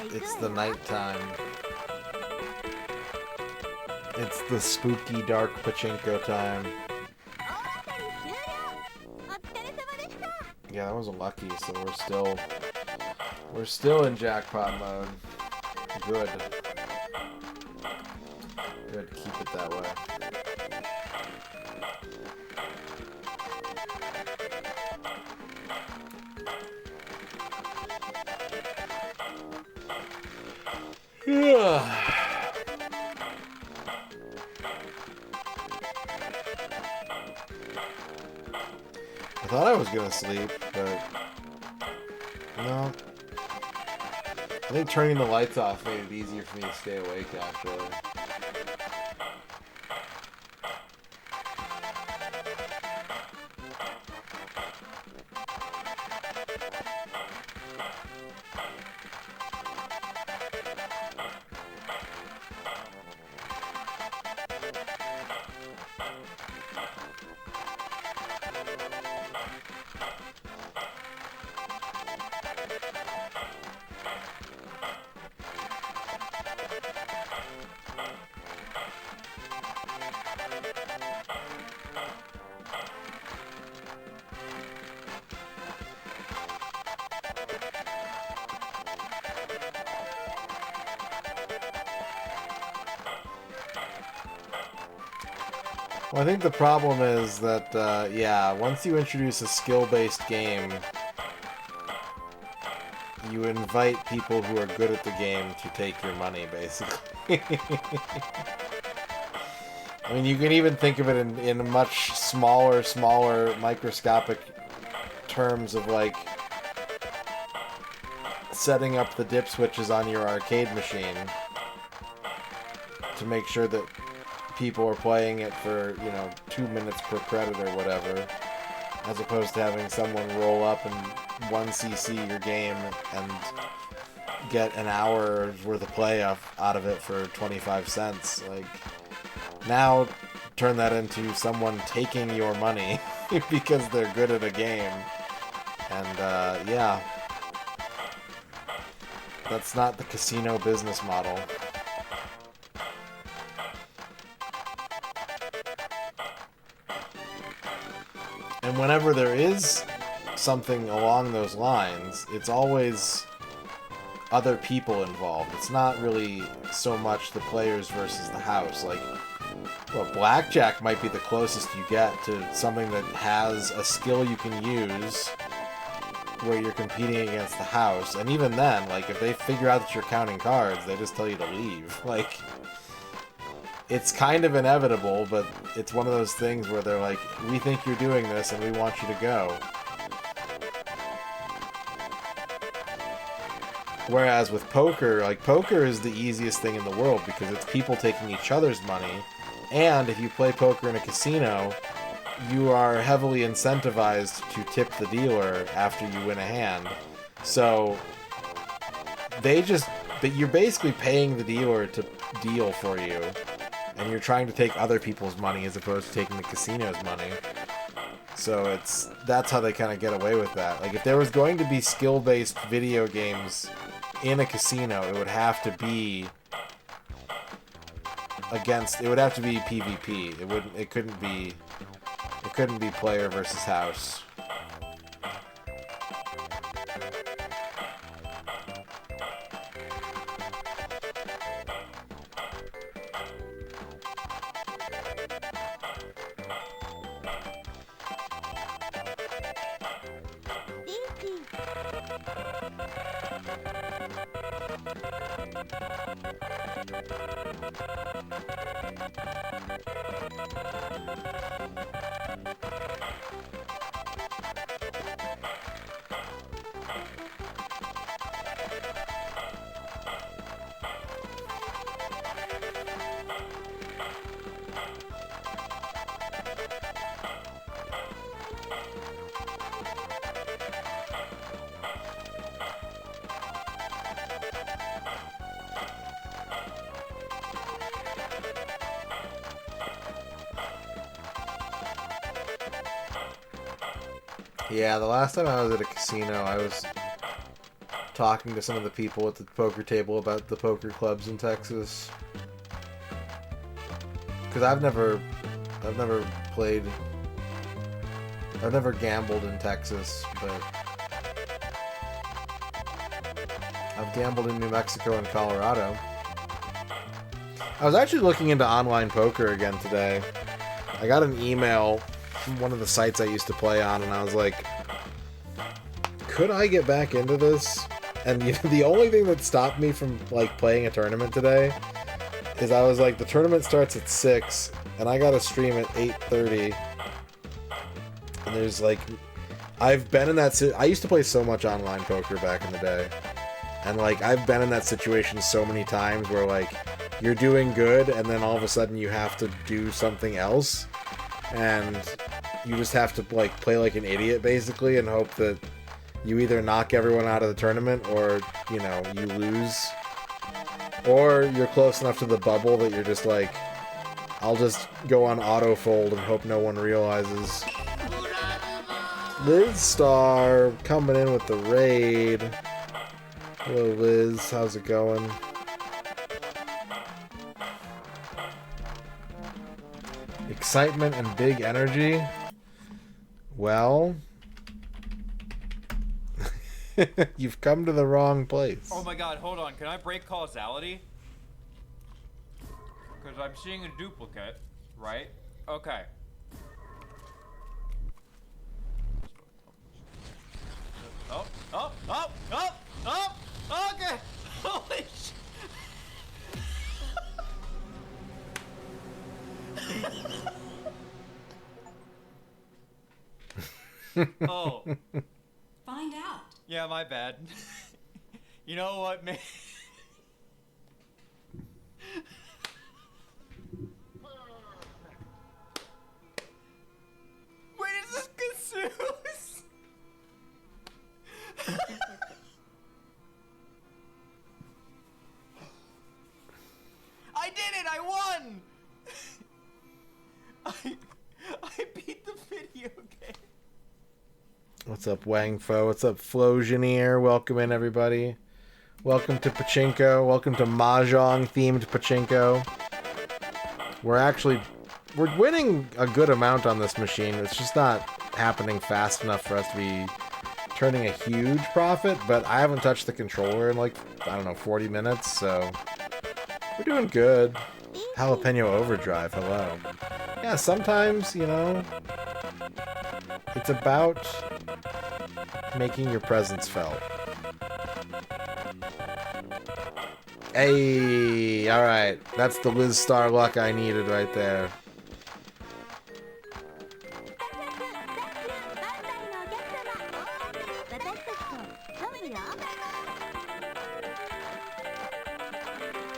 S1: It's the nighttime. It's the spooky, dark Pachinko time. Yeah, that was a lucky, so we're still in jackpot mode. Good. Good, keep it that way. I thought I was gonna sleep, but no. I think turning the lights off made it easier for me to stay awake, actually. Well, I think the problem is that, yeah, once you introduce a skill-based game, you invite people who are good at the game to take your money, basically. I mean, you can even think of it in much smaller, microscopic terms of, like, setting up the dip switches on your arcade machine to make sure that people are playing it for, 2 minutes per credit or whatever, as opposed to having someone roll up and 1cc your game and get an hour's worth of play out of it for 25 cents. Like, now turn that into someone taking your money because they're good at a game. And, yeah. That's not the casino business model. And whenever there is something along those lines, it's always other people involved. It's not really so much the players versus the house. Like, well, blackjack might be the closest you get to something that has a skill you can use where you're competing against the house. And even then, like, if they figure out that you're counting cards, they just tell you to leave. Like, it's kind of inevitable, but it's one of those things where they're like, we think you're doing this and we want you to go. Whereas with poker, like, poker is the easiest thing in the world because it's people taking each other's money, and if you play poker in a casino, you are heavily incentivized to tip the dealer after you win a hand. So you're basically paying the dealer to deal for you, and you're trying to take other people's money as opposed to taking the casino's money. So that's how they kind of get away with that. Like, if there was going to be skill-based video games in a casino, it would have to be PvP. It couldn't be player versus house. Yeah, the last time I was at a casino, I was talking to some of the people at the poker table about the poker clubs in Texas. Because I've never gambled in Texas, but I've gambled in New Mexico and Colorado. I was actually looking into online poker again today. I got an email from one of the sites I used to play on, and I was like, could I get back into this? And the only thing that stopped me from, like, playing a tournament today is I was like, the tournament starts at 6, and I got to stream at 8:30. And there's, like, I've been in that I used to play so much online poker back in the day. And, like, I've been in that situation so many times where, like, you're doing good, and then all of a sudden you have to do something else. And you just have to, like, play like an idiot, basically, and hope that you either knock everyone out of the tournament or, you know, you lose. Or you're close enough to the bubble that you're just like, I'll just go on auto-fold and hope no one realizes. Liz Star coming in with the raid. Hello, Liz. How's it going? Excitement and big energy? Well, you've come to the wrong place.
S9: Oh my god, hold on. Can I break causality? Because I'm seeing a duplicate, right? Okay. Okay. Holy shit. Oh.
S3: Find out.
S9: Yeah, my bad. You know what, man? Wait, is this Casus? I did it! I won! I beat the video game.
S1: What's up, Wang Fo? What's up, Flogeneer? Welcome in, everybody. Welcome to Pachinko. Welcome to Mahjong-themed Pachinko. We're winning a good amount on this machine. It's just not happening fast enough for us to be turning a huge profit, but I haven't touched the controller in like, I don't know, 40 minutes, so we're doing good. Jalapeno Overdrive, hello. Yeah, sometimes, you know, it's about making your presence felt. Hey, alright. That's the Liz Star luck I needed right there.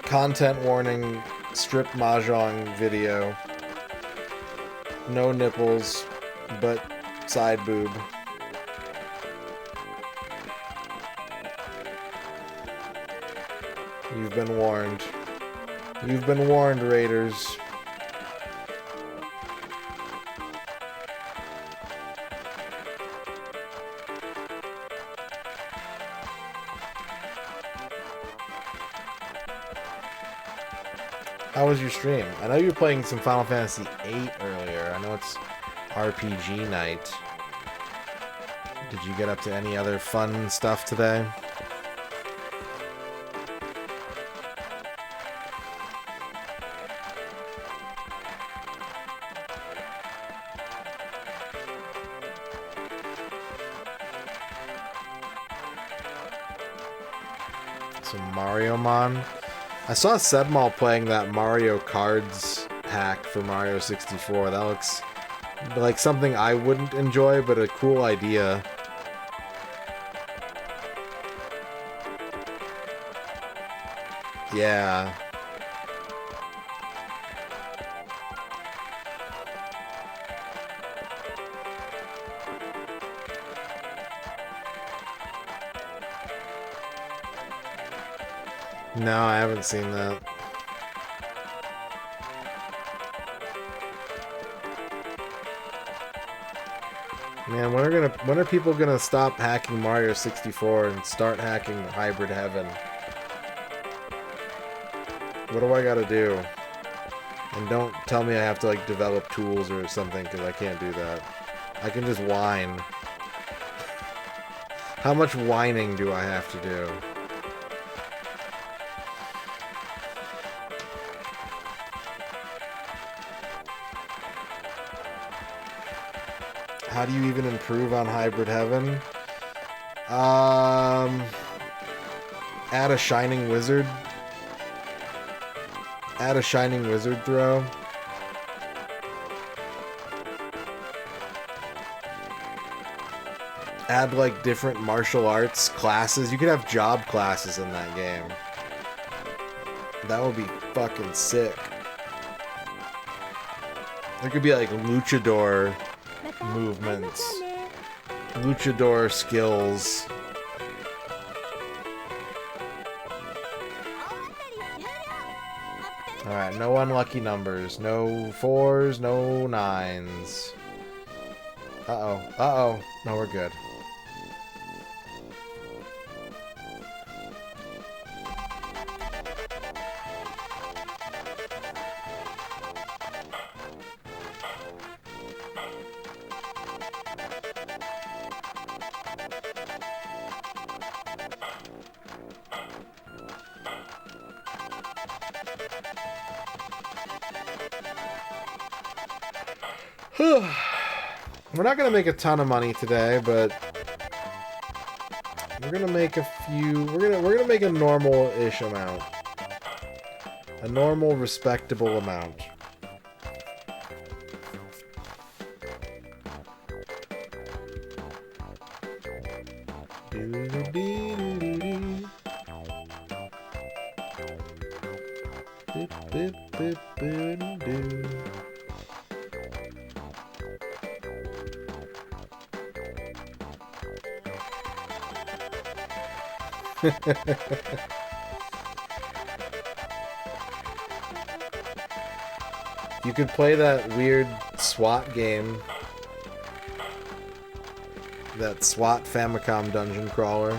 S1: Content warning, strip mahjong video. No nipples, but side boob. You've been warned. You've been warned, Raiders. How was your stream? I know you were playing some Final Fantasy VIII earlier. I know it's RPG night. Did you get up to any other fun stuff today? Some Mario Mon. I saw Sedmal playing that Mario Cards hack for Mario 64. That looks like something I wouldn't enjoy, but a cool idea. Yeah. No, I haven't seen that. Man, when are people gonna stop hacking Mario 64 and start hacking Hybrid Heaven? What do I gotta do? And don't tell me I have to like develop tools or something, because I can't do that. I can just whine. How much whining do I have to do? How do you even improve on Hybrid Heaven? Add a Shining Wizard. Add a Shining Wizard throw. Add like different martial arts classes. You could have job classes in that game. That would be fucking sick. There could be like luchador movements, luchador skills. Alright, no unlucky numbers, no 4s, no 9s. Uh-oh, uh-oh. No, we're good. We're not gonna make a ton of money today, but we're gonna make a few. We're gonna make a normal-ish amount, a normal, respectable amount. You could play that weird SWAT game. That SWAT Famicom dungeon crawler.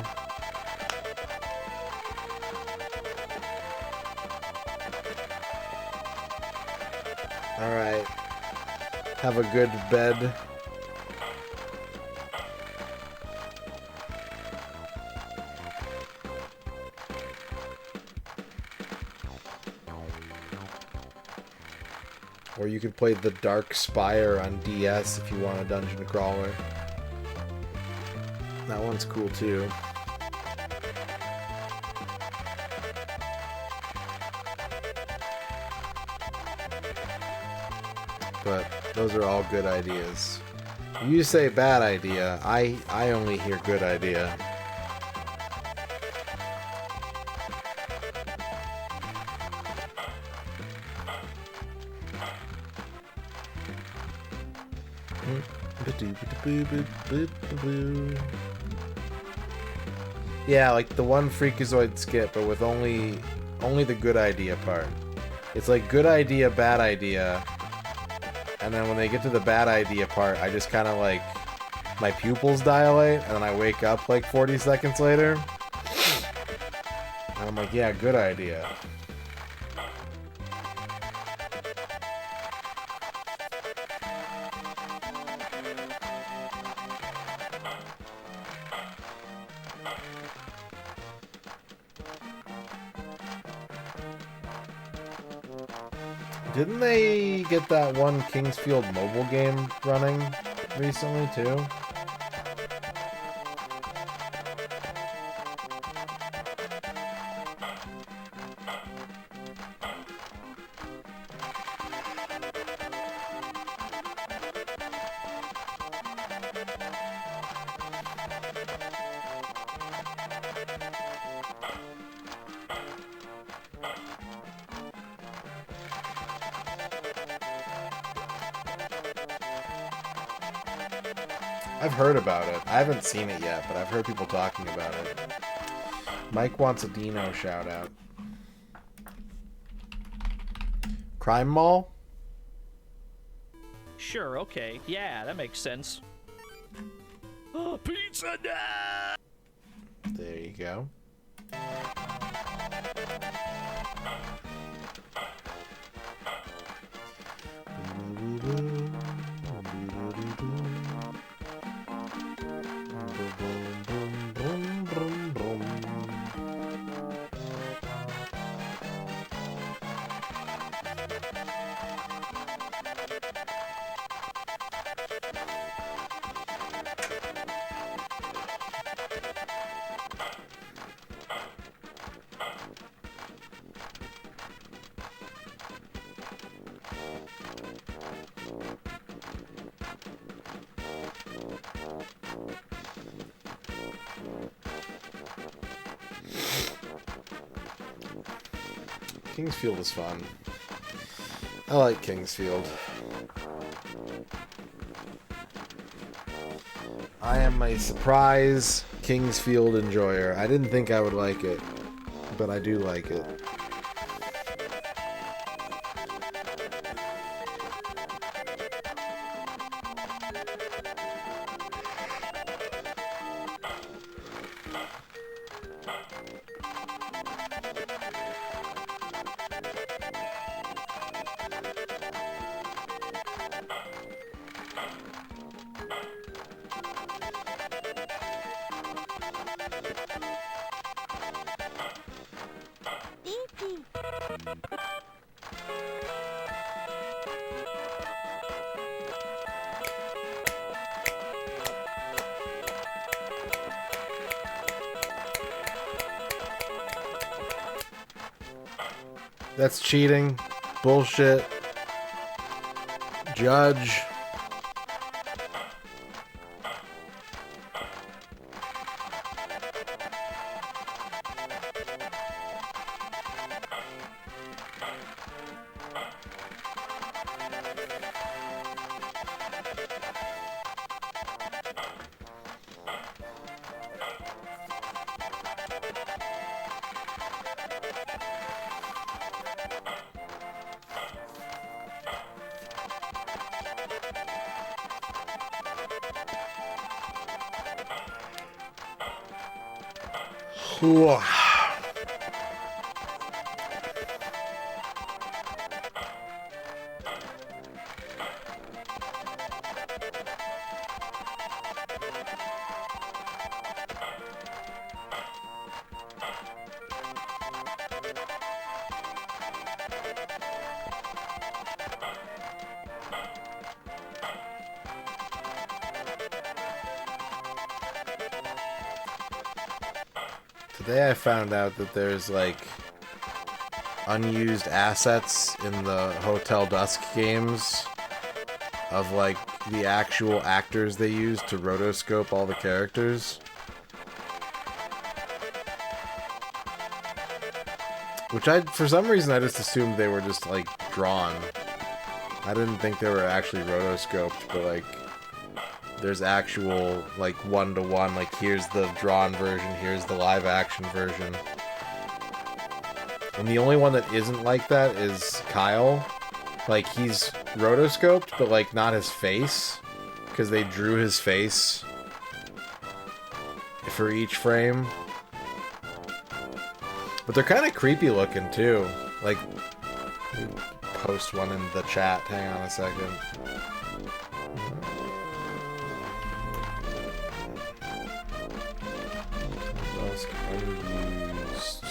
S1: Alright. Have a good bed. Or you could play the Dark Spire on DS if you want a dungeon crawler. That one's cool too. But those are all good ideas. You say bad idea, I only hear good idea. Yeah, like the one Freakazoid skip, but with only the good idea part. It's like good idea, bad idea, and then when they get to the bad idea part, I just kind of like, my pupils dilate, and then I wake up like 40 seconds later. And I'm like, yeah, good idea. Didn't they get that one Kingsfield mobile game running recently, too? I've heard about it. I haven't seen it yet, but I've heard people talking about it. Mike wants a Dino shout out. Crime Mall?
S10: Sure, okay. Yeah, that makes sense. Oh, pizza now!
S1: There you go. Kingsfield is fun. I like Kingsfield. I am a surprise Kingsfield enjoyer. I didn't think I would like it, but I do like it. That's cheating. Bullshit. Judge. Whoa. Today I found out that there's, like, unused assets in the Hotel Dusk games of, like, the actual actors they use to rotoscope all the characters. Which for some reason, I just assumed they were just, like, drawn. I didn't think they were actually rotoscoped, but, like, there's actual, like, one-to-one, like, here's the drawn version, here's the live-action version. And the only one that isn't like that is Kyle. Like, he's rotoscoped, but, like, not his face. Because they drew his face for each frame. But they're kind of creepy looking, too. Like, post one in the chat. Hang on a second. Unused.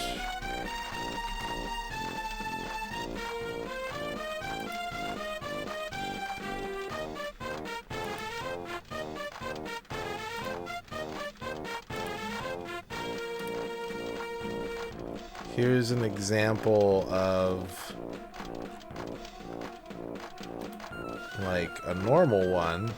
S1: Here's an example of, like, a normal one.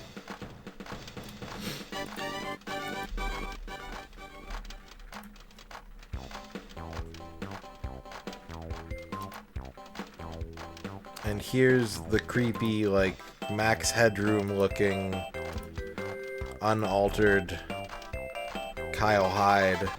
S1: And here's the creepy, like, Max Headroom looking, unaltered Kyle Hyde.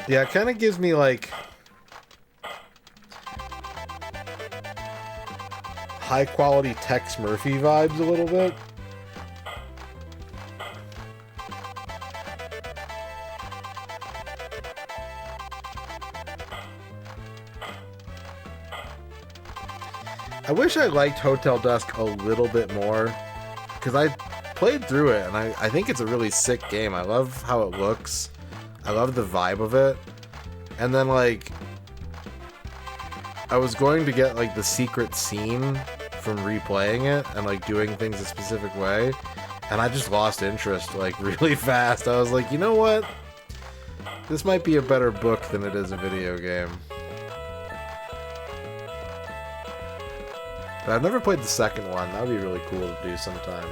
S1: Yeah, it kind of gives me, like, high-quality Tex Murphy vibes a little bit. I wish I liked Hotel Dusk a little bit more, because I played through it, and I think it's a really sick game. I love how it looks. I love the vibe of it. And then, like, I was going to get, like, the secret scene from replaying it and, like, doing things a specific way. And I just lost interest, like, really fast. I was like, you know what? This might be a better book than it is a video game. But I've never played the second one. That would be really cool to do sometime.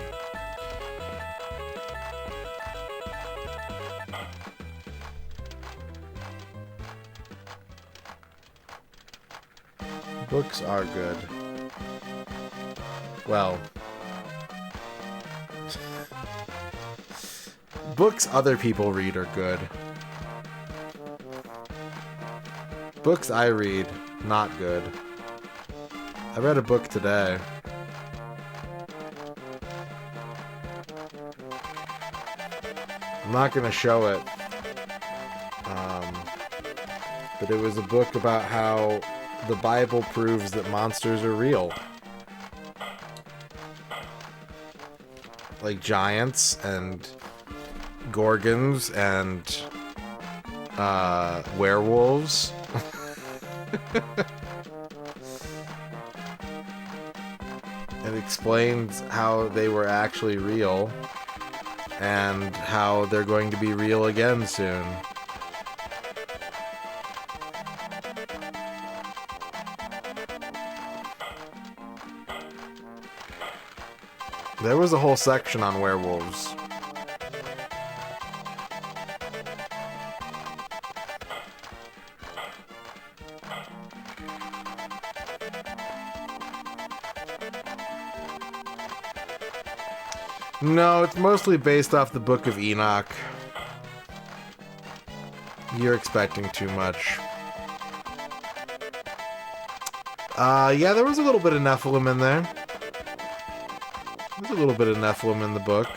S1: Books are good. Well, books other people read are good. Books I read, not good. I read a book today. I'm not gonna show it. But it was a book about how the Bible proves that monsters are real. Like giants and gorgons and werewolves. It explains how they were actually real and how they're going to be real again soon. There was a whole section on werewolves. No, it's mostly based off the Book of Enoch. You're expecting too much. Yeah, there was a little bit of Nephilim in there. There's a little bit of Nephilim in the book.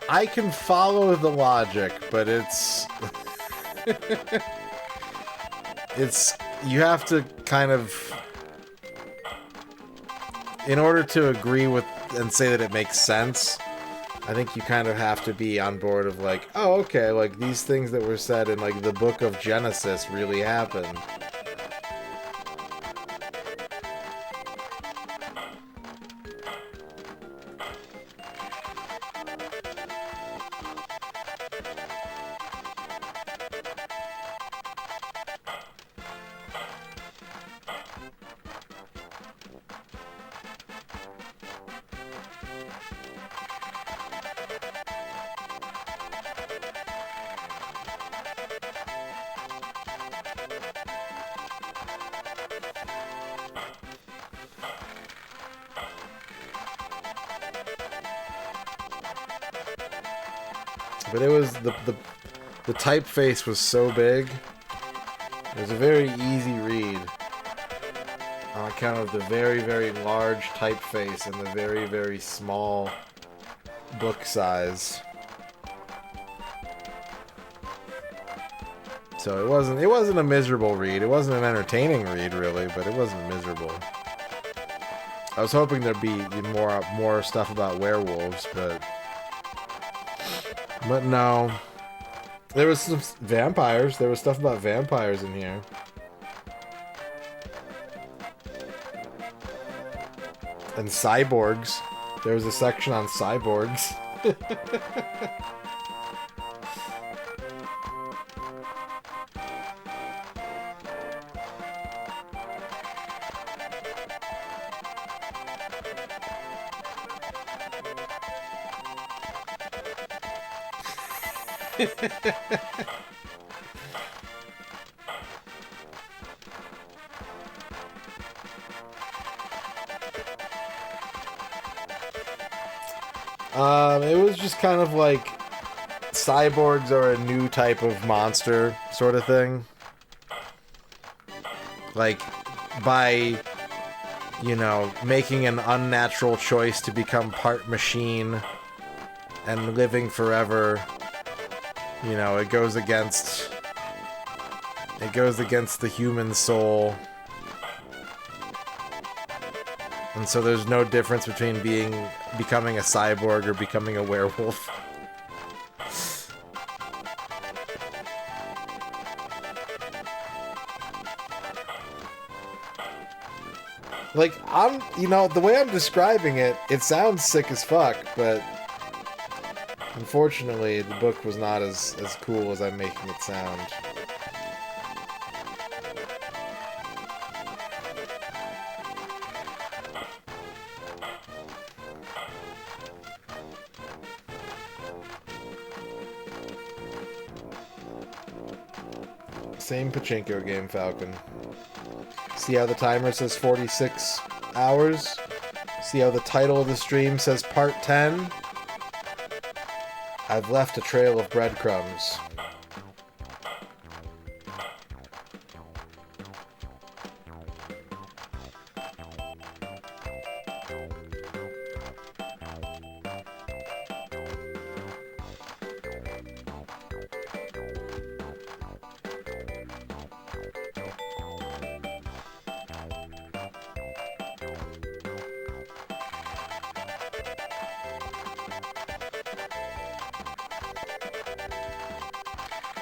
S1: I can follow the logic, but it's... you have to kind of... In order to agree with and say that it makes sense, I think you kind of have to be on board of like, oh, okay, like these things that were said in like the book of Genesis really happened. But it was the typeface was so big. It was a very easy read on account of the very, very large typeface and the very, very small book size. So it wasn't a miserable read. It wasn't an entertaining read really, but it wasn't miserable. I was hoping there'd be more stuff about werewolves, but no. There was some vampires. There was stuff about vampires in here. And cyborgs. There was a section on cyborgs. It was just kind of like cyborgs are a new type of monster sort of thing. Like, by, you know, making an unnatural choice to become part machine and living forever, you know, it goes against the human soul. And so there's no difference between becoming a cyborg or becoming a werewolf. Like, you know, the way I'm describing it, it sounds sick as fuck, but unfortunately, the book was not as cool as I'm making it sound. Same Pachinko game, Falcon. See how the timer says 46 hours? See how the title of the stream says Part 10? I've left a trail of breadcrumbs.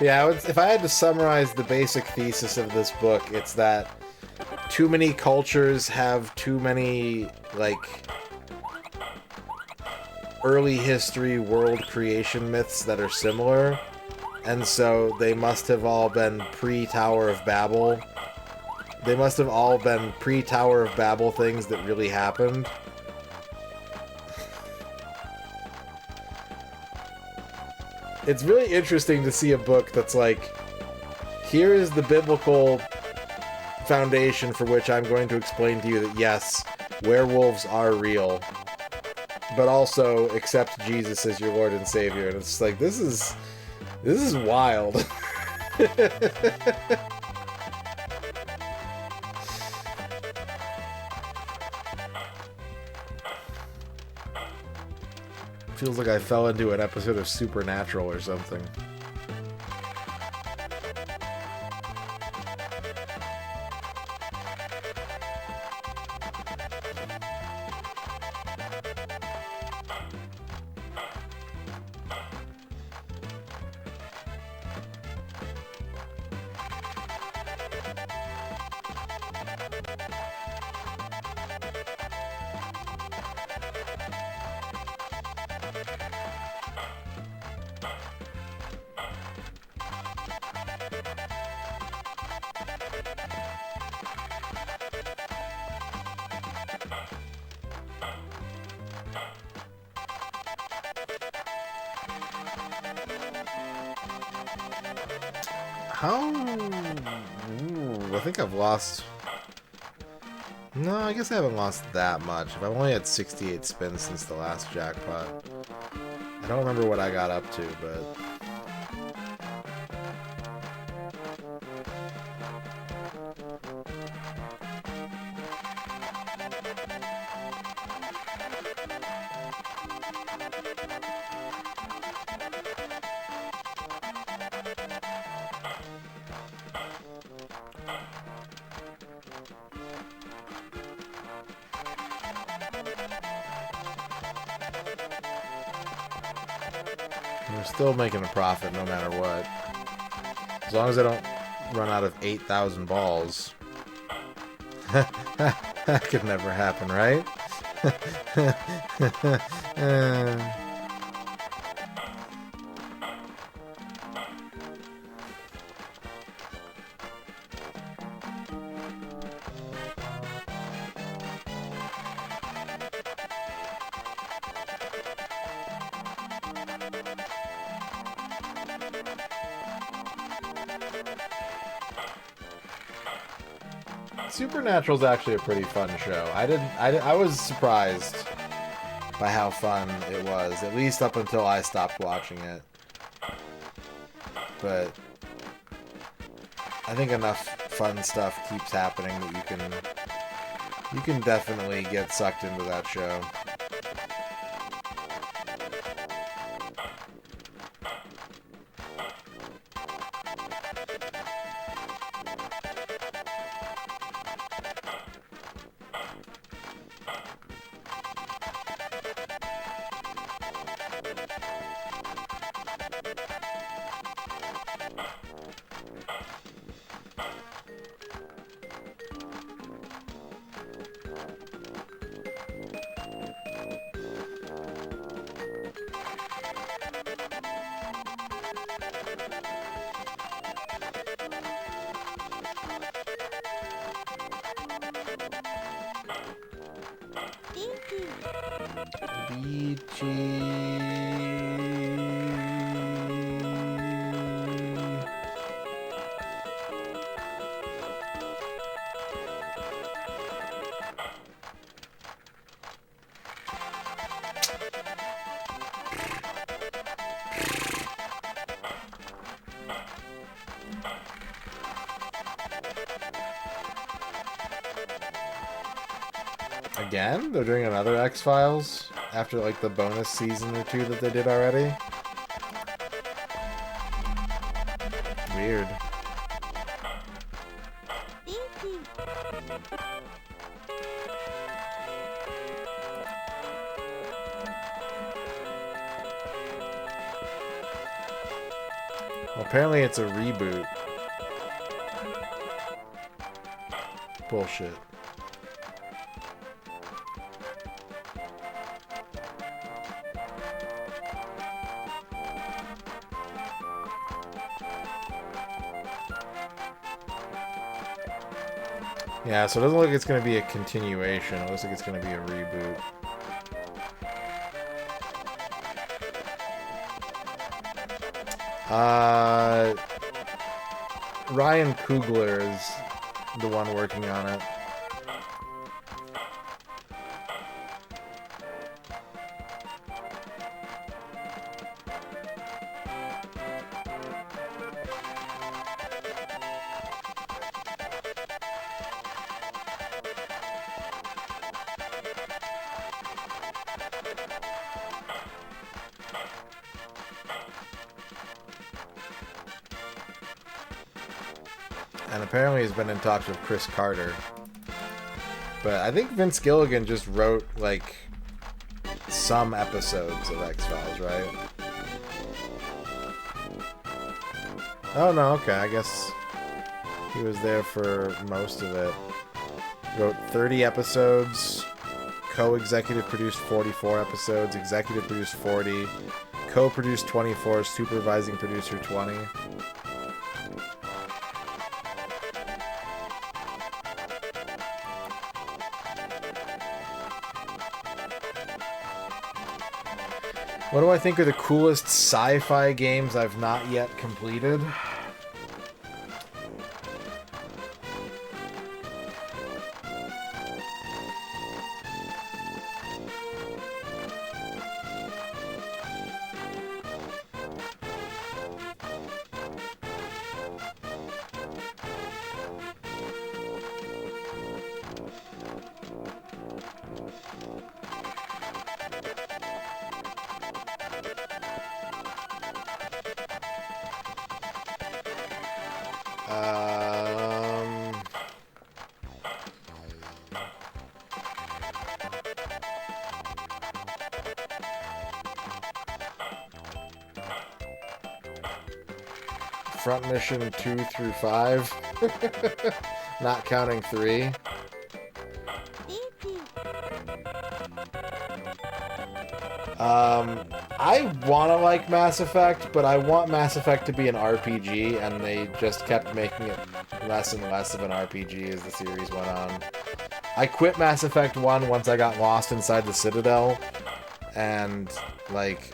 S1: Yeah, if I had to summarize the basic thesis of this book, it's that too many cultures have too many, like, early history world creation myths that are similar, and so they must have all been pre-Tower of Babel. They must have all been pre-Tower of Babel things that really happened. It's really interesting to see a book that's like, here is the biblical foundation for which I'm going to explain to you that yes, werewolves are real, but also accept Jesus as your Lord and Savior. And it's like, this is wild. Feels like I fell into an episode of Supernatural or something. How? Ooh, I think I've lost... No, I guess I haven't lost that much. I've only had 68 spins since the last jackpot. I don't remember what I got up to, but... We're still making a profit no matter what. As long as I don't run out of 8,000 balls. That could never happen, right? Supernatural's actually a pretty fun show. I was surprised by how fun it was, at least up until I stopped watching it. But I think enough fun stuff keeps happening that you can definitely get sucked into that show. Again? They're doing another X-Files after like the bonus season or two that they did already? Weird. Well, apparently it's a reboot. Bullshit. Yeah, so it doesn't look like it's going to be a continuation. It looks like it's going to be a reboot. Ryan Coogler is the one working on it. And apparently he's been in talks with Chris Carter. But I think Vince Gilligan just wrote, like, some episodes of X-Files, right? Oh, no, okay, I guess he was there for most of it. Wrote 30 episodes, co-executive produced 44 episodes, executive produced 40, co-produced 24, supervising producer 20. What do I think are the coolest sci-fi games I've not yet completed? Front mission 2 through 5. Not counting 3. I want to like Mass Effect, but I want Mass Effect to be an RPG, and they just kept making it less and less of an RPG as the series went on. I quit Mass Effect 1 once I got lost inside the Citadel, and, like,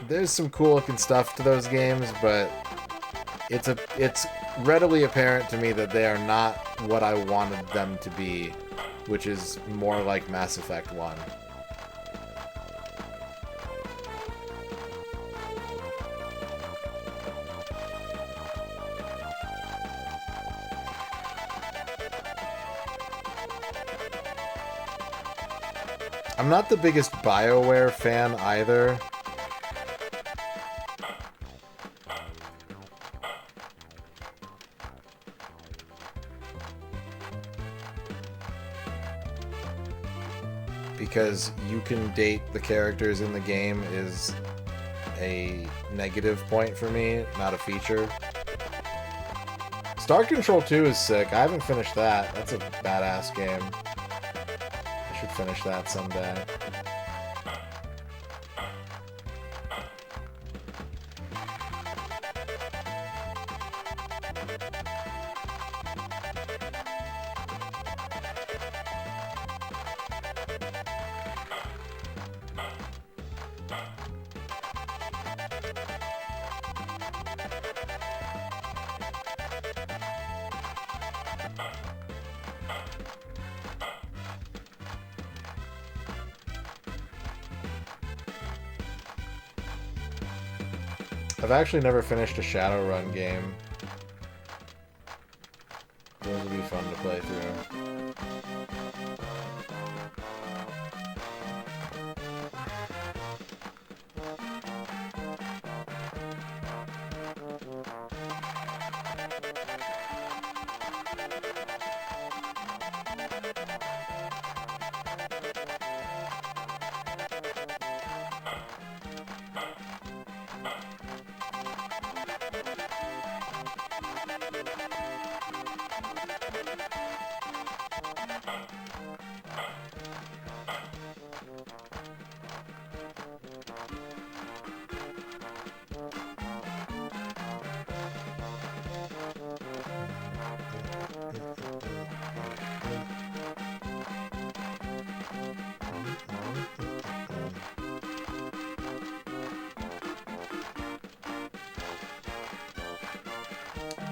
S1: there's some cool looking stuff to those games, but it's readily apparent to me that they are not what I wanted them to be, which is more like Mass Effect 1. I'm not the biggest BioWare fan either. Because you can date the characters in the game is a negative point for me, not a feature. Star Control 2 is sick. I haven't finished that. That's a badass game. I should finish that someday. I've actually never finished a Shadowrun game. Those would be fun to play through.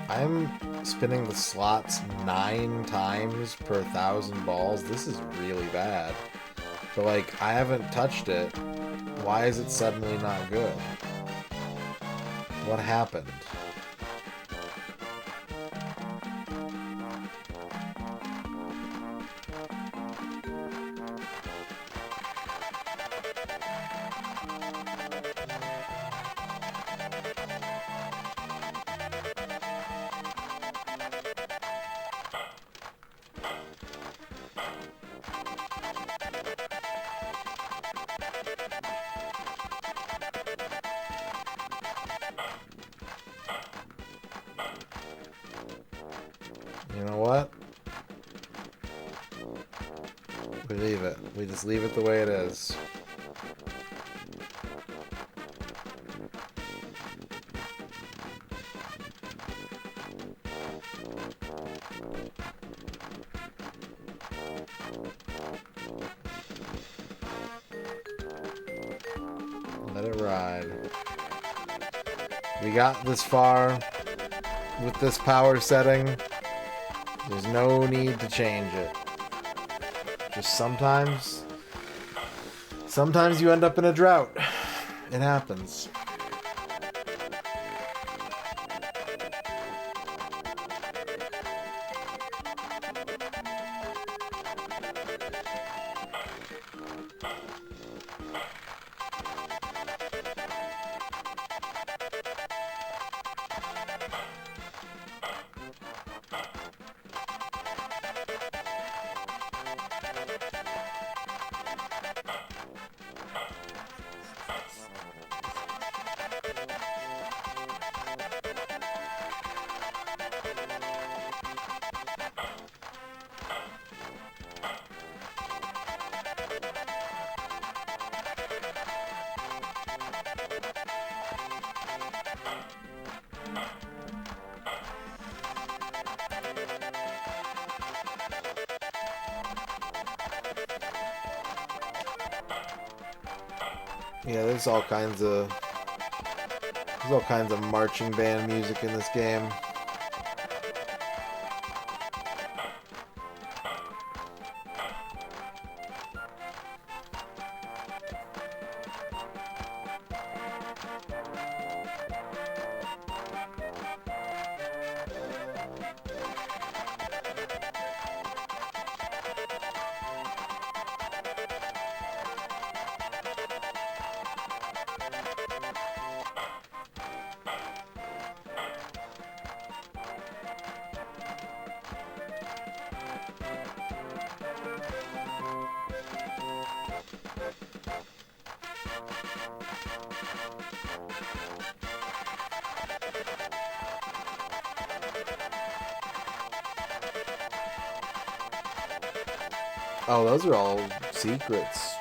S1: I'm spinning the slots 9 times per 1,000 balls. This is really bad. But, like, I haven't touched it. Why is it suddenly not good? What happened? You know what? We leave it. We just leave it the way it is. Let it ride. We got this far with this power setting. There's no need to change it. Just sometimes you end up in a drought. It happens. Yeah, there's all kinds of marching band music in this game. Oh, those are all secrets.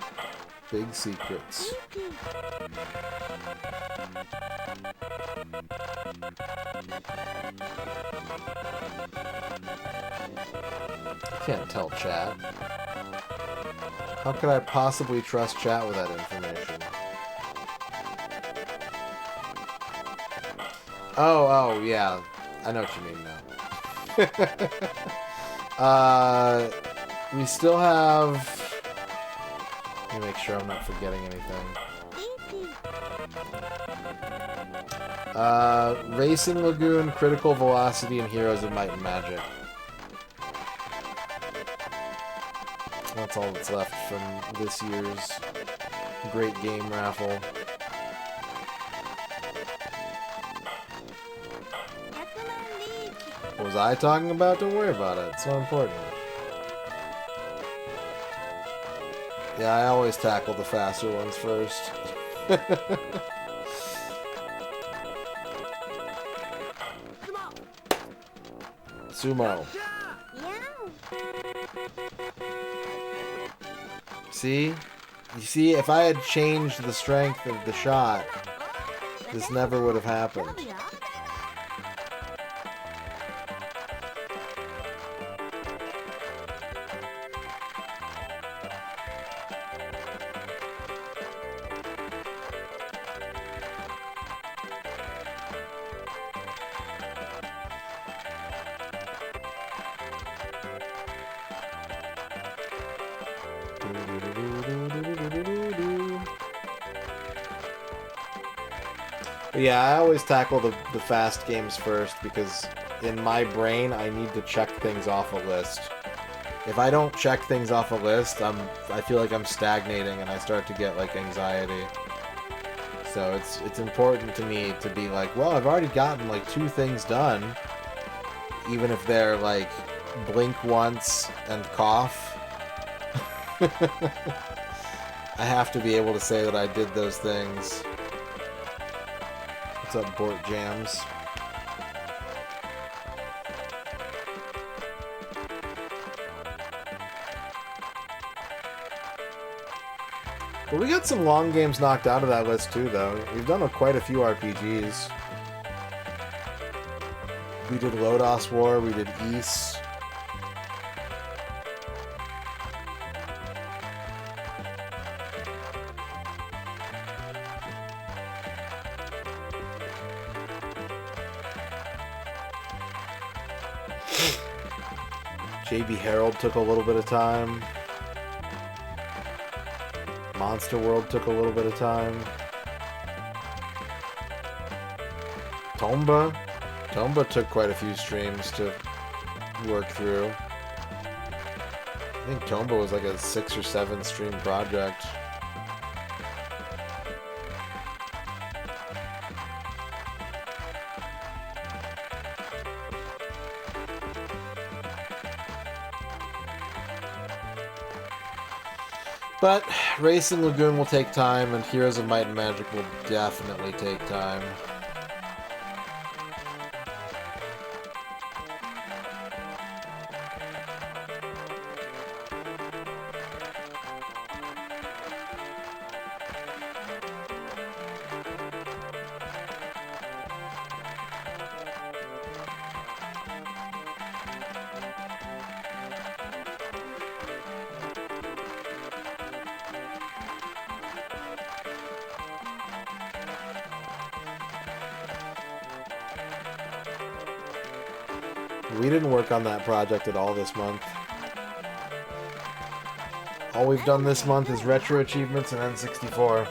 S1: Big secrets. I can't tell chat. How could I possibly trust chat with that information? Oh, yeah. I know what you mean now. We still have... Let me make sure I'm not forgetting anything. Racing Lagoon, Critical Velocity, and Heroes of Might and Magic. That's all that's left from this year's great game raffle. What was I talking about? Don't worry about it. It's not important. Yeah, I always tackle the faster ones first. Sumo. See? You see, if I had changed the strength of the shot, this never would have happened. But yeah, I always tackle the fast games first because in my brain I need to check things off a list. If I don't check things off a list, I feel like I'm stagnating and I start to get like anxiety. So it's important to me to be like, well, I've already gotten like 2 things done, even if they're like blink once and cough. I have to be able to say that I did those things. What's up, Bort Jams? But we got some long games knocked out of that list too, though. We've done quite a few RPGs. We did Lodos War, we did Ys. JB Herald took a little bit of time. Monster World took a little bit of time. Tomba took quite a few streams to work through. I think Tomba was like a 6 or 7 stream project. But Racing Lagoon will take time, and Heroes of Might and Magic will definitely take time. We didn't work on that project at all this month. All we've done this month is retro achievements and N64.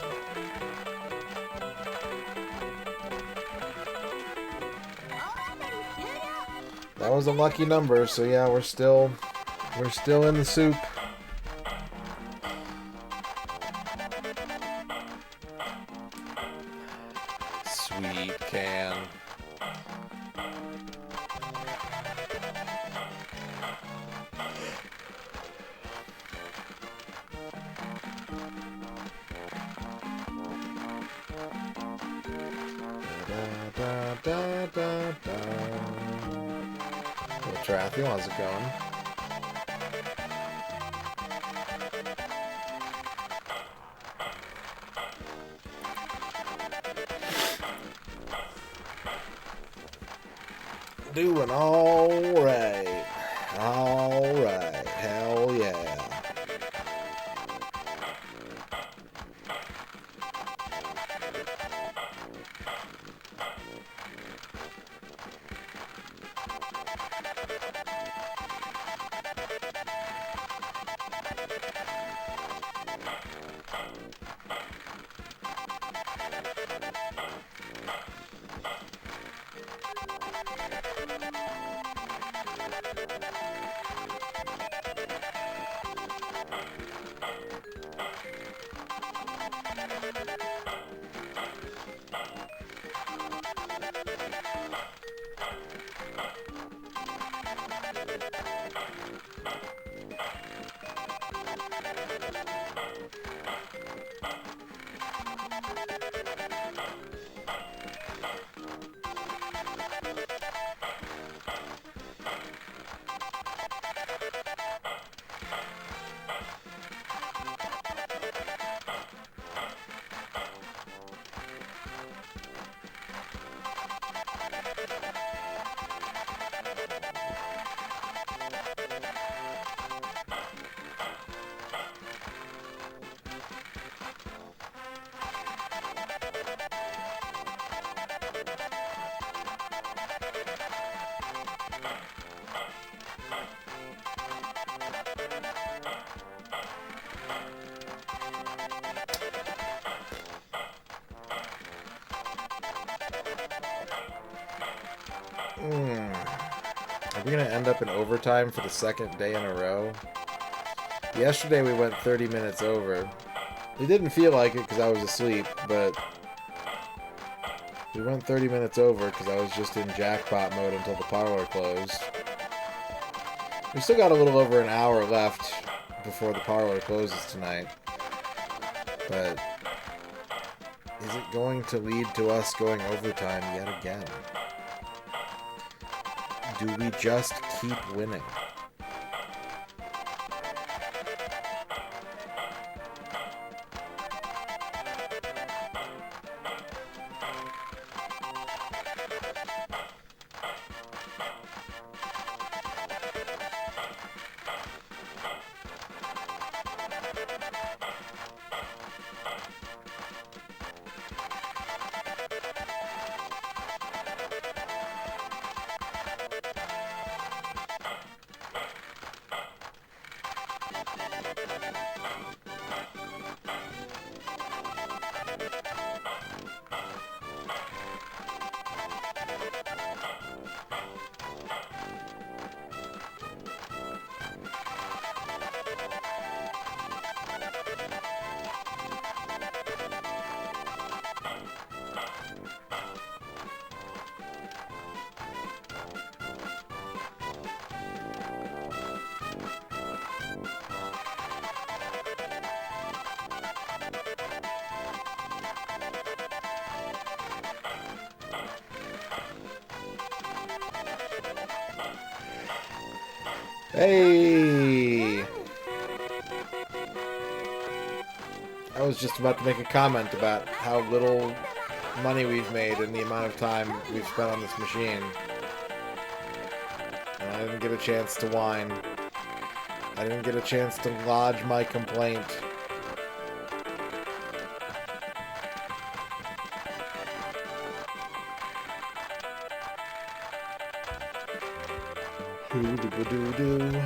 S1: That was a lucky number, so yeah, we're still in the soup. Sweet can. Hey, Trathy, how's it going? Doing alright. Alright. Hell yeah. Are we gonna end up in overtime for the second day in a row? Yesterday we went 30 minutes over. It didn't feel like it because I was asleep, but we went 30 minutes over because I was just in jackpot mode until the parlor closed. We still got a little over an hour left before the parlor closes tonight. But is it going to lead to us going overtime yet again? Do we just keep winning? Hey! I was just about to make a comment about how little money we've made and the amount of time we've spent on this machine. And I didn't get a chance to whine. I didn't get a chance to lodge my complaint. Hoo-doo-doo-doo.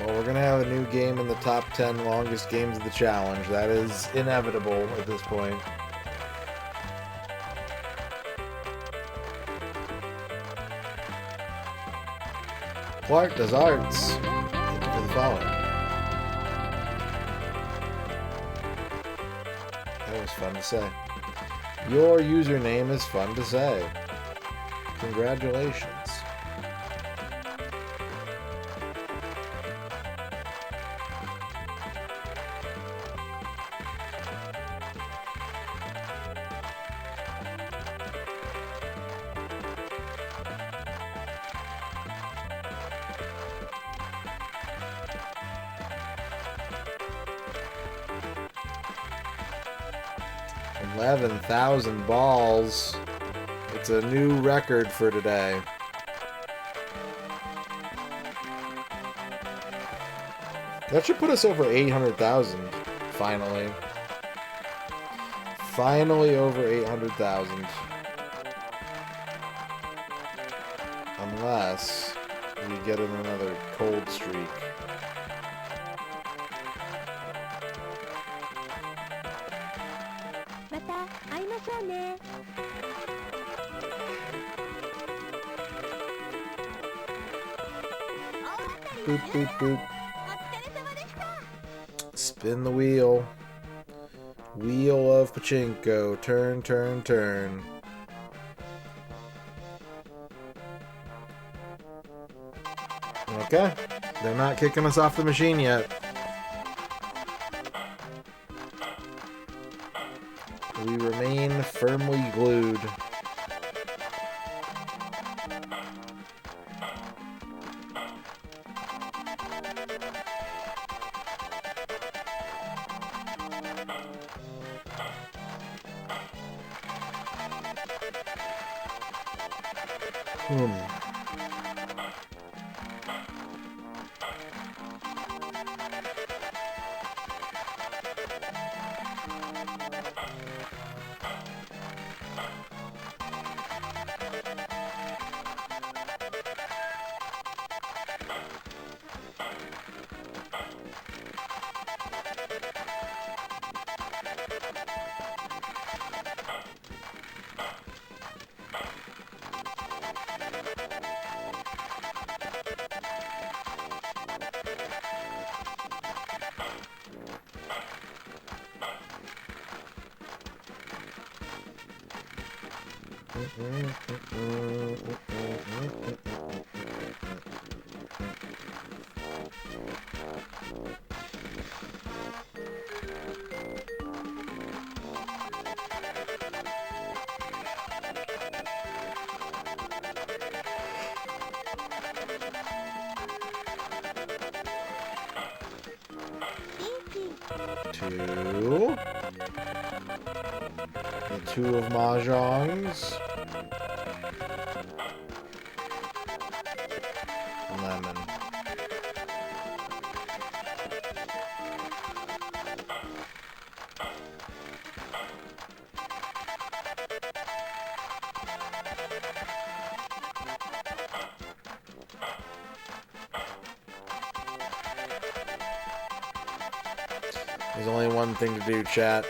S1: Well, we're gonna have a new game in the top 10 longest games of the challenge. That is inevitable at this point. Clark does arts. Thank you for the follow. That was fun to say. Your username is fun to say. Congratulations. $11,000 balls. It's a new record for today. That should put us over 800,000. Finally. Finally over 800,000. Unless we get in another cold streak. boop, boop, boop. Spin the wheel. Wheel of Pachinko. Turn, turn, turn. Okay. They're not kicking us off the machine yet. We remain firmly glued. Two. The two of Mahjongs. Lemon. There's only one thing to do, chat.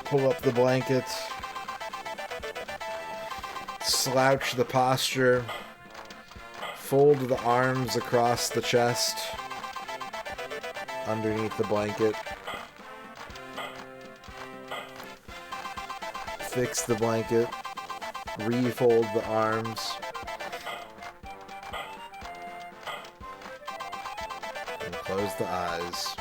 S1: Pull up the blankets. Slouch the posture. Fold the arms across the chest. Underneath the blanket. Fix the blanket. Refold the arms. And close the eyes.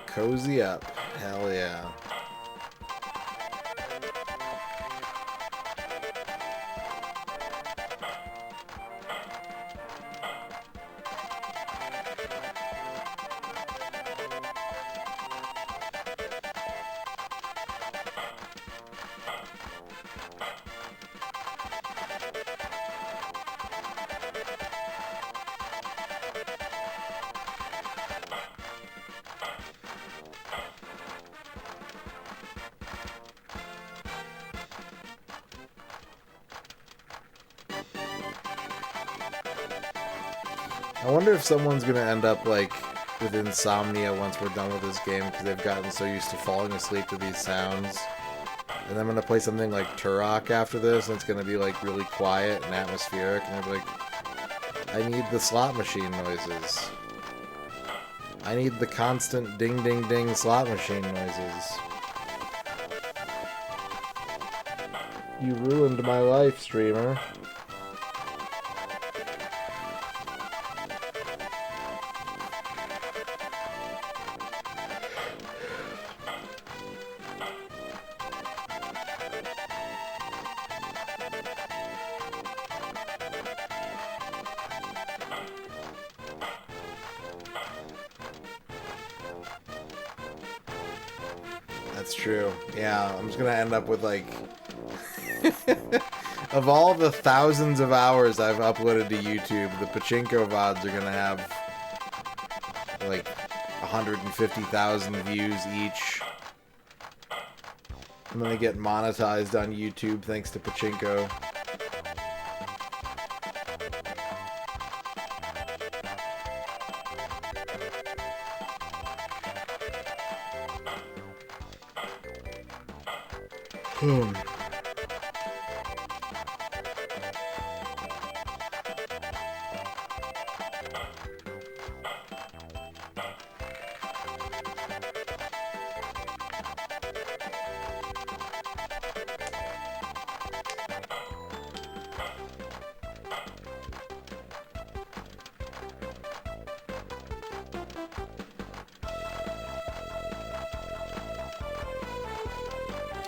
S1: Cozy up. Hell yeah. I wonder if someone's gonna end up like with insomnia once we're done with this game because they've gotten so used to falling asleep to these sounds. And I'm gonna play something like Turok after this, and it's gonna be like really quiet and atmospheric, and I'll be like, I need the slot machine noises. I need the constant ding ding ding slot machine noises. You ruined my life, streamer. That's true. Yeah, I'm just gonna end up with like of all the thousands of hours I've uploaded to YouTube, the Pachinko VODs are gonna have like 150,000 views each. I'm gonna get monetized on YouTube thanks to Pachinko.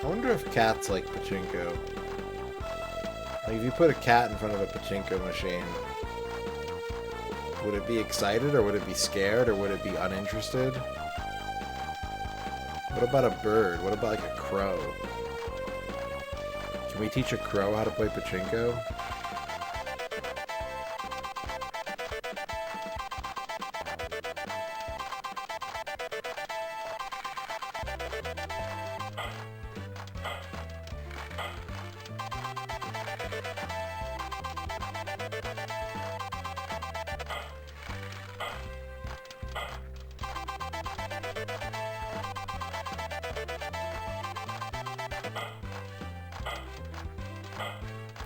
S1: I wonder if cats like Pachinko. Like, if you put a cat in front of a Pachinko machine, would it be excited, or would it be scared, or would it be uninterested? What about a bird? What about, like, a crow? Can we teach a crow how to play Pachinko?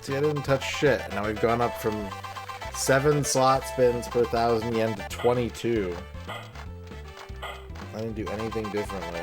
S1: See, I didn't touch shit. Now we've gone up from 7 slot spins per 1,000 yen to 22. I didn't do anything differently.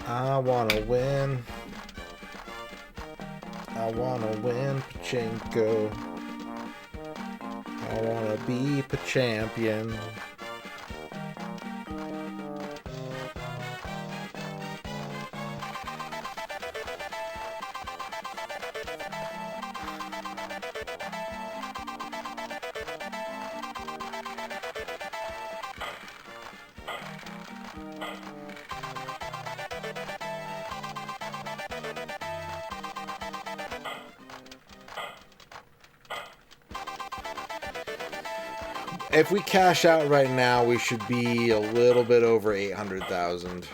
S1: I wanna win. I wanna win Pachinko. I wanna be a champion. If we cash out right now, we should be a little bit over 800,000.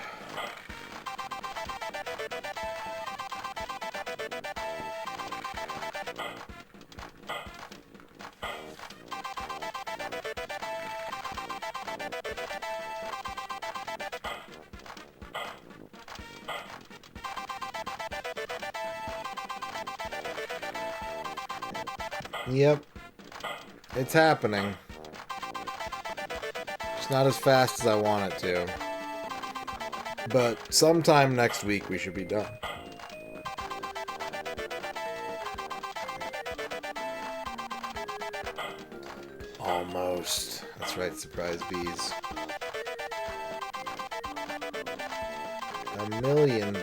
S1: Yep. It's happening. Not as fast as I want it to. But sometime next week we should be done. Almost. That's right, surprise bees. $1 million.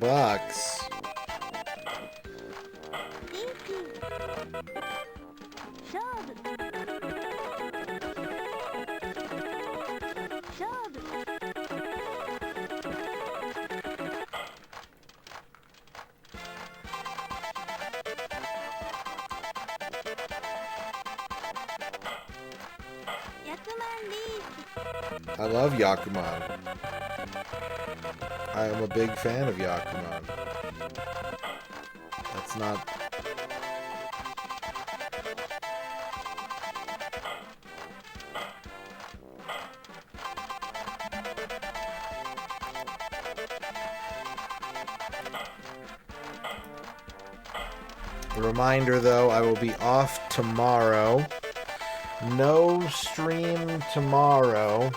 S1: I love Yakuman. I am a big fan of Yakuman. That's not... A reminder, though, I will be off tomorrow. No stream tomorrow.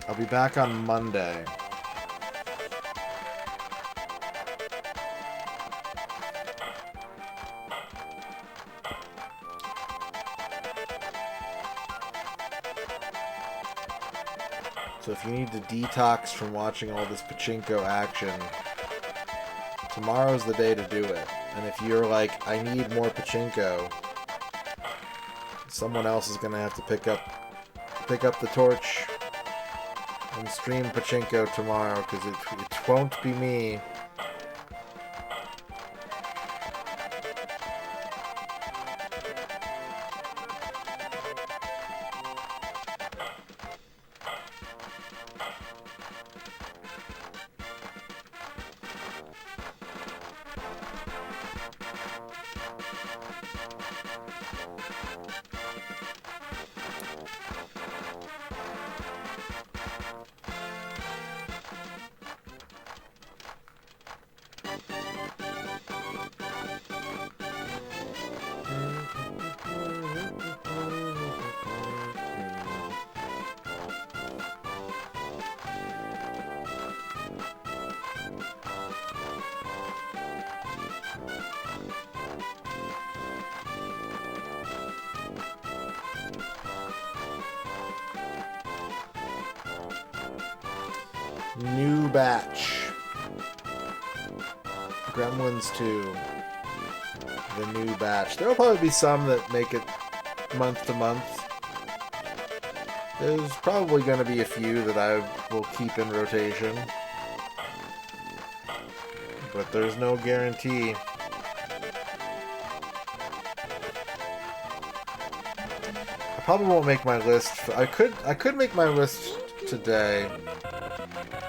S1: I'll be back on Monday. So if you need to detox from watching all this Pachinko action, tomorrow's the day to do it. And if you're like, I need more Pachinko, someone else is gonna have to pick up the torch and stream Pachinko tomorrow, because it won't be me. New batch. Gremlins 2. The new batch. There'll probably be some that make it month to month. There's probably going to be a few that I will keep in rotation. But there's no guarantee. I probably won't make my list. I could make my list today.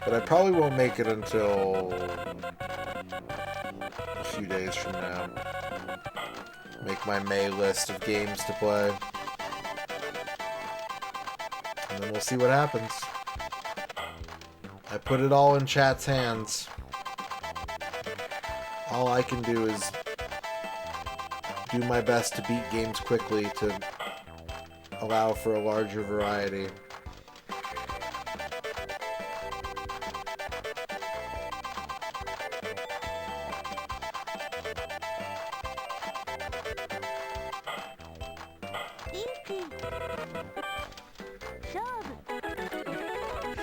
S1: But I probably won't make it until a few days from now. Make my May list of games to play. And then we'll see what happens. I put it all in chat's hands. All I can do is do my best to beat games quickly to allow for a larger variety.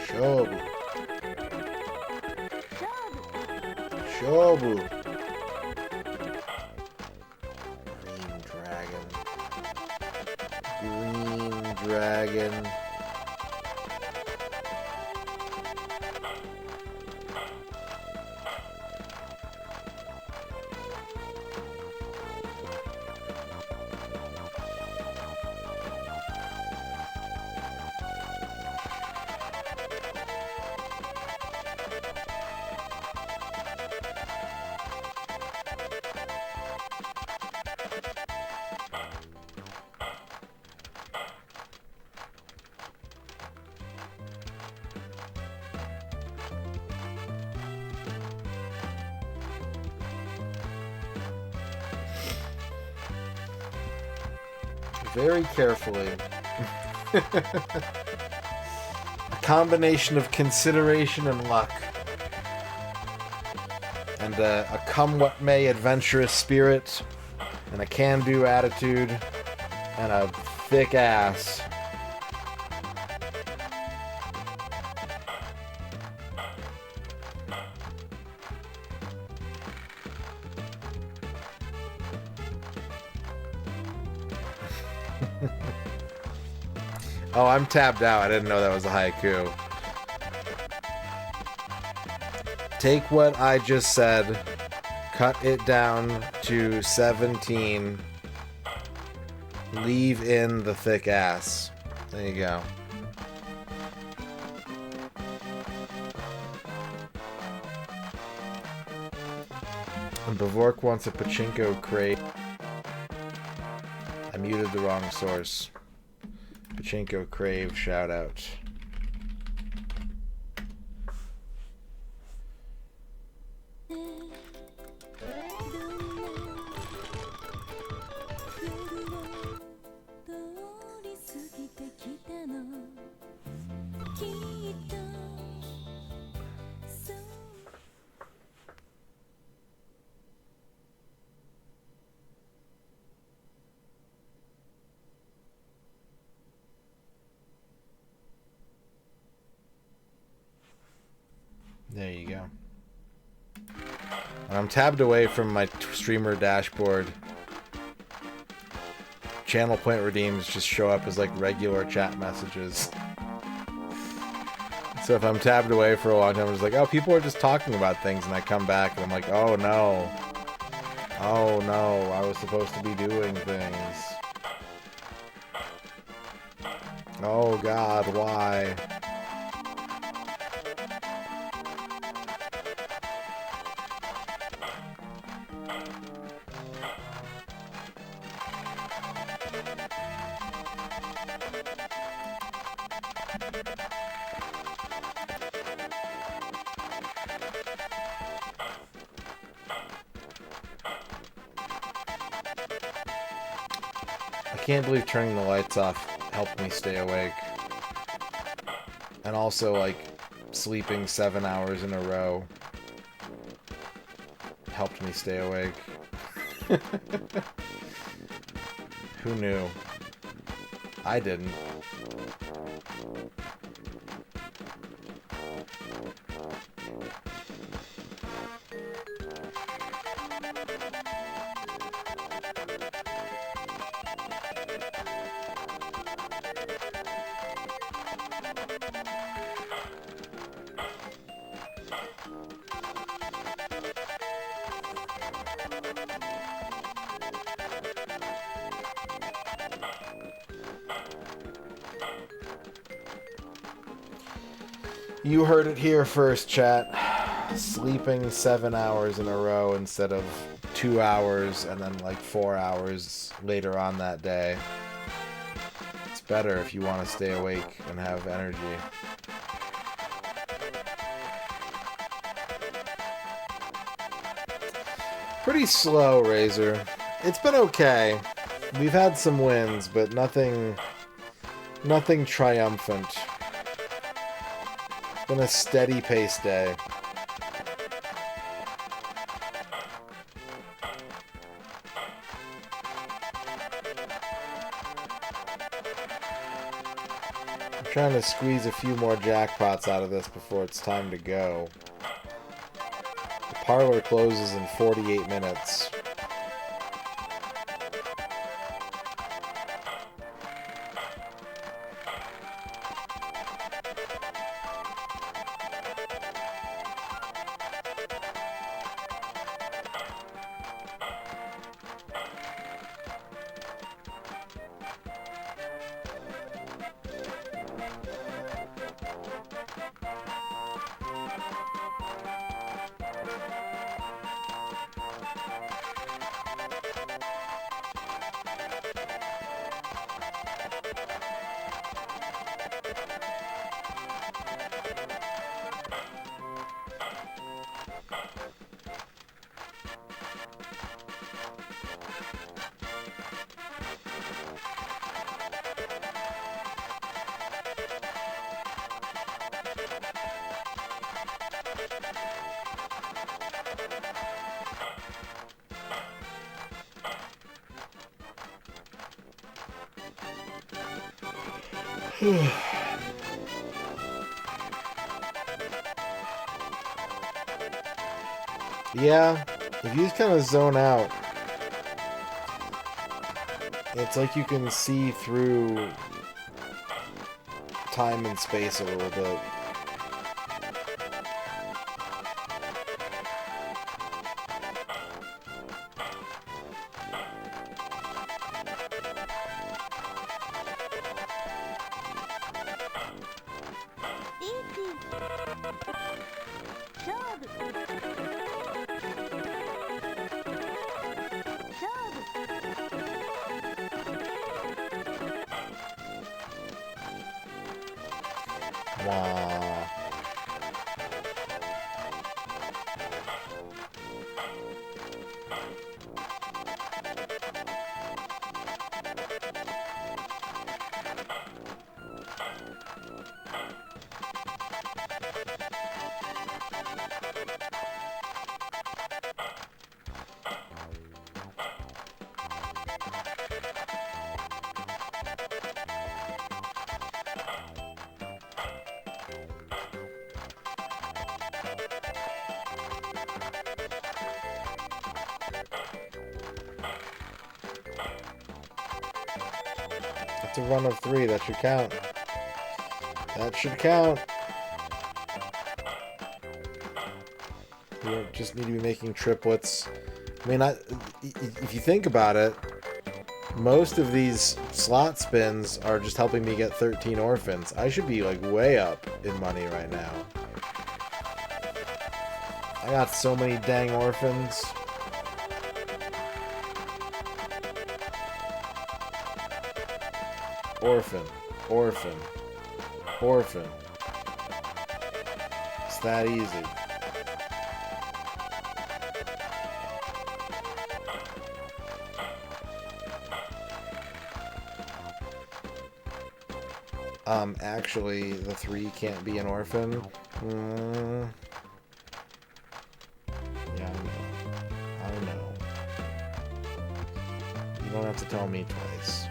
S1: Shobu. Shobu. Green dragon. Green dragon. Very carefully. A combination of consideration and luck. And a come what may adventurous spirit. And a can-do attitude. And a thick ass. Oh, I'm tabbed out. I didn't know that was a haiku. Take what I just said, cut it down to 17, Leave in the thick ass. There you go. And Bavork wants a Pachinko crate. I muted the wrong source. Pachinko crave shout out. There you go. And I'm tabbed away from my streamer dashboard. Channel point redeems just show up as like regular chat messages. So if I'm tabbed away for a long time, I'm just like, oh, people are just talking about things, and I come back and I'm like, oh no. Oh no, I was supposed to be doing things. Oh god, why? I can't believe turning the lights off helped me stay awake. And also, like, sleeping 7 hours in a row helped me stay awake. Who knew? I didn't. You heard it here first, chat. Sleeping 7 hours in a row instead of 2 hours and then like 4 hours later on that day. It's better if you want to stay awake and have energy. Pretty slow, Razor. It's been okay. We've had some wins, but nothing triumphant. It's been a steady pace day. I'm trying to squeeze a few more jackpots out of this before it's time to go. The parlor closes in 48 minutes. Yeah, if you just kind of zone out, it's like you can see through time and space a little bit. Wah. It's a run of 3. That should count. That should count. You don't just need to be making triplets. I mean, if you think about it, most of these slot spins are just helping me get 13 orphans. I should be like way up in money right now. I got so many dang orphans. Orphan, orphan, orphan. It's that easy. Actually, the 3 can't be an orphan. Yeah, I know. You don't have to tell me twice.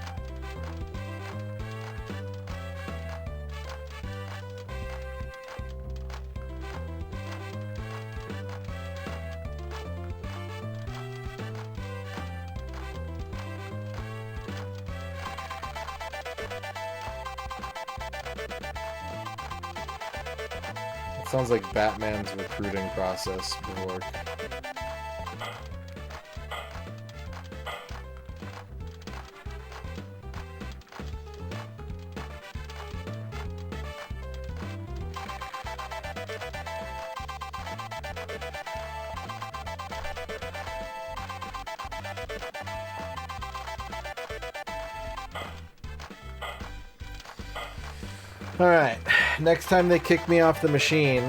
S1: Sounds like Batman's recruiting process would work. Alright, next time they kick me off the machine,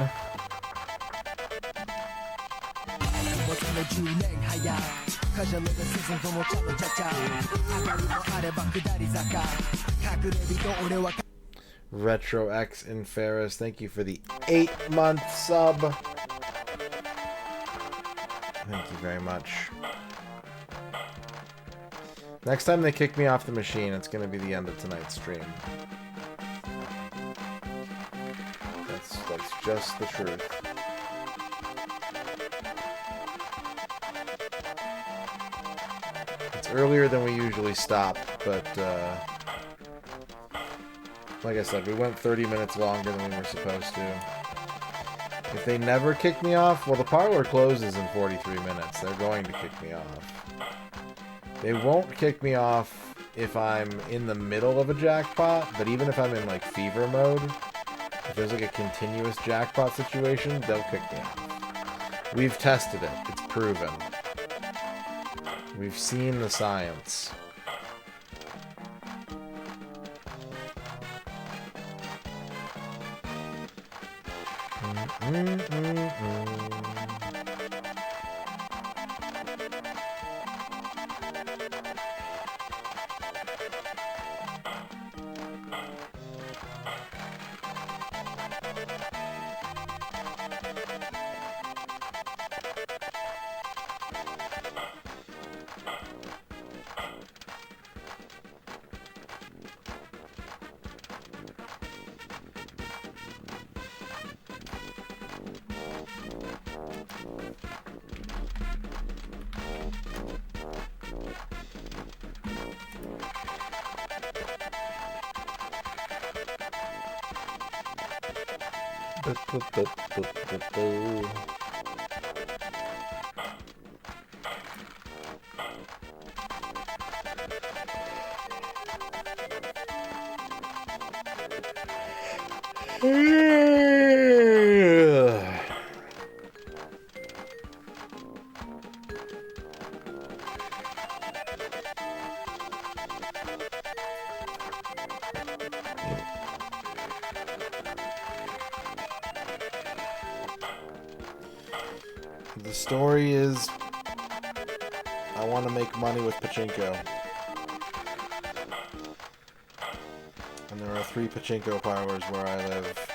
S1: Retro X in Ferris, thank you for the 8-month sub. Thank you very much. Next time they kick me off the machine, it's going to be the end of tonight's stream. That's just the truth. It's earlier than we usually stop, but like I said, we went 30 minutes longer than we were supposed to. If they never kick me off, well, the parlor closes in 43 minutes. They're going to kick me off. They won't kick me off if I'm in the middle of a jackpot, but even if I'm in like fever mode, if there's like a continuous jackpot situation, they'll kick me off. We've tested it. It's proven. We've seen the science. The story is I want to make money with Pachinko. And there are 3 Pachinko parlors where I live.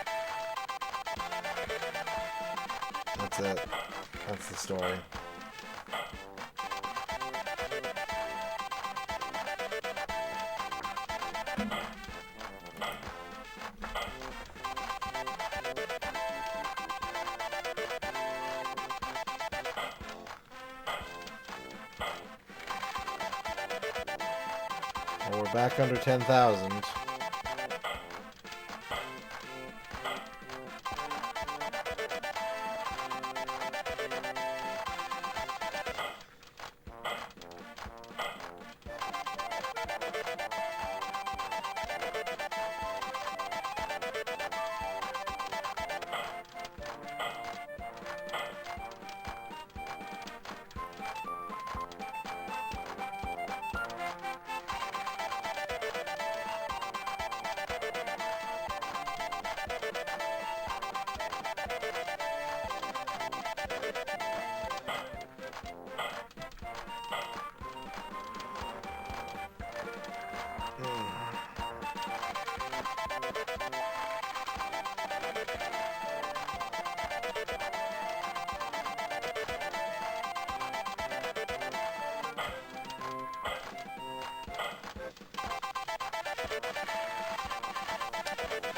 S1: That's it. That's the story. Well, we're back under 10,000.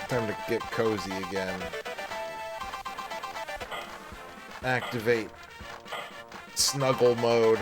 S1: Time to get cozy again. Activate snuggle mode.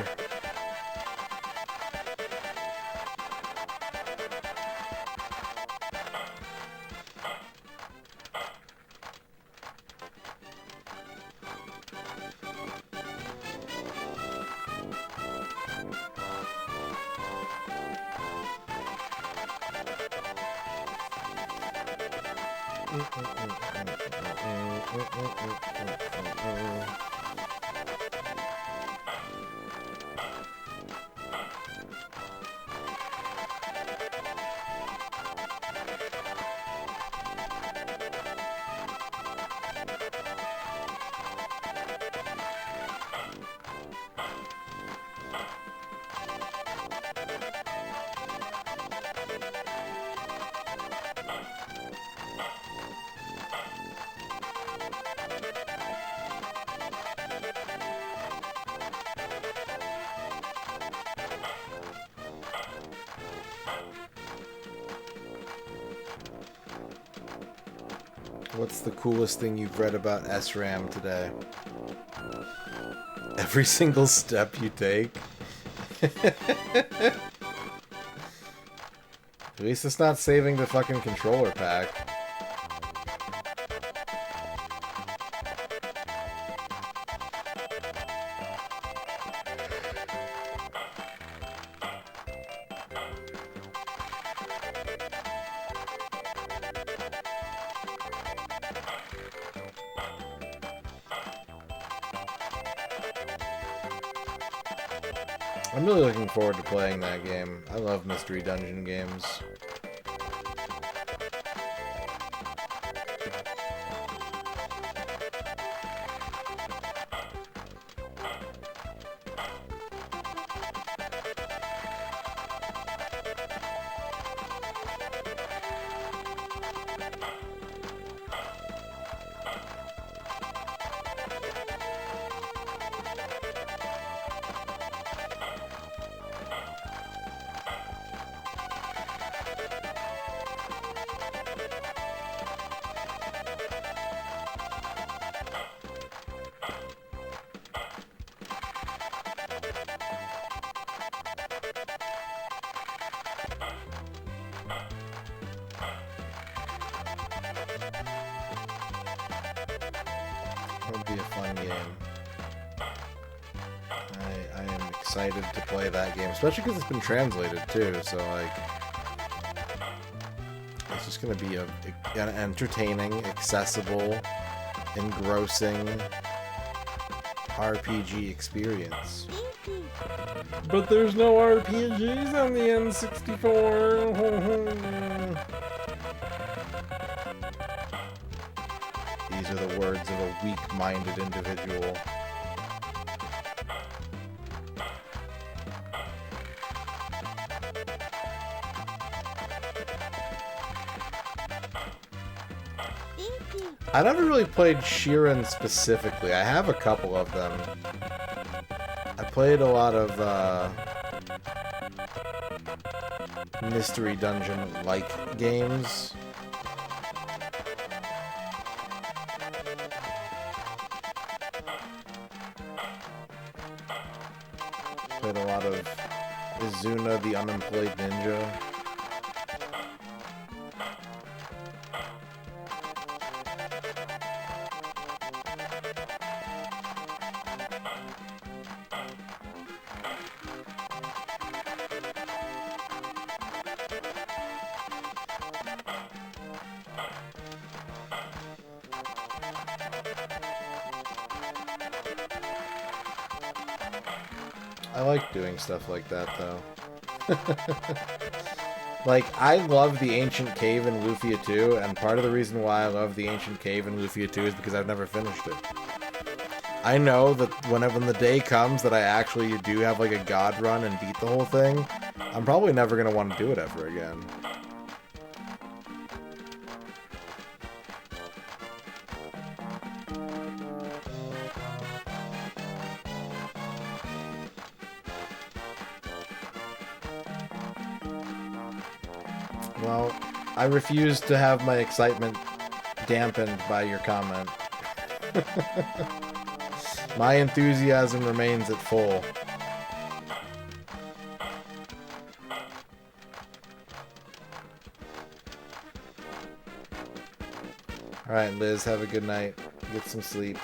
S1: What's the coolest thing you've read about SRAM today? Every single step you take? At least it's not saving the fucking controller pack. I'm really looking forward to playing that game. I love mystery dungeon games. It'll be a fun game. I am excited to play that game, especially because it's been translated too, so like it's just gonna be an entertaining, accessible, engrossing RPG experience. But there's no RPGs on the N64. These are the words of a weak-minded individual. I never really played Sheeran specifically. I have a couple of them. I played a lot of Mystery Dungeon-like games. Played a lot of Izuna the Unemployed Ninja. I like doing stuff like that, though. Like, I love the Ancient Cave in Lufia 2, and part of the reason why I love the Ancient Cave in Lufia 2 is because I've never finished it. I know that when the day comes that I actually do have, like, a god run and beat the whole thing, I'm probably never going to want to do it ever again. Well, I refuse to have my excitement dampened by your comment. My enthusiasm remains at full. Alright, Liz, have a good night. Get some sleep.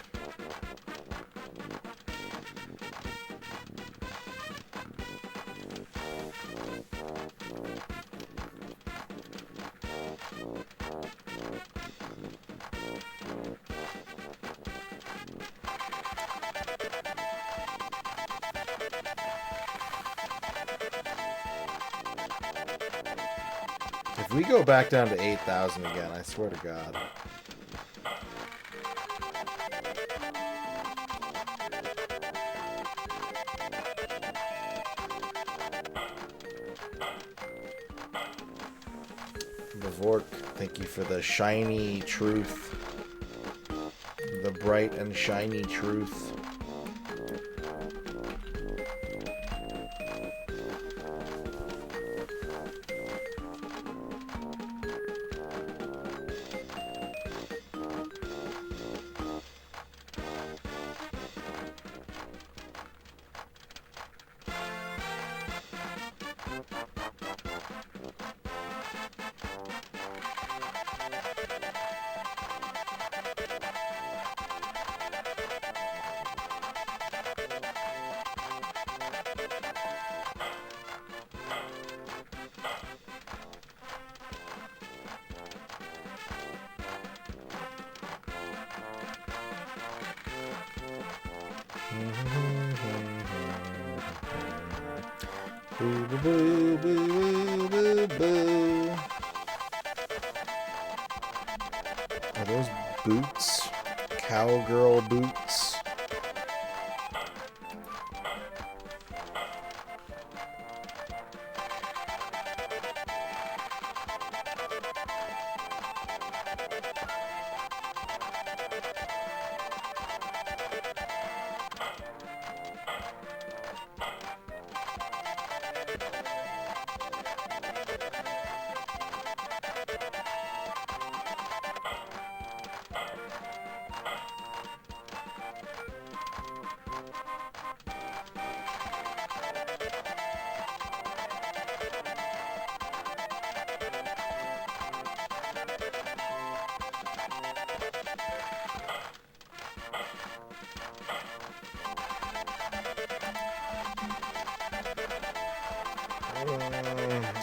S1: If we go back down to 8,000 again, I swear to God. Bavork, thank you for the shiny truth. The bright and shiny truth. Boo, boo, boo, boo, boo, boo. Are those boots? Cowgirl boots?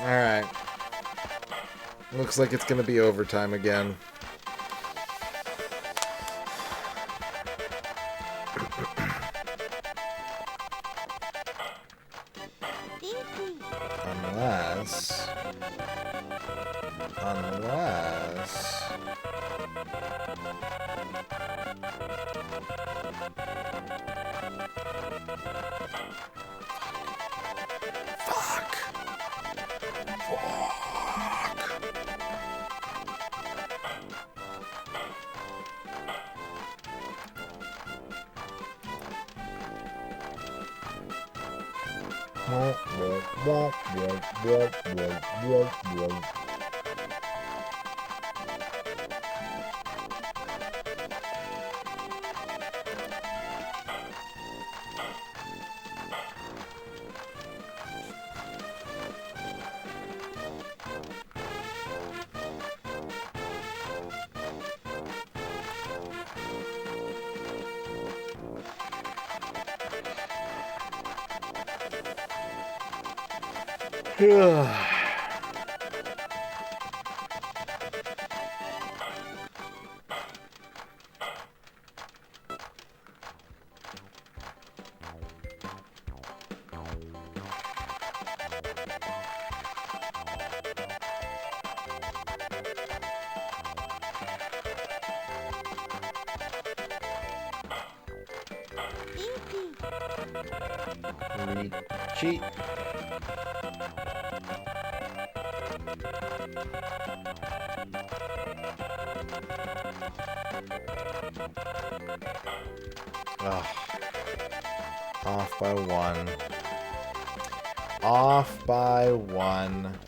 S1: Alright. Looks like it's gonna be overtime again. Unless... Fuck. Cheat. Ugh. Off by one. Off by one.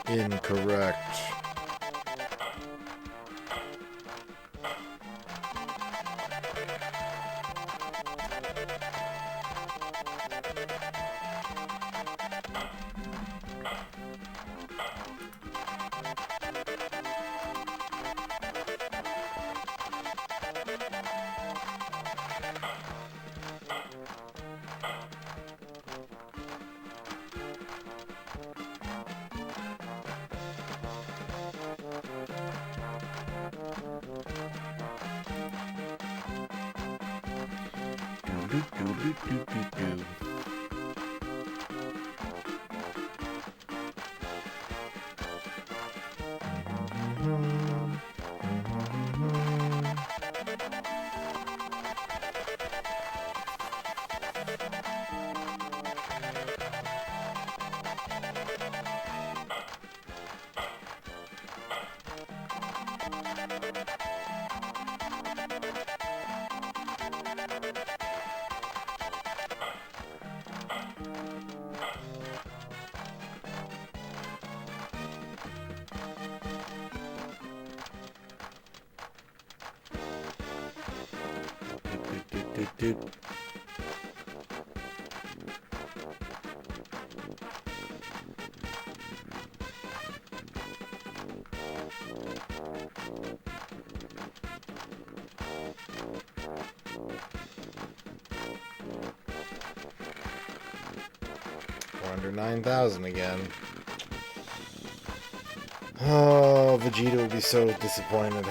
S1: Incorrect. Doot. We're under 9,000 again. Oh, Vegeta would be so disappointed.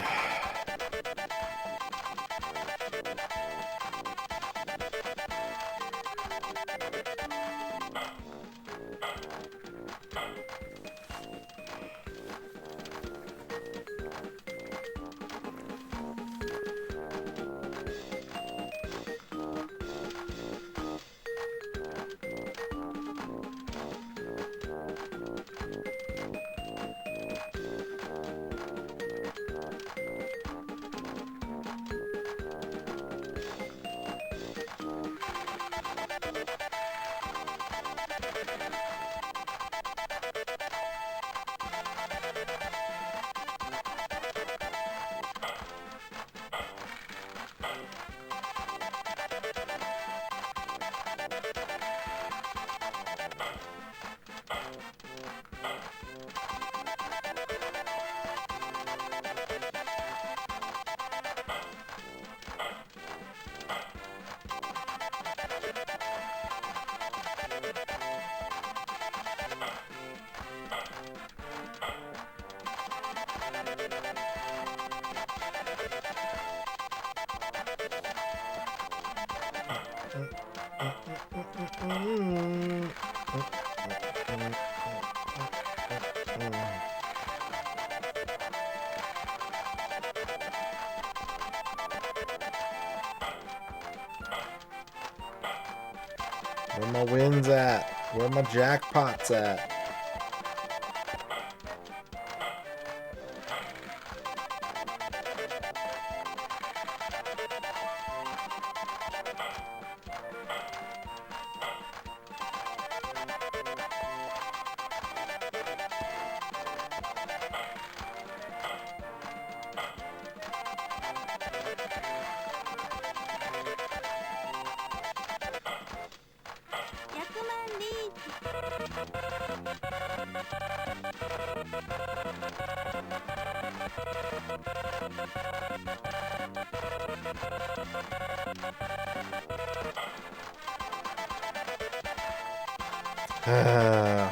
S1: Where my wins at? Where my jackpots at?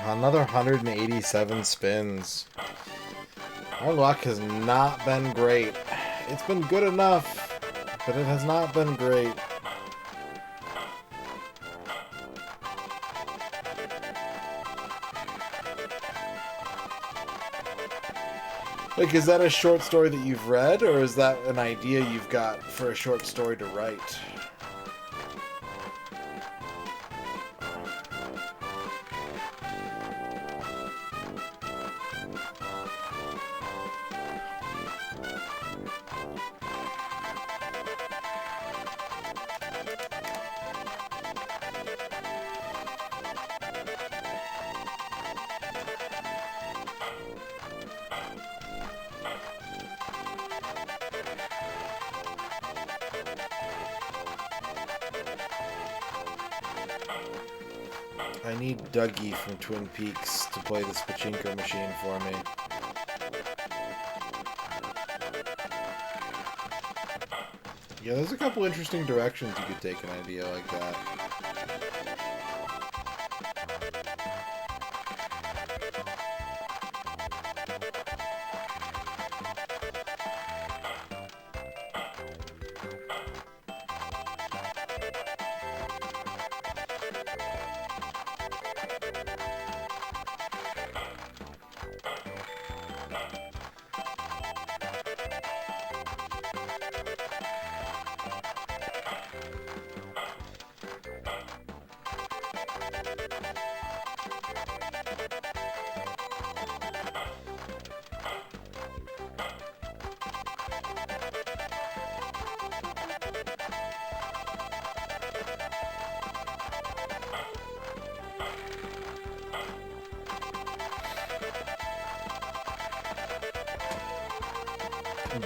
S1: Another 187 spins. Our luck has not been great. It's been good enough, but it has not been great. Like, is that a short story that you've read, or is that an idea you've got for a short story to write? I need Dougie from Twin Peaks to play this Pachinko machine for me. Yeah, there's a couple interesting directions you could take an idea like that.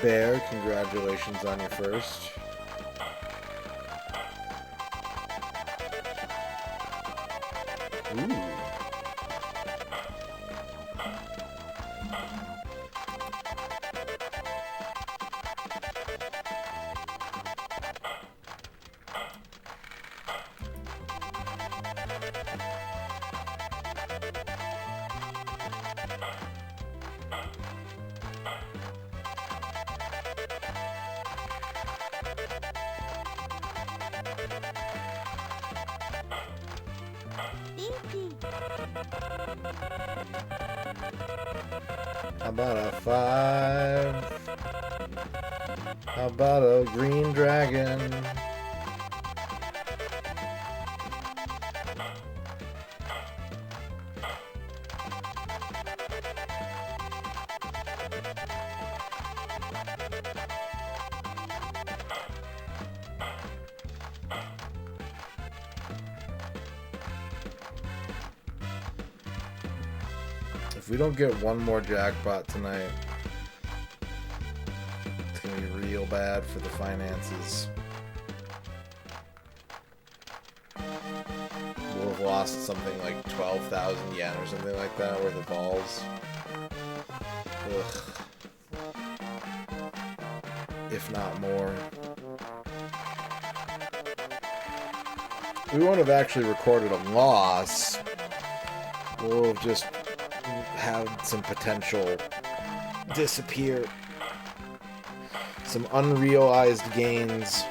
S1: Bear, congratulations on your first. Ooh. How about a 5? How about a green dragon? If we don't get one more jackpot tonight, it's gonna be real bad for the finances. We'll have lost something like 12,000 yen or something like that worth of balls. Ugh. If not more. We won't have actually recorded a loss. We'll have just had some potential disappear. Some unrealized gains.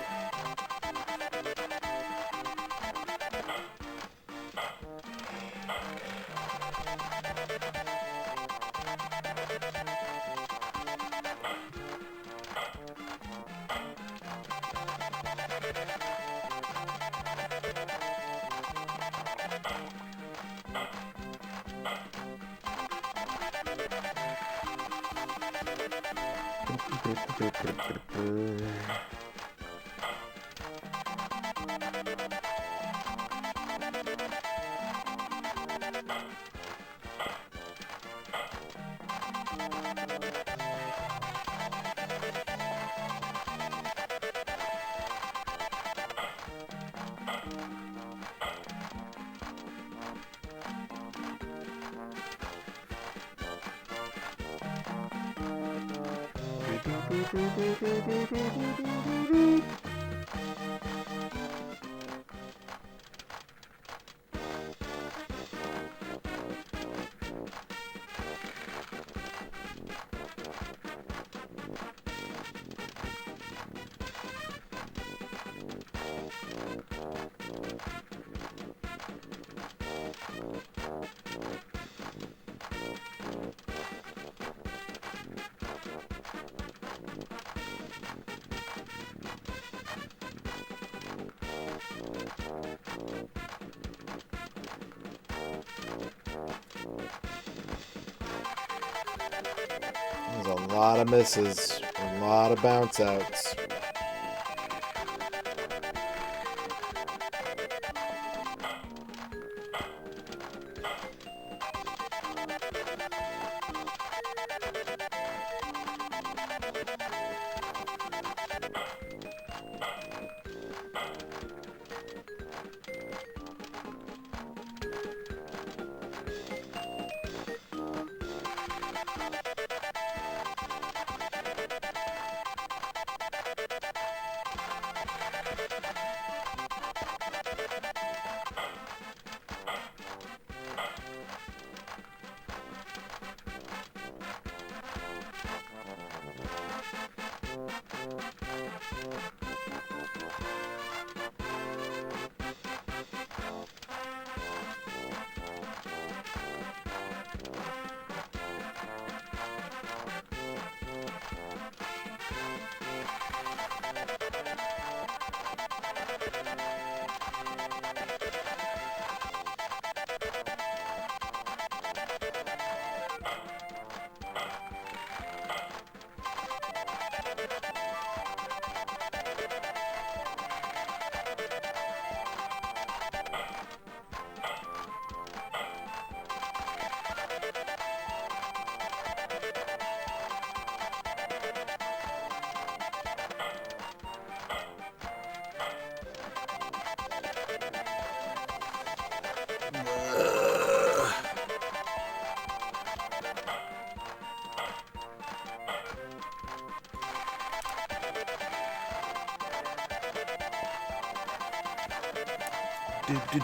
S1: There's a lot of misses, a lot of bounce outs.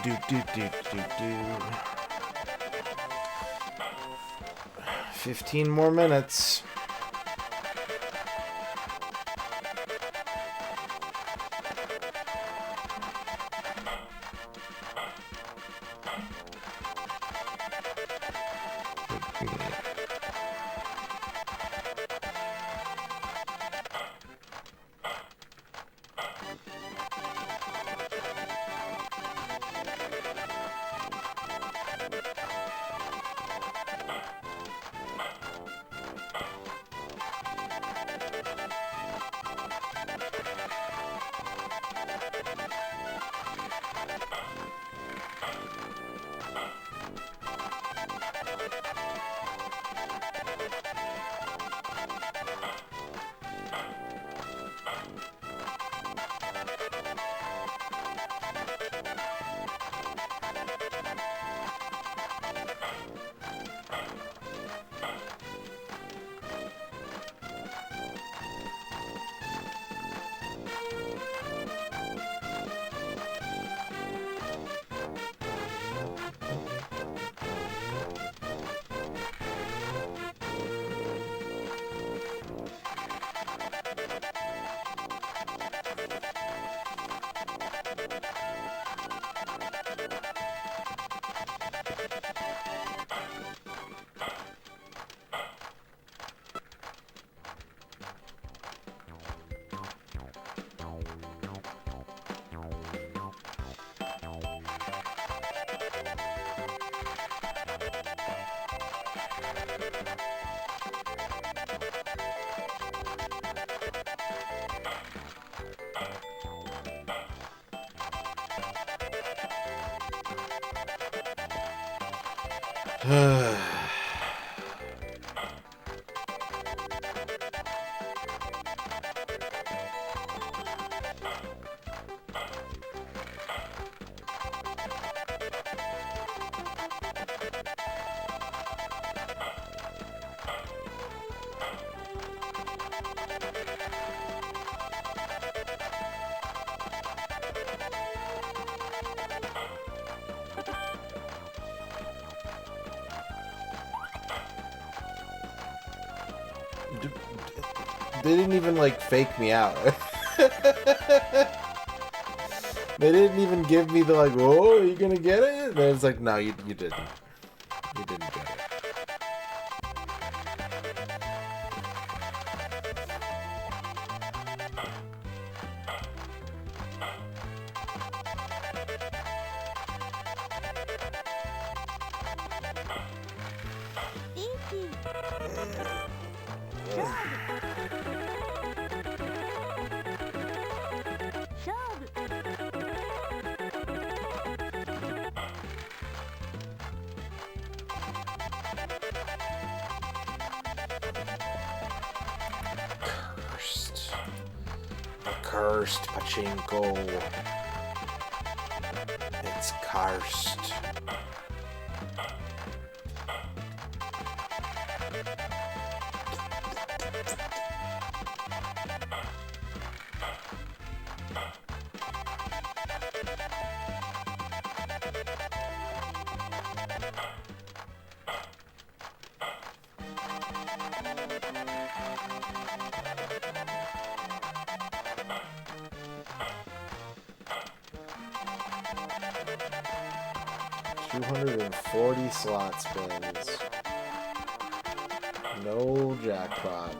S1: Do. 15 more minutes. They didn't even, like, fake me out. They didn't even give me the, like, oh, are you gonna get it? And it's like, no, you didn't. You didn't get it. Cursed Pachinko. It's cursed. $240 slot spins. No jackpot.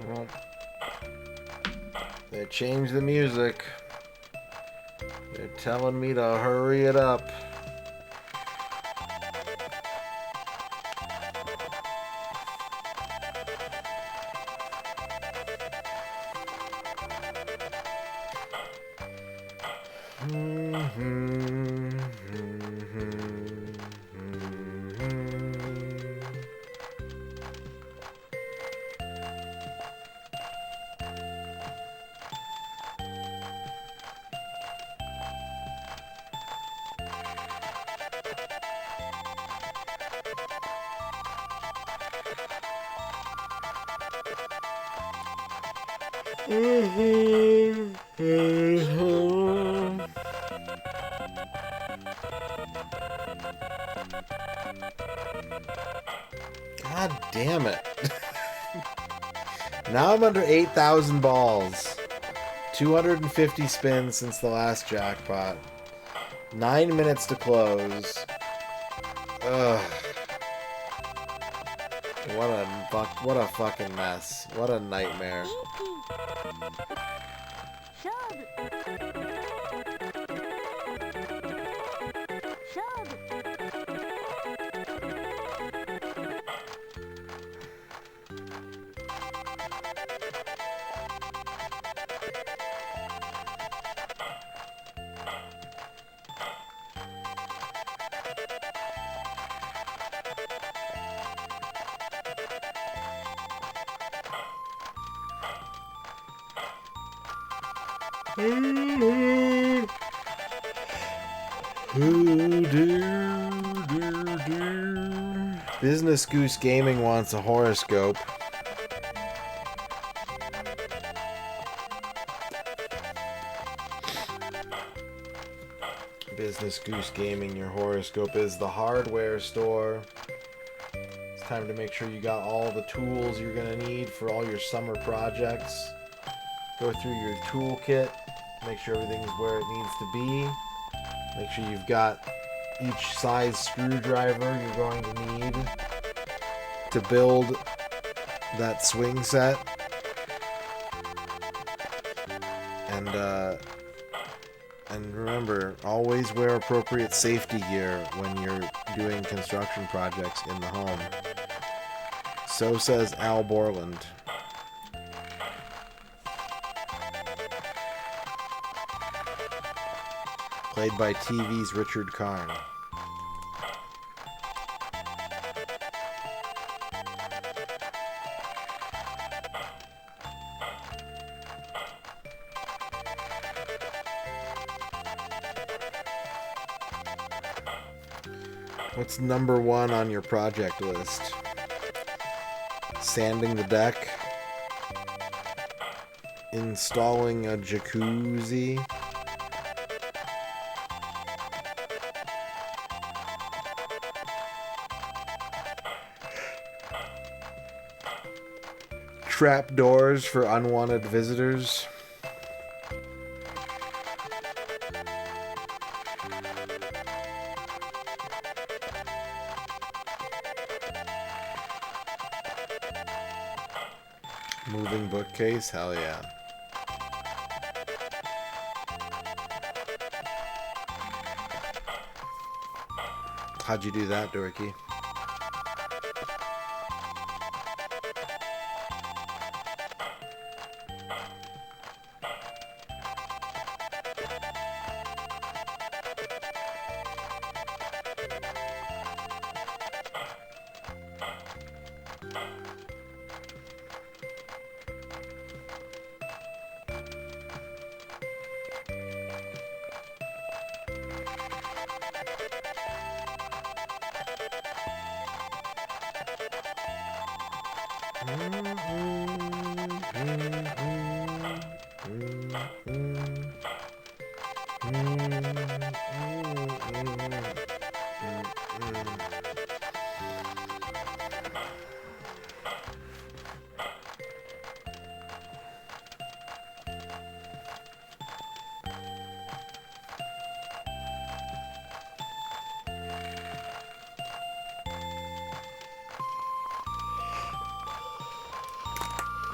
S1: Well, they changed the music. They're telling me to hurry it up. God damn it. Now I'm under 8,000 balls. 250 spins since the last jackpot. 9 minutes to close. Ugh. What a fucking mess. What a nightmare. Business Goose Gaming wants a horoscope. Business Goose Gaming, your horoscope is the hardware store. It's time to make sure you got all the tools you're gonna need for all your summer projects. Go through your toolkit, make sure everything's where it needs to be. Make sure you've got each size screwdriver you're going to need to build that swing set. And remember, always wear appropriate safety gear when you're doing construction projects in the home. So says Al Borland. Played by TV's Richard Karn. What's number one on your project list? Sanding the deck? Installing a jacuzzi? Trap doors for unwanted visitors? Moving bookcase? Hell yeah. How'd you do that, Dorky?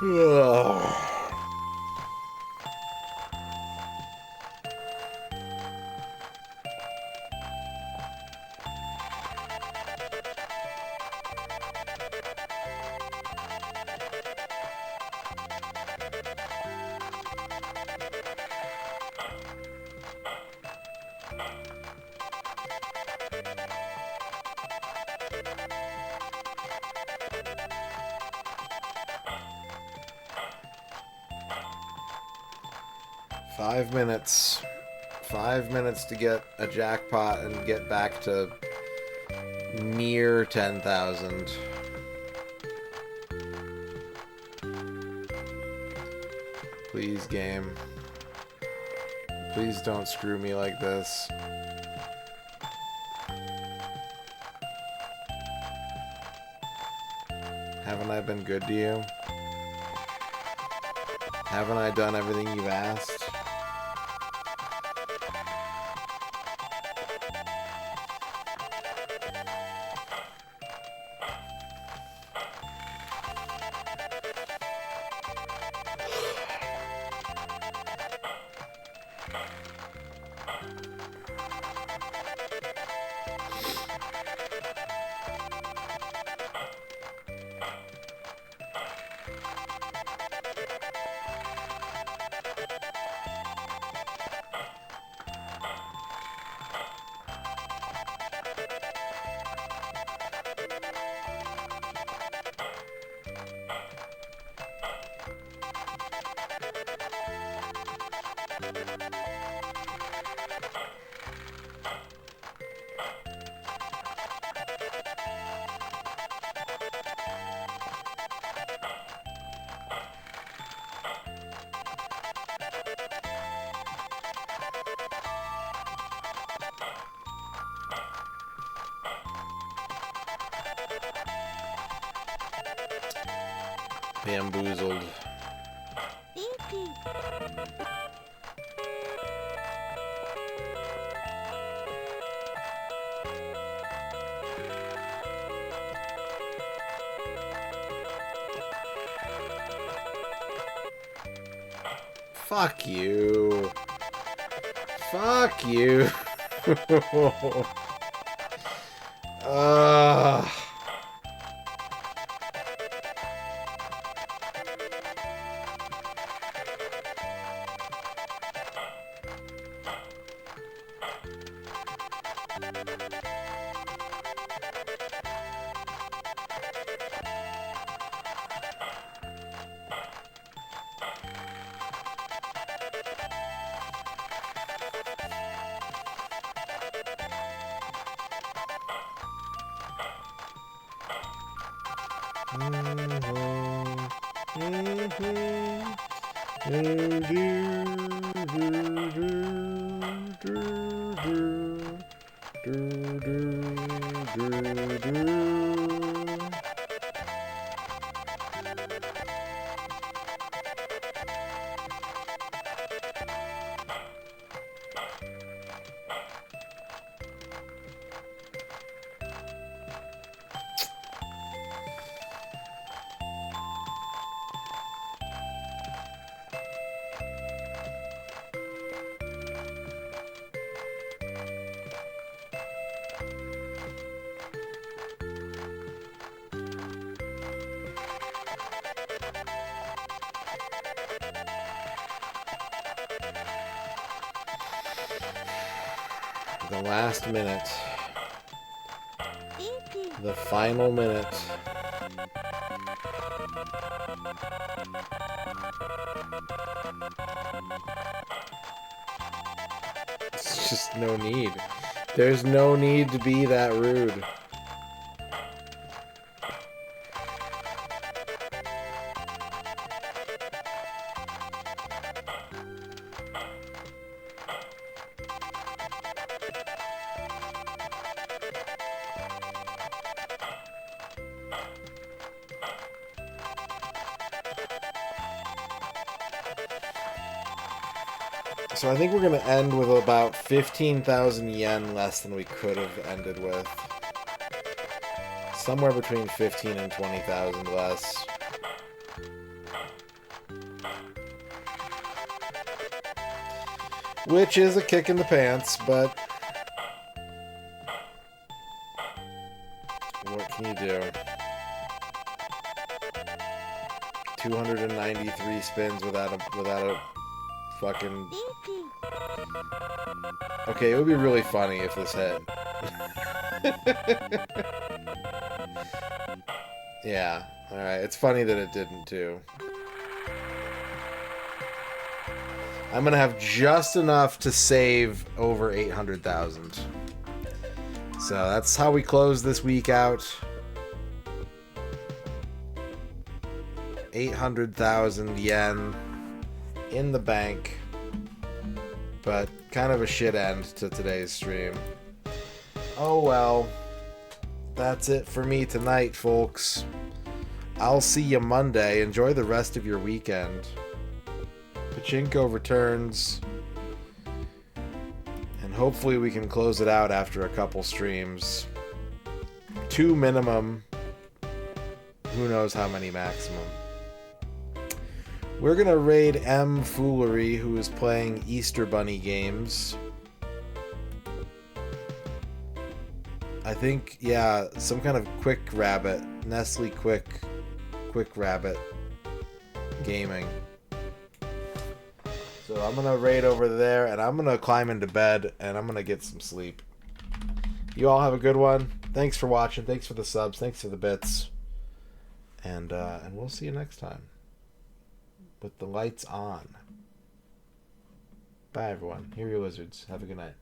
S1: Ugh. 5 minutes. 5 minutes to get a jackpot and get back to near 10,000. Please, game. Please don't screw me like this. Haven't I been good to you? Haven't I done everything you've asked? Bamboozled. Fuck you. Fuck you. The last minute. The final minute. It's just no need. There's no need to be that rude. So I think we're going to end with about 15,000 yen less than we could have ended with. Somewhere between 15 and 20,000 less. Which is a kick in the pants, but what can you do? 293 spins without a fucking... Okay, it would be really funny if this hit. Yeah, alright. It's funny that it didn't, too. I'm gonna have just enough to save over 800,000. So that's how we close this week out. 800,000 yen in the bank. But kind of a shit end to today's stream. Oh well. That's it for me tonight, folks. I'll see you Monday. Enjoy the rest of your weekend. Pachinko returns. And hopefully we can close it out after a couple streams. 2 minimum. Who knows how many maximum. We're gonna raid M Foolery, who is playing Easter Bunny games. I think, yeah, some kind of Quick Rabbit. Nestle Quick Rabbit Gaming. So I'm gonna raid over there, and I'm gonna climb into bed, and I'm gonna get some sleep. You all have a good one. Thanks for watching. Thanks for the subs. Thanks for the bits. And we'll see you next time. With the lights on. Bye, everyone. Here are your lizards. Have a good night.